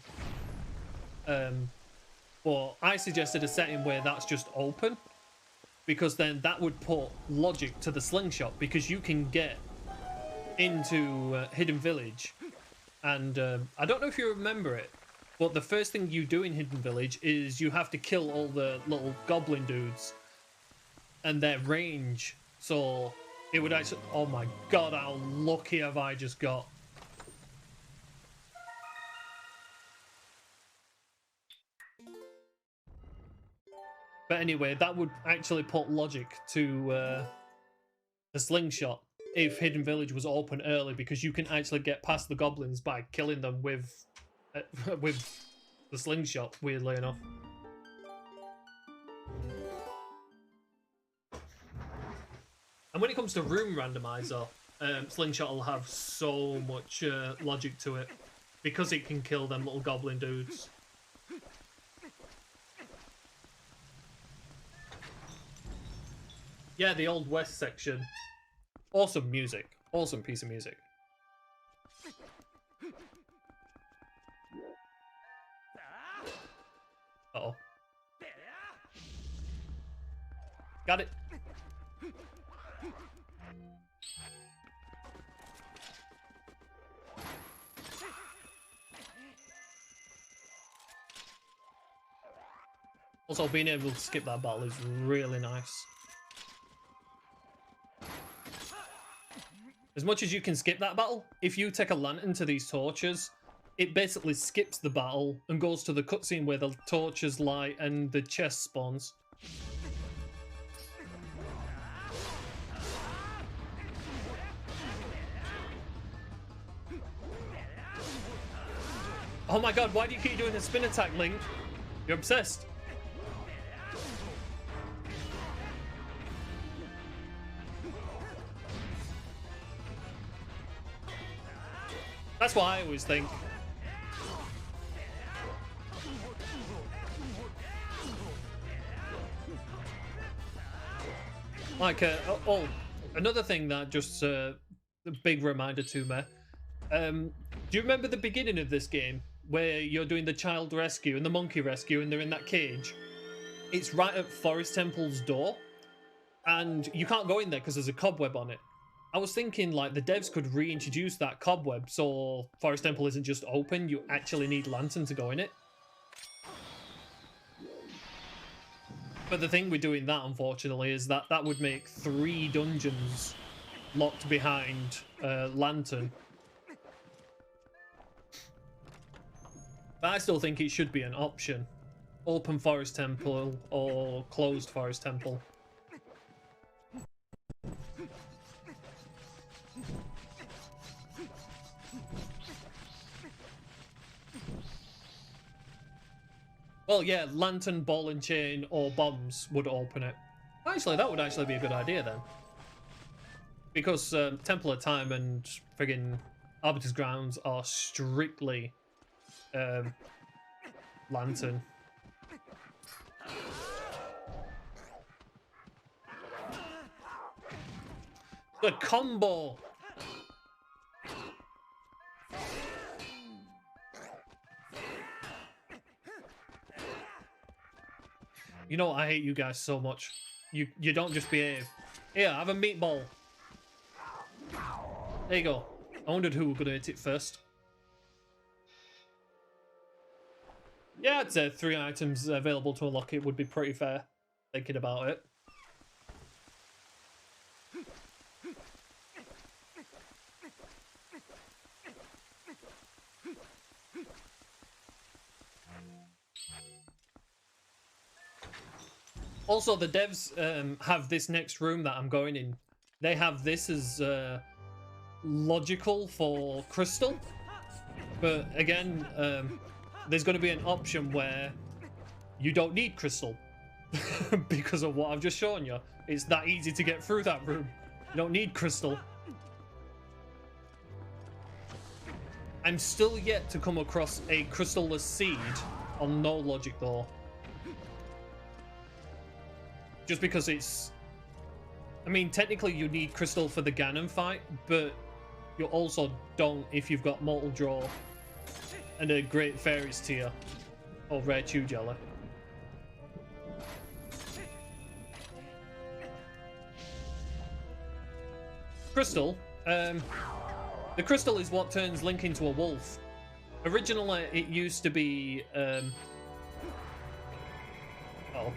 But I suggested a setting where that's just open, because then that would put logic to the slingshot, because you can get into Hidden Village, and I don't know if you remember it, but the first thing you do in Hidden Village is you have to kill all the little goblin dudes and their range. So it would actually, oh my god, how lucky have I just got. But anyway, that would actually put logic to the slingshot if Hidden Village was open early, because you can actually get past the goblins by killing them with the slingshot, weirdly enough. And when it comes to room randomizer, slingshot will have so much logic to it, because it can kill them little goblin dudes. Yeah, the Old West section. Awesome music. Awesome piece of music. Uh-oh. Got it. Also, being able to skip that battle is really nice. As much as you can skip that battle, if you take a lantern to these torches, it basically skips the battle and goes to the cutscene where the torches light and the chest spawns. Oh my god, why do you keep doing the spin attack, Link? You're obsessed. That's what I always think. Like, oh, another thing that just a big reminder to me. Do you remember the beginning of this game where you're doing the child rescue and the monkey rescue and they're in that cage? It's right at Forest Temple's door, and you can't go in there because there's a cobweb on it. I was thinking, like, the devs could reintroduce that cobweb so Forest Temple isn't just open, you actually need lantern to go in it. But the thing with doing that, unfortunately, is that that would make 3 dungeons locked behind lantern. But I still think it should be an option. Open Forest Temple or closed Forest Temple. Well, yeah, lantern, ball and chain, or bombs would open it. Actually, that would actually be a good idea then. Because Temple of Time and friggin' Arbiter's Grounds are strictly lantern. The combo! You know, I hate you guys so much. You don't just behave. Here, have a meatball. There you go. I wondered who was going to hit it first. Yeah, I'd say 3 items available to unlock it would be pretty fair, thinking about it. Also, the devs have this next room that I'm going in. They have this as logical for Crystal. But again, there's going to be an option where you don't need Crystal. Because of what I've just shown you. It's that easy to get through that room. You don't need Crystal. I'm still yet to come across a crystal-less seed on no logic though. Just because it's... I mean, technically you need crystal for the Ganon fight, but you also don't if you've got Mortal Draw and a Great Fairies tier or Rare Chew Jelly. Crystal. The crystal is what turns Link into a wolf. Originally, it used to be... oh.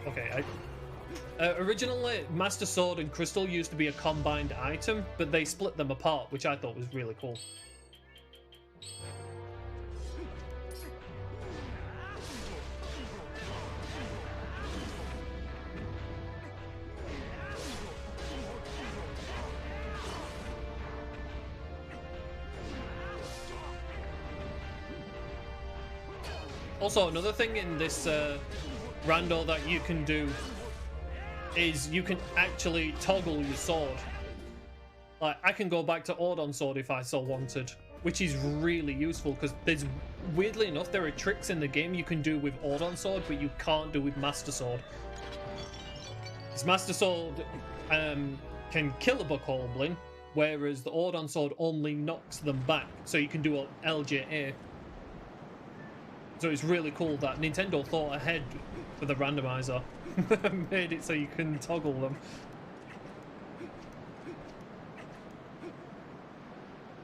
Okay, originally, Master Sword and Crystal used to be a combined item, but they split them apart, which I thought was really cool. Also, another thing in this rando that you can do is you can actually toggle your sword. Like, I can go back to Ordon sword if I so wanted, which is really useful because there's, weirdly enough, there are tricks in the game you can do with Ordon sword, but you can't do with Master Sword. This Master Sword can kill a Bokoblin, whereas the Ordon sword only knocks them back, so you can do an LJA. So it's really cool that Nintendo thought ahead for the randomizer. Made it so you can toggle them.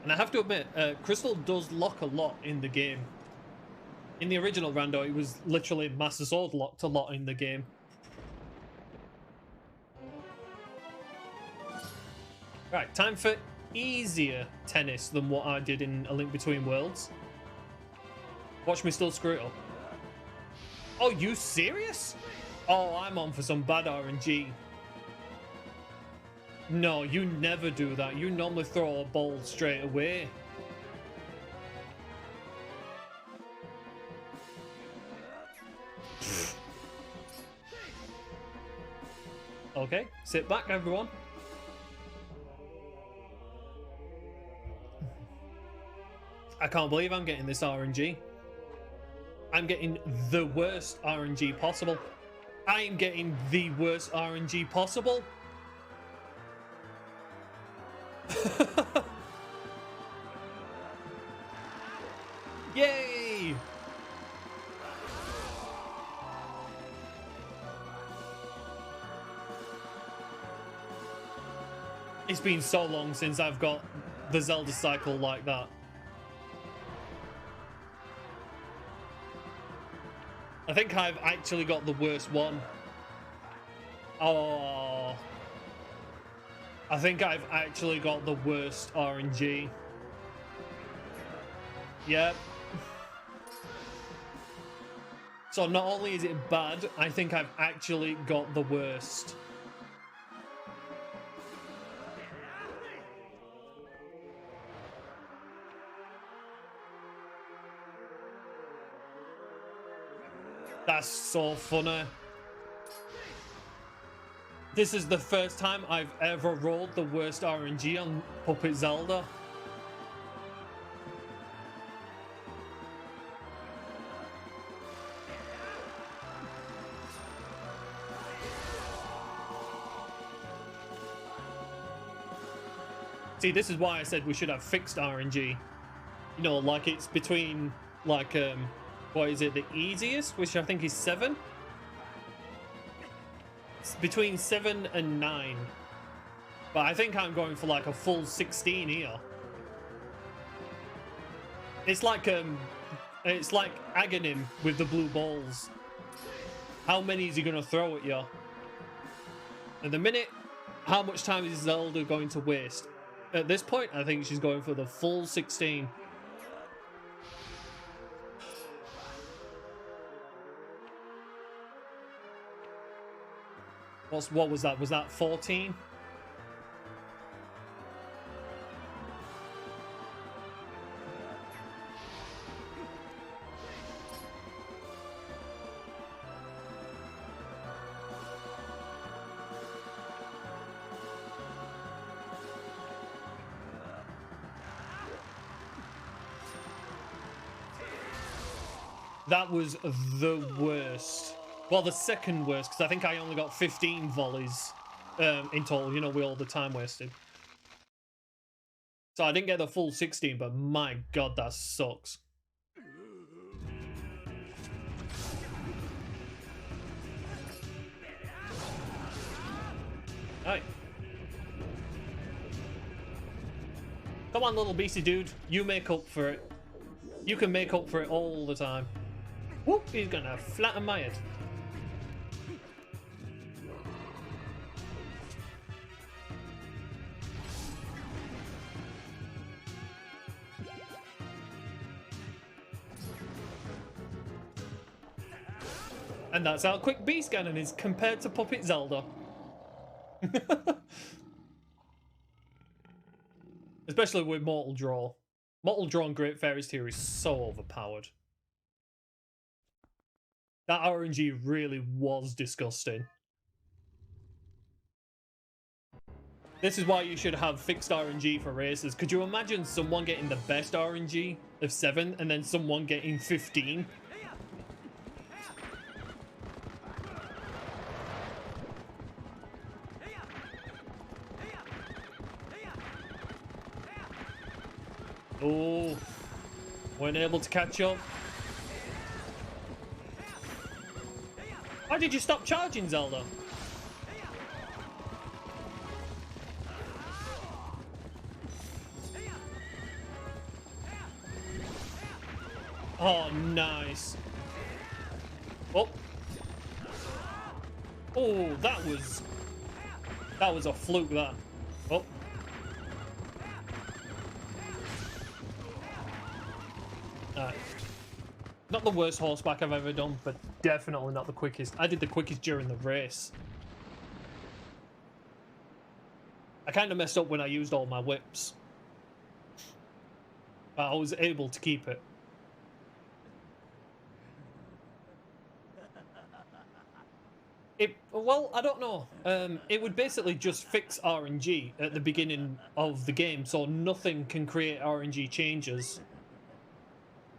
And I have to admit, Crystal does lock a lot in the game. In the original Rando, it was literally Master Sword locked a lot in the game. Right, time for easier tennis than what I did in A Link Between Worlds. Watch me still screw it up. Oh, you serious? Oh, I'm on for some bad RNG. No, you never do that. You normally throw a ball straight away. Okay, sit back, everyone. I can't believe I'm getting this RNG. I'm getting the worst RNG possible. I am getting the worst RNG possible. Yay! It's been so long since I've got the Zelda cycle like that. I think I've actually got the worst one. Oh. I think I've actually got the worst RNG. Yep. So not only is it bad, I think I've actually got the worst. That's so funny. This is the first time I've ever rolled the worst RNG on Puppet Zelda. See, this is why I said we should have fixed RNG. You know, like it's between, like, what is it, the easiest, which I think is 7? It's between 7 and 9. But I think I'm going for like a full 16 here. It's like Aghanim with the blue balls. How many is he gonna throw at you? At the minute, how much time is Zelda going to waste? At this point, I think she's going for the full 16. What was that? Was that 14? That was the worst. Well, the second worst, because I think I only got 15 volleys in total, you know, with all the time wasted. So I didn't get the full 16, but my god, that sucks. Alright. Come on, little beastie dude. You make up for it. You can make up for it all the time. Whoop, he's gonna flatten my head. And that's how quick Beast Cannon is compared to Puppet Zelda. Especially with Mortal Draw. Mortal Draw and Great Fairies Tier is so overpowered. That RNG really was disgusting. This is why you should have fixed RNG for races. Could you imagine someone getting the best RNG of 7 and then someone getting 15? Oh, weren't able to catch up. Why did you stop charging, Zelda? Oh, nice. Oh. Oh, that was a fluke, that. Oh. Not the worst horseback I've ever done, but definitely not the quickest. I did the quickest during the race. I kind of messed up when I used all my whips. But I was able to keep it. Well, I don't know. It would basically just fix RNG at the beginning of the game, so nothing can create RNG changes.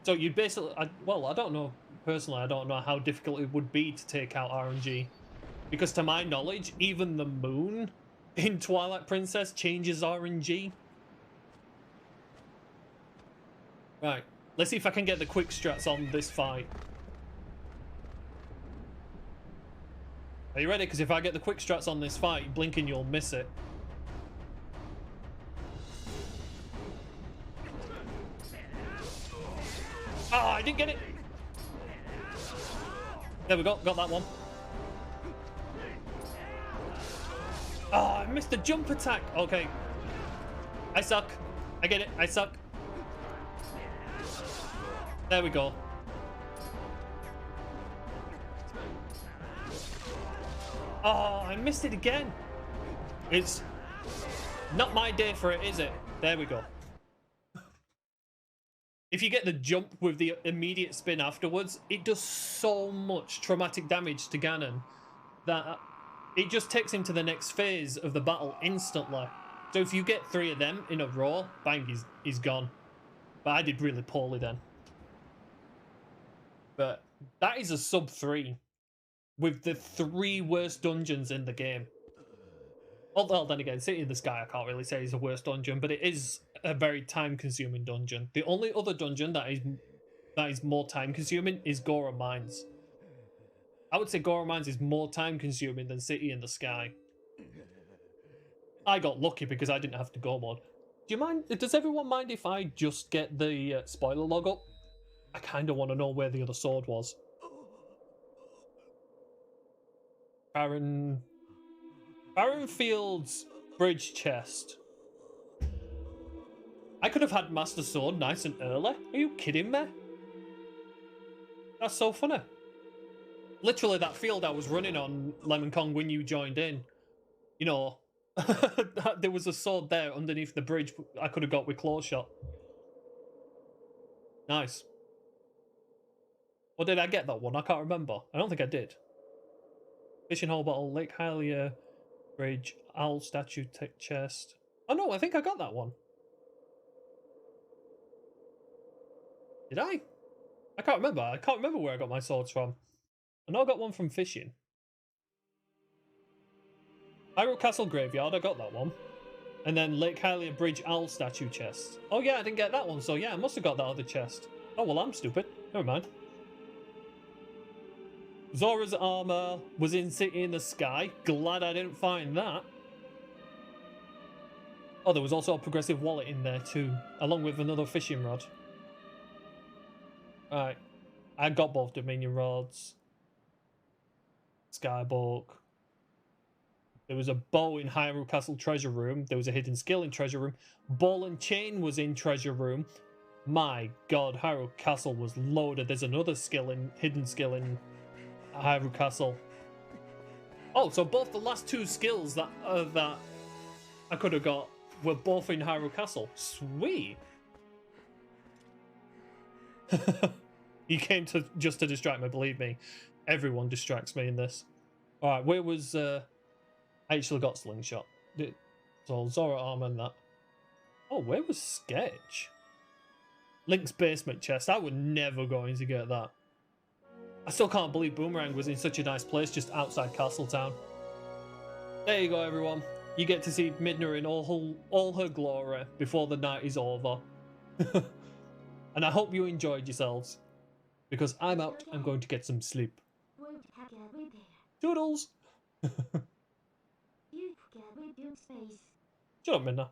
So you'd basically, well, I don't know. Personally, I don't know how difficult it would be to take out RNG. Because to my knowledge, even the moon in Twilight Princess changes RNG. Right, let's see if I can get the quick strats on this fight. Are you ready? Because if I get the quick strats on this fight, blinking, you'll miss it. Ah, I didn't get it. There we go, got that one. Oh, I missed the jump attack. Okay. I suck. I get it, I suck. There we go. Oh, I missed it again. It's not my day for it, is it? There we go. If you get the jump with the immediate spin afterwards, it does so much traumatic damage to Ganon that it just takes him to the next phase of the battle instantly. So if you get 3 of them in a row, bang, he's gone. But I did really poorly then. But that is a sub 3 with the 3 worst dungeons in the game. Well, then again, City in the Sky, I can't really say is the worst dungeon, but it is a very time-consuming dungeon. The only other dungeon that is more time-consuming is Gora Mines. I would say Gora Mines is more time-consuming than City in the Sky. I got lucky because I didn't have to go mod. Do you mind? Does everyone mind if I just get the spoiler log up? I kind of want to know where the other sword was. Barrenfield's bridge chest. I could have had Master Sword nice and early. Are you kidding me? That's so funny. Literally that field I was running on, Lemon Kong, when you joined in. You know, there was a sword there underneath the bridge I could have got with Claw Shot. Nice. Or did I get that one? I can't remember. I don't think I did. Fishing hole bottle, Lake Hylia, bridge, owl statue, tech chest. Oh no, I think I got that one. Did I? I can't remember. I can't remember where I got my swords from. I know I got one from fishing. Hyrule Castle Graveyard, I got that one. And then Lake Hylia Bridge Owl Statue chest. Oh yeah, I didn't get that one, so yeah, I must have got that other chest. Oh well, I'm stupid. Never mind. Zora's armor was in City in the Sky. Glad I didn't find that. Oh, there was also a progressive wallet in there too, along with another fishing rod. Alright. I got both Dominion rods. Skybook. There was a bow in Hyrule Castle Treasure Room. There was a hidden skill in Treasure Room. Ball and chain was in Treasure Room. My god, Hyrule Castle was loaded. There's another hidden skill in Hyrule Castle. Oh, so both the last 2 skills that I could have got were both in Hyrule Castle. Sweet. You came just to distract me, believe me. Everyone distracts me in this. Alright, where was... I actually got Slingshot. So, Zora armor and that. Oh, where was Sketch? Link's basement chest. I would never going to get that. I still can't believe Boomerang was in such a nice place just outside Castletown. There you go, everyone. You get to see Midna in all her glory before the night is over. And I hope you enjoyed yourselves. Because I'm out, I'm going to get some sleep. Toodles! Shut up, Midna.